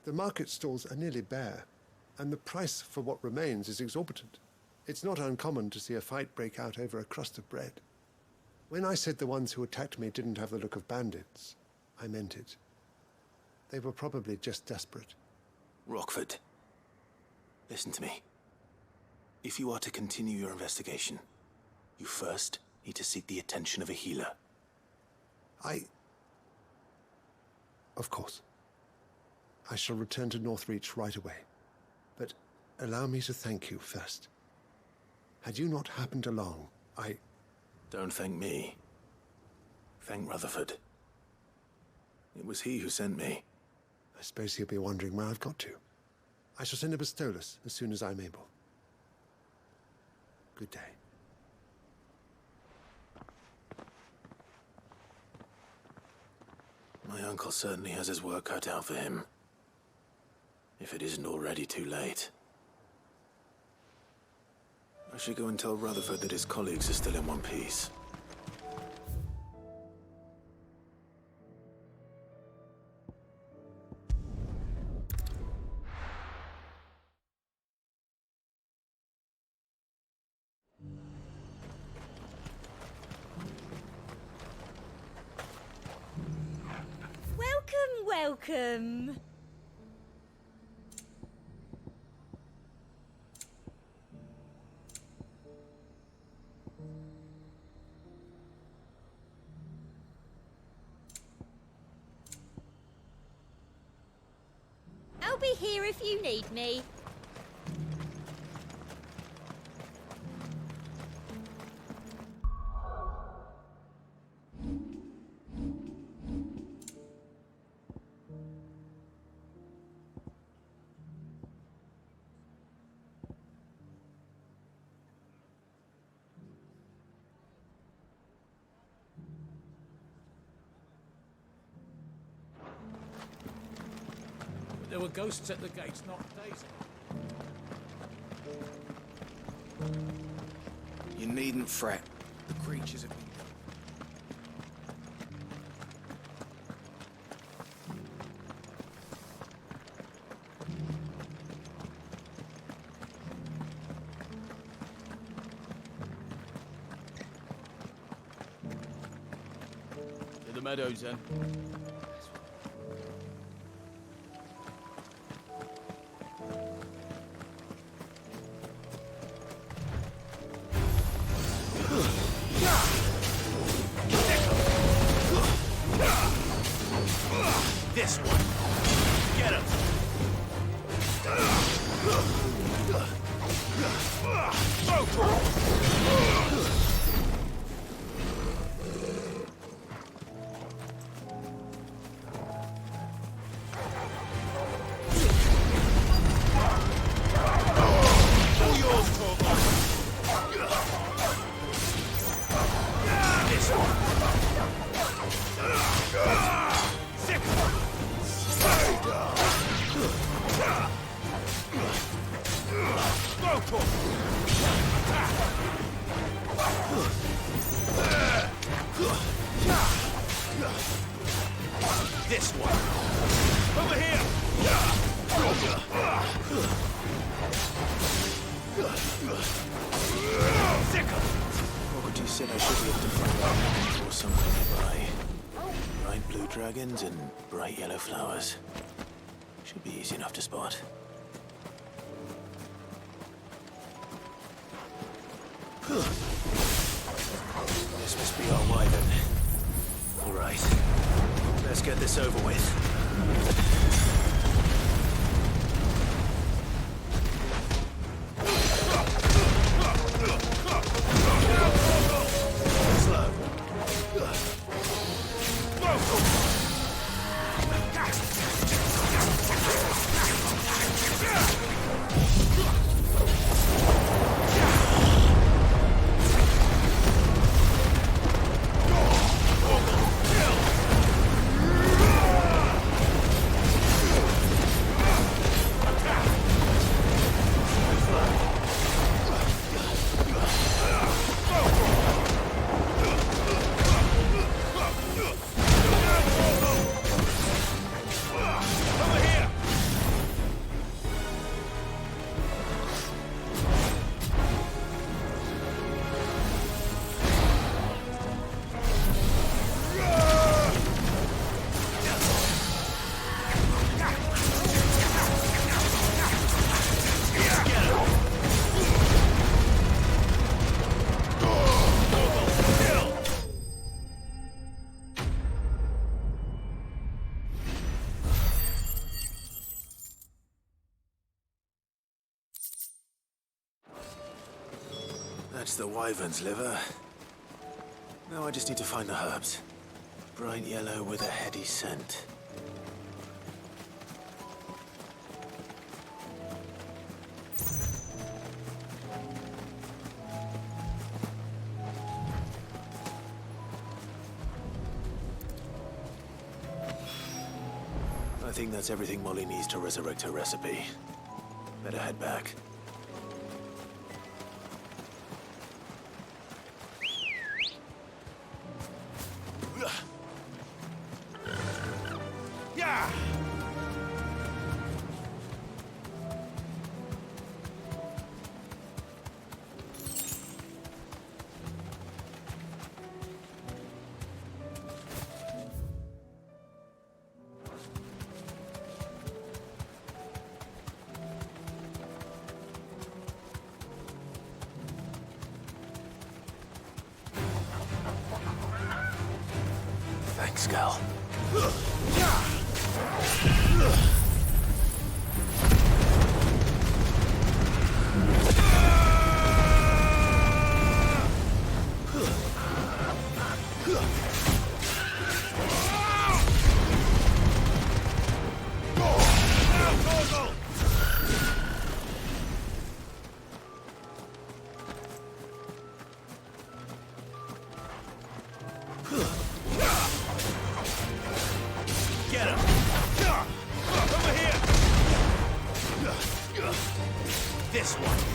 The market stalls are nearly bare, and the price for what remains is exorbitant. It's not uncommon to see a fight break out over a crust of bread. When I said the ones who attacked me didn't have the look of bandits, I meant it. They were probably just desperate. Rockford, listen to me. If you are to continue your investigation, you first need to seek the attention of a healer. Of course. I shall return to Northreach right away. But allow me to thank you first. Had you not happened along, Don't thank me. Thank Rutherford. It was he who sent me. I suppose he'll be wondering where I've got to. I shall send a Bastolus as soon as I'm able. Good day. My uncle certainly has his work cut out for him. If it isn't already too late. I should go and tell Rutherford that his colleagues are still in one piece. Welcome. be here if you need me. There were ghosts at the gates not days ago. You needn't fret. The creatures have been... To the meadows, then. This one. Get him. All yours, Torgal. This one. Sick. This one. Over here. Sickle. Mokoti said I should be able to find out before something nearby. Bright blue dragons and bright yellow flowers. Should be easy enough to spot. This must be our wyvern. All right. Let's get this over with. That's the wyvern's liver. Now I just need to find the herbs. Bright yellow with a heady scent. I think that's everything Molly needs to resurrect her recipe. Better head back. Yeah! Thanks, Gal. this one.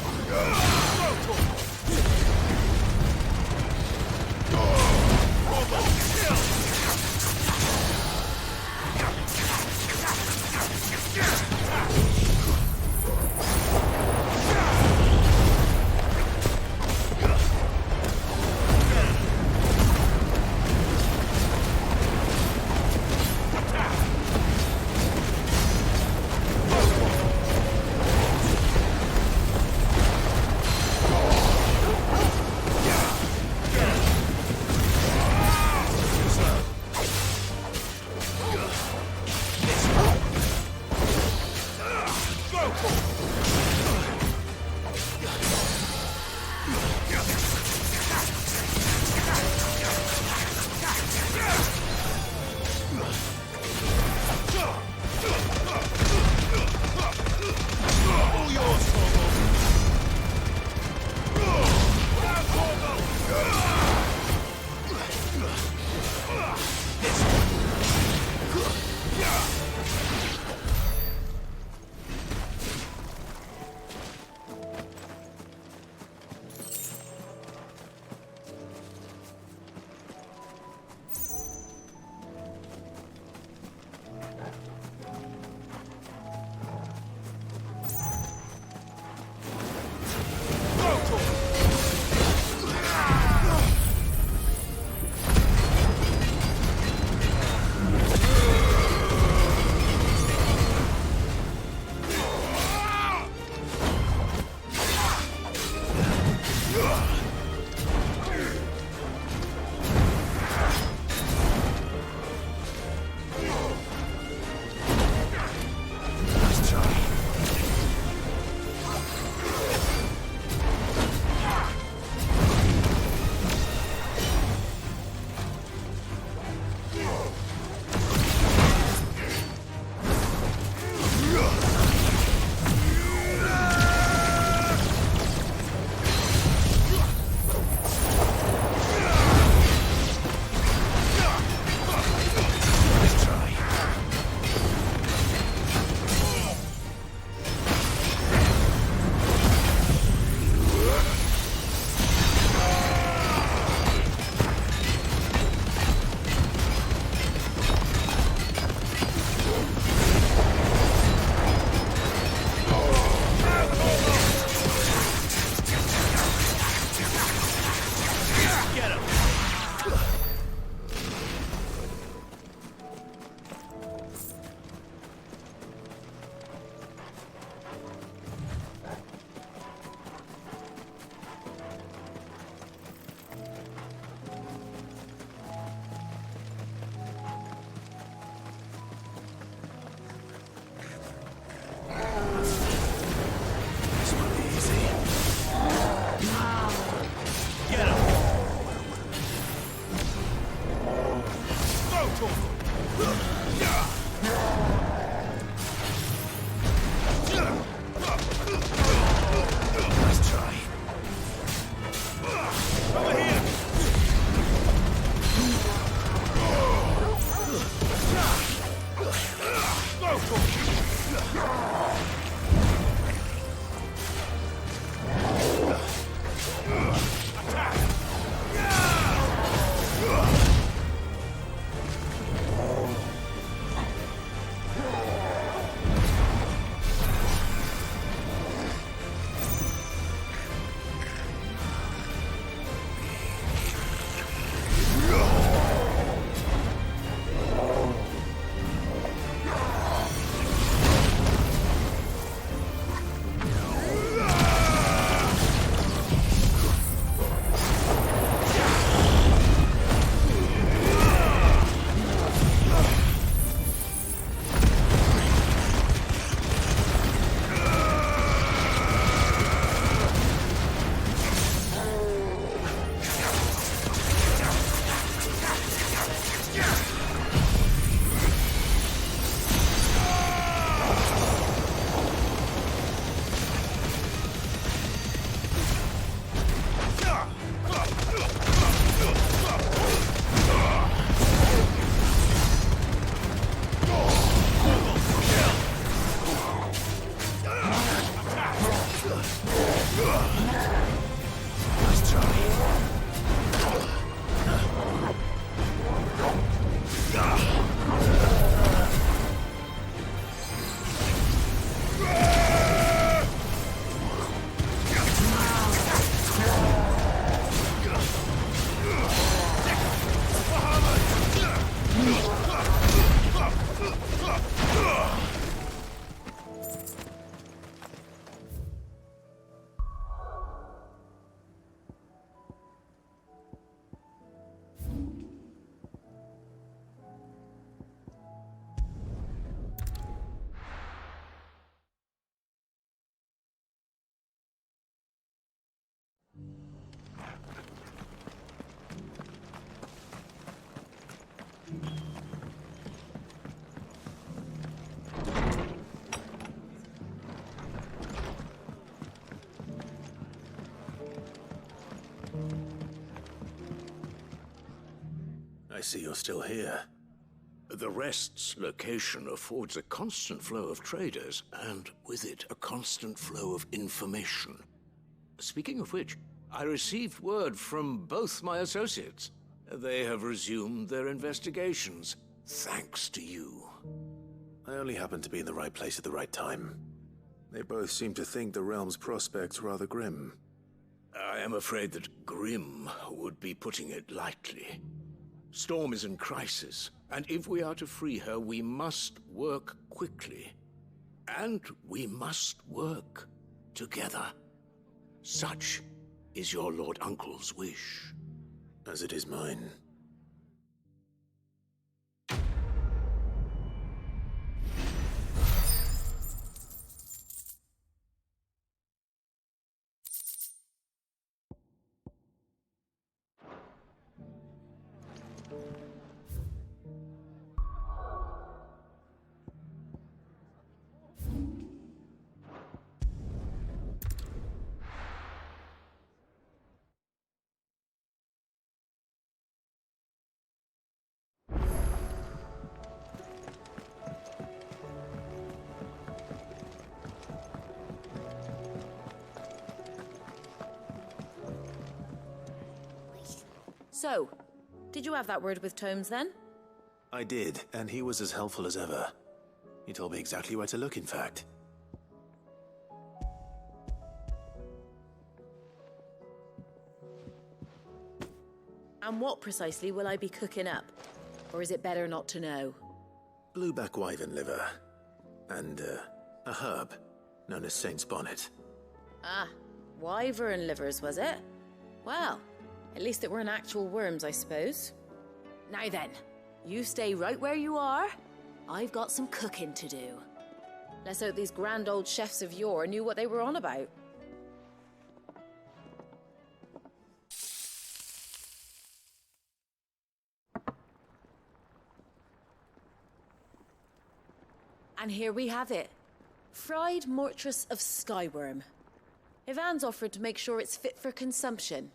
I see you're still here. The Rest's location affords a constant flow of traders, and with it, a constant flow of information. Speaking of which, I received word from both my associates. They have resumed their investigations, thanks to you. I only happened to be in the right place at the right time. They both seem to think the realm's prospects rather grim. I am afraid that grim would be putting it lightly. Storm is in crisis, and if we are to free her, we must work quickly. And we must work together. Such is your Lord Uncle's wish. As it is mine. So, did you have that word with Tomes then? I did, and he was as helpful as ever. He told me exactly where to look, in fact. And what precisely will I be cooking up? Or is it better not to know? Blueback wyvern liver. And, a herb known as Saint's Bonnet. Ah, wyvern livers, was it? Well, at least it weren't actual worms, I suppose. Now then, you stay right where you are. I've got some cooking to do. Let's hope these grand old chefs of yore knew what they were on about. And here we have it. Fried mortress of skyworm. Ivan's offered to make sure it's fit for consumption.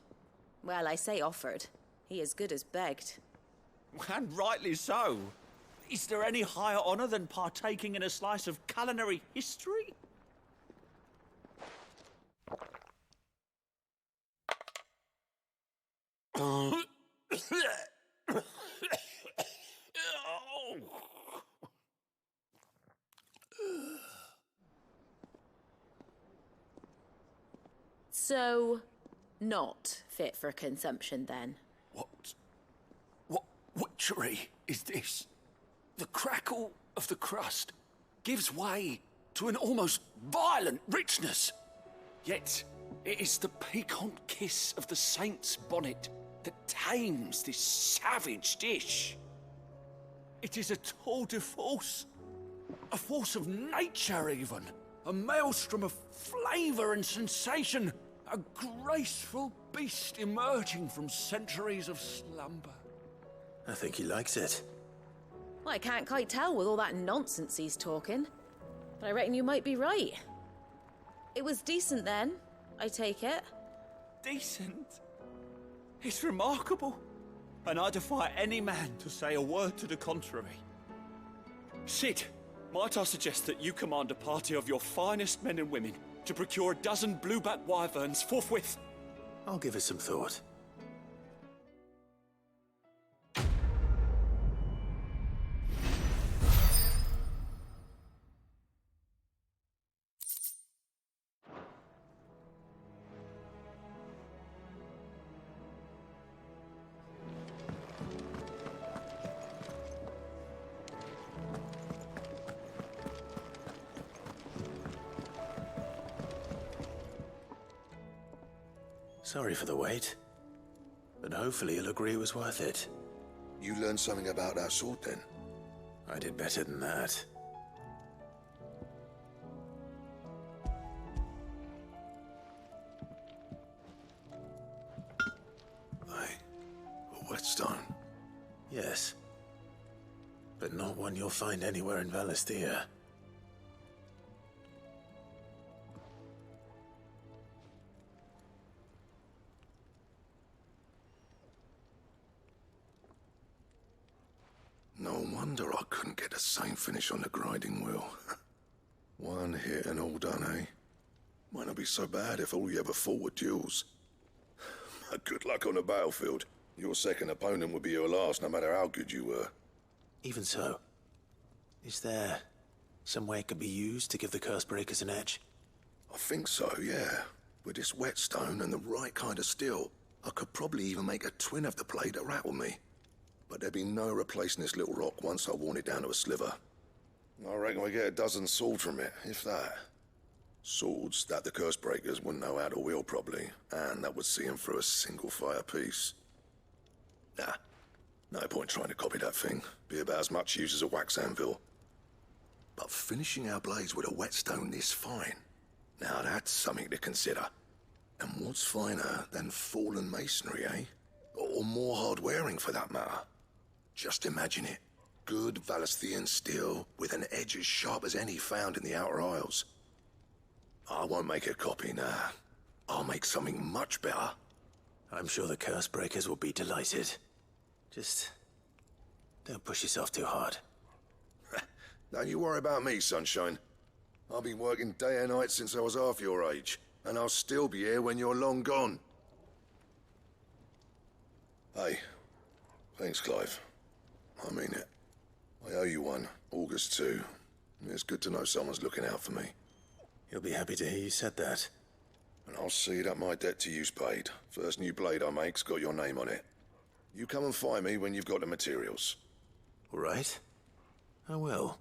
Well, I say offered. He as good as begged. And rightly so. Is there any higher honor than partaking in a slice of culinary history? So, not fit for consumption then? What witchery is this? The crackle of the crust gives way to an almost violent richness. Yet, it is the piquant kiss of the saint's bonnet that tames this savage dish. It is a tour de force, a force of nature even, a maelstrom of flavour and sensation, a graceful beast emerging from centuries of slumber. I think he likes it. Well, I can't quite tell with all that nonsense he's talking. But I reckon you might be right. It was decent then, I take it. Decent? It's remarkable. And I defy any man to say a word to the contrary. Sid, might I suggest that you command a party of your finest men and women to procure a dozen blueback wyverns forthwith? I'll give it some thought. Sorry for the wait, but hopefully you'll agree it was worth it. You learned something about that sword then? I did better than that. A whetstone? Yes. But not one you'll find anywhere in Valisthea. wonder I couldn't get the same finish on the grinding wheel. One hit and all done, eh? Might not be so bad if all you ever fought were duels. Good luck on the battlefield. Your second opponent would be your last, no matter how good you were. Even so, is there some way it could be used to give the curse breakers an edge? I think so, yeah. With this whetstone and the right kind of steel, I could probably even make a twin of the blade that rattled me. But there'd be no replacing this little rock once I worn it down to a sliver. I reckon we get a dozen swords from it, if that. Swords that the curse breakers wouldn't know how to wield properly, and that would see them through a single fire piece. Nah, no point trying to copy that thing. Be about as much use as a wax anvil. But finishing our blades with a whetstone this fine, now that's something to consider. And what's finer than fallen masonry, eh? Or more hard-wearing, for that matter. Just imagine it. Good Valisthian steel with an edge as sharp as any found in the Outer Isles. I won't make a copy, nah. I'll make something much better. I'm sure the curse breakers will be delighted. Just don't push yourself too hard. Don't you worry about me, Sunshine. I've been working day and night since I was half your age, and I'll still be here when you're long gone. Hey, thanks, Clive. I mean it. I owe you one, August too. It's good to know someone's looking out for me. You'll be happy to hear you said that. And I'll see that my debt to you's paid. First new blade I make's got your name on it. You come and find me when you've got the materials. All right. I will.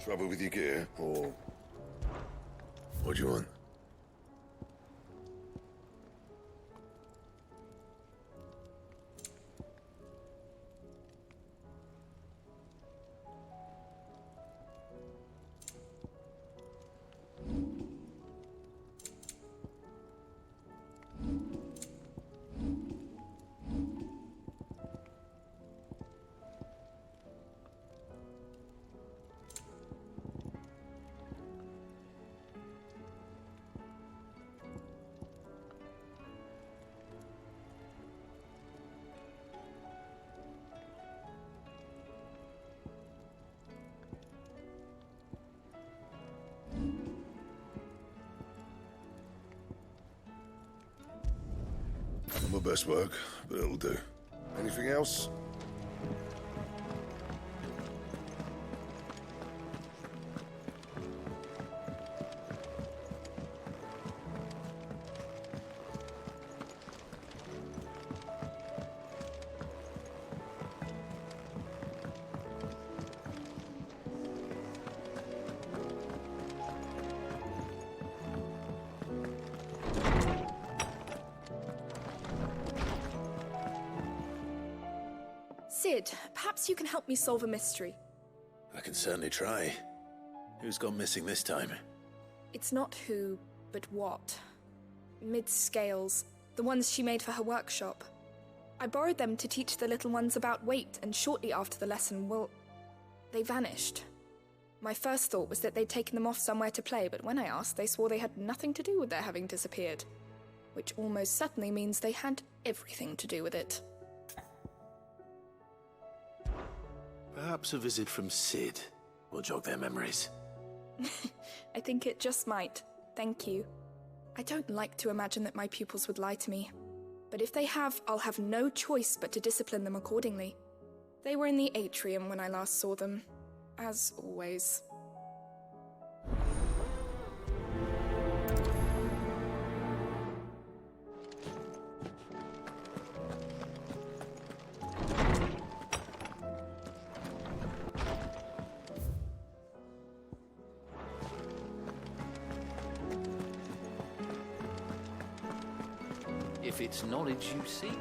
Trouble with your gear, or... what do you want? Not my best work, but it'll do. Anything else? Sid, perhaps you can help me solve a mystery. I can certainly try. Who's gone missing this time? It's not who, but what. Mid's scales, the ones she made for her workshop. I borrowed them to teach the little ones about weight, and shortly after the lesson, well, they vanished. My first thought was that they'd taken them off somewhere to play, but when I asked, they swore they had nothing to do with their having disappeared. Which almost certainly means they had everything to do with it. Perhaps a visit from Sid will jog their memories. I think it just might. Thank you. I don't like to imagine that my pupils would lie to me. But if they have, I'll have no choice but to discipline them accordingly. They were in the atrium when I last saw them, as always. If it's knowledge you seek.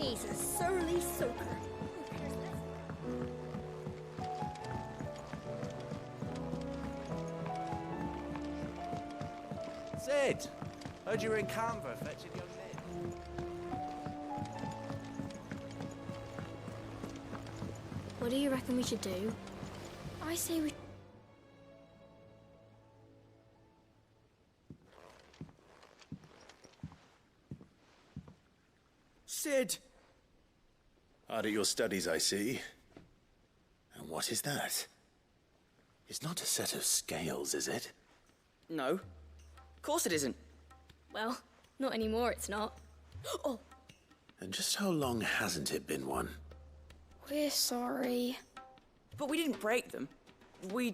He's a surly soaker. Sid! Heard you were in Canberra fetching young Ned. What do you reckon we should do? I say we... Sid! Hard at your studies, I see. And what is that? It's not a set of scales, is it? No. Of course it isn't. Well, not anymore, it's not. Oh! And just how long hasn't it been one? We're sorry. But we didn't break them. We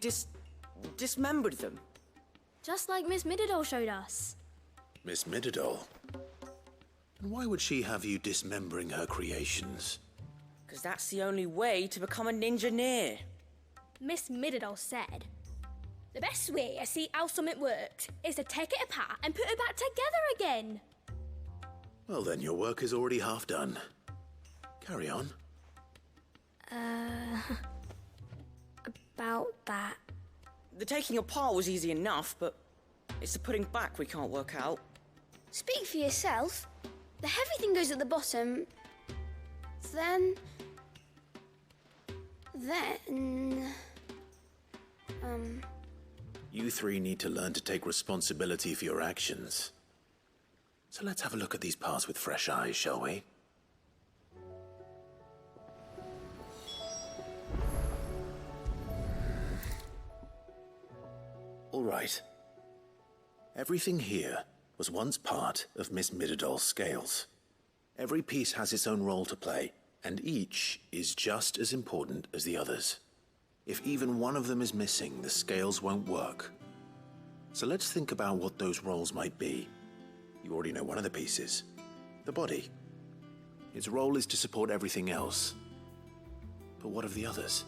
dismembered them. Just like Miss Mididol showed us. Miss Mididol? And why would she have you dismembering her creations? Because that's the only way to become a ninja-neer. Miss Mididol said, the best way to see how something worked is to take it apart and put it back together again. Well then, your work is already half done. Carry on. About that. The taking apart was easy enough, but it's the putting back we can't work out. Speak for yourself. The heavy thing goes at the bottom. Then... You three need to learn to take responsibility for your actions. So let's have a look at these parts with fresh eyes, shall we? All right. Everything here was once part of Miss Mididol's scales. Every piece has its own role to play, and each is just as important as the others. If even one of them is missing, the scales won't work. So let's think about what those roles might be. You already know one of the pieces, the body. Its role is to support everything else. But what of the others?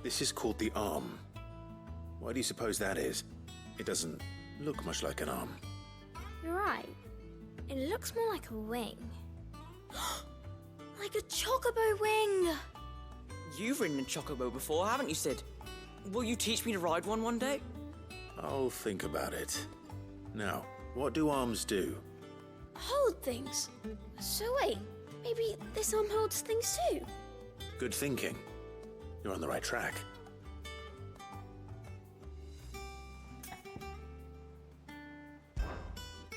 This is called the arm. Why do you suppose that is? It doesn't look much like an arm. You're right. It looks more like a wing. Like a chocobo wing! You've ridden a chocobo before, haven't you, Sid? Will you teach me to ride one day? I'll think about it. Now, what do arms do? Hold things. So wait, maybe this arm holds things too? Good thinking. You're on the right track.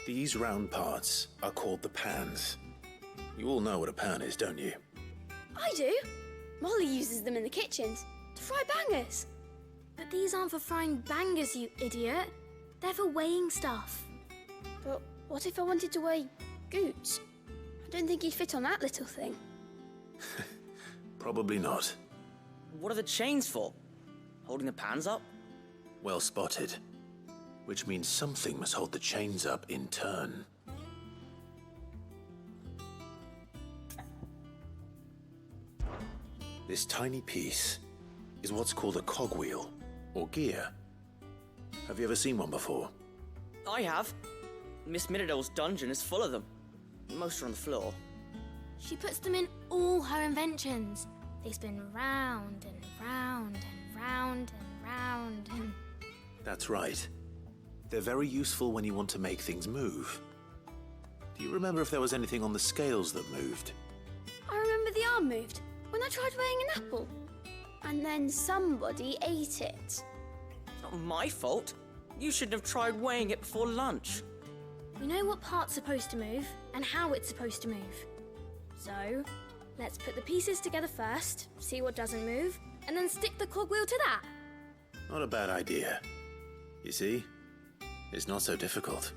These round parts are called the pans. You all know what a pan is, don't you? I do. Molly uses them in the kitchens to fry bangers. But these aren't for frying bangers, you idiot. They're for weighing stuff. But what if I wanted to weigh Goots? I don't think he'd fit on that little thing. Probably not. What are the chains for? Holding the pans up? Well spotted. Which means something must hold the chains up in turn. This tiny piece is what's called a cogwheel, or gear. Have you ever seen one before? I have. Miss Mididol's dungeon is full of them. Most are on the floor. She puts them in all her inventions. They spin round and round and round and round and... That's right. They're very useful when you want to make things move. Do you remember if there was anything on the scales that moved? I remember the arm moved when I tried weighing an apple. And then somebody ate it. It's not my fault. You shouldn't have tried weighing it before lunch. We know what part's supposed to move and how it's supposed to move. So, let's put the pieces together first, see what doesn't move, and then stick the cogwheel to that. Not a bad idea. You see? It's not so difficult.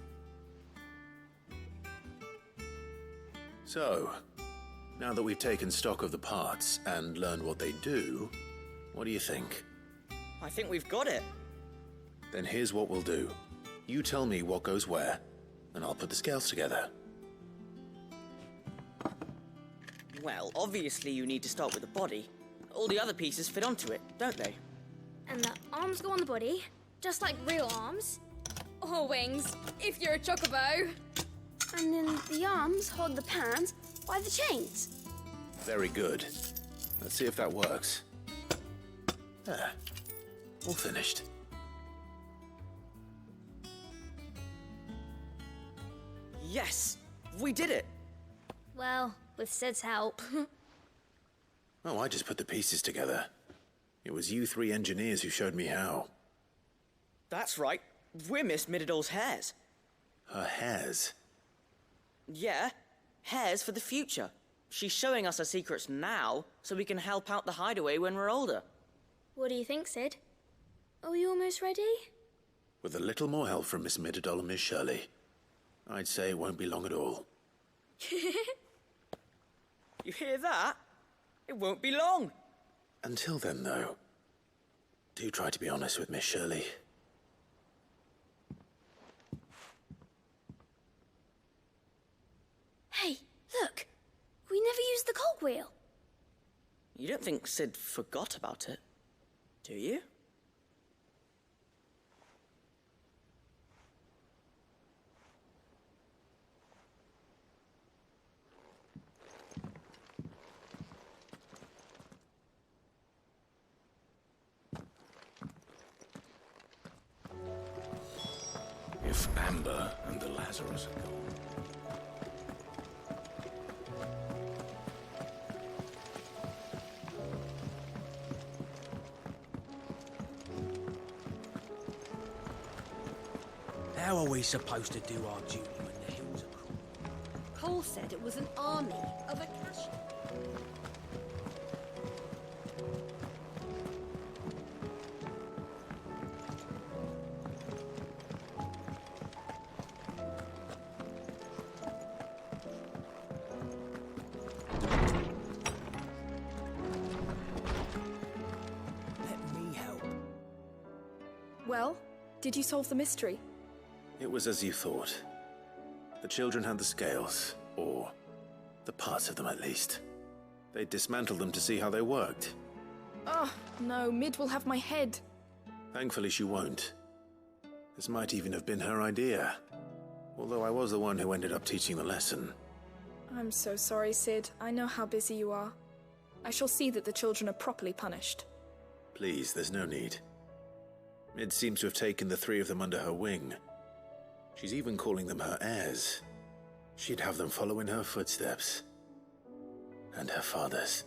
So, now that we've taken stock of the parts and learned what they do, what do you think? I think we've got it. Then here's what we'll do. You tell me what goes where, and I'll put the scales together. Well, obviously you need to start with the body. All the other pieces fit onto it, don't they? And the arms go on the body, just like real arms. Or wings, if you're a chocobo. And then the arms hold the pans by the chains. Very good. Let's see if that works. There. All finished. Yes! We did it! Well, with Sid's help. Oh, I just put the pieces together. It was you three engineers who showed me how. That's right. We're Miss Midadol's hairs. Her hairs? Yeah, hairs for the future. She's showing us her secrets now, so we can help out the hideaway when we're older. What do you think, Sid? Are we almost ready? With a little more help from Miss Midadol and Miss Shirley, I'd say it won't be long at all. You hear that? It won't be long. Until then, though, do try to be honest with Miss Shirley. Hey, look! We never used the cogwheel. You don't think Sid forgot about it, do you? If Amber and the Lazarus are gone. How are we supposed to do our duty when the hills are cruel? Cole said it was an army of Akasha. Let me help. Well, did you solve the mystery? It was as you thought. The children had the scales, or the parts of them at least. They dismantled them to see how they worked. Oh, no, Mid will have my head. Thankfully she won't. This might even have been her idea. Although I was the one who ended up teaching the lesson. I'm so sorry, Sid. I know how busy you are. I shall see that the children are properly punished. Please, there's no need. Mid seems to have taken the three of them under her wing. She's even calling them her heirs. She'd have them follow in her footsteps. And her father's.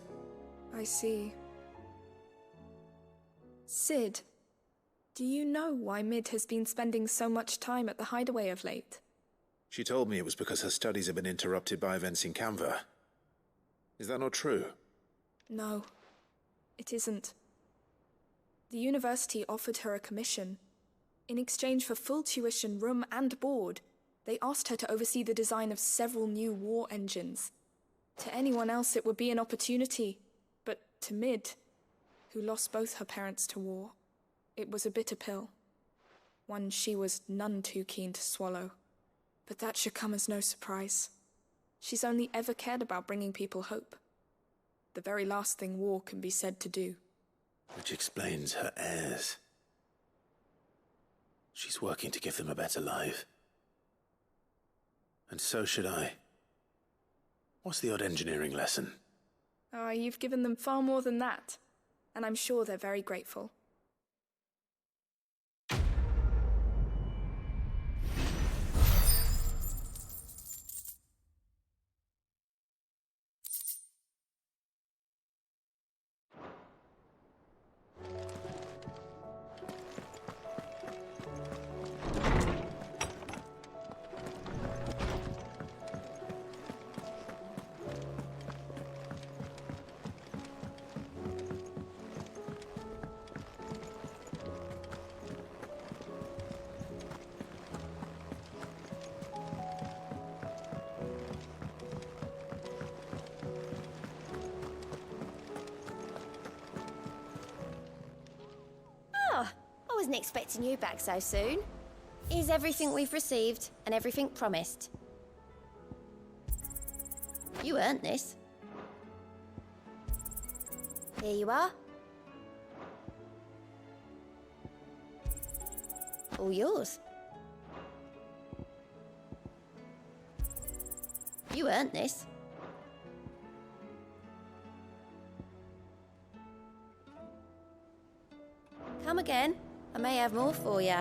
I see. Sid, do you know why Mid has been spending so much time at the hideaway of late? She told me it was because her studies have been interrupted by events in Canva. Is that not true? No, it isn't. The university offered her a commission. In exchange for full tuition, room and board, they asked her to oversee the design of several new war engines. To anyone else it would be an opportunity, but to Mid, who lost both her parents to war, it was a bitter pill. One she was none too keen to swallow. But that should come as no surprise. She's only ever cared about bringing people hope. The very last thing war can be said to do. Which explains her heirs. She's working to give them a better life. And so should I. What's the odd engineering lesson? Oh, you've given them far more than that. And I'm sure they're very grateful. I wasn't expecting you back so soon. Is everything we've received and everything promised? You earned this. Here you are. All yours. You earned this. Come again. I may have more for you.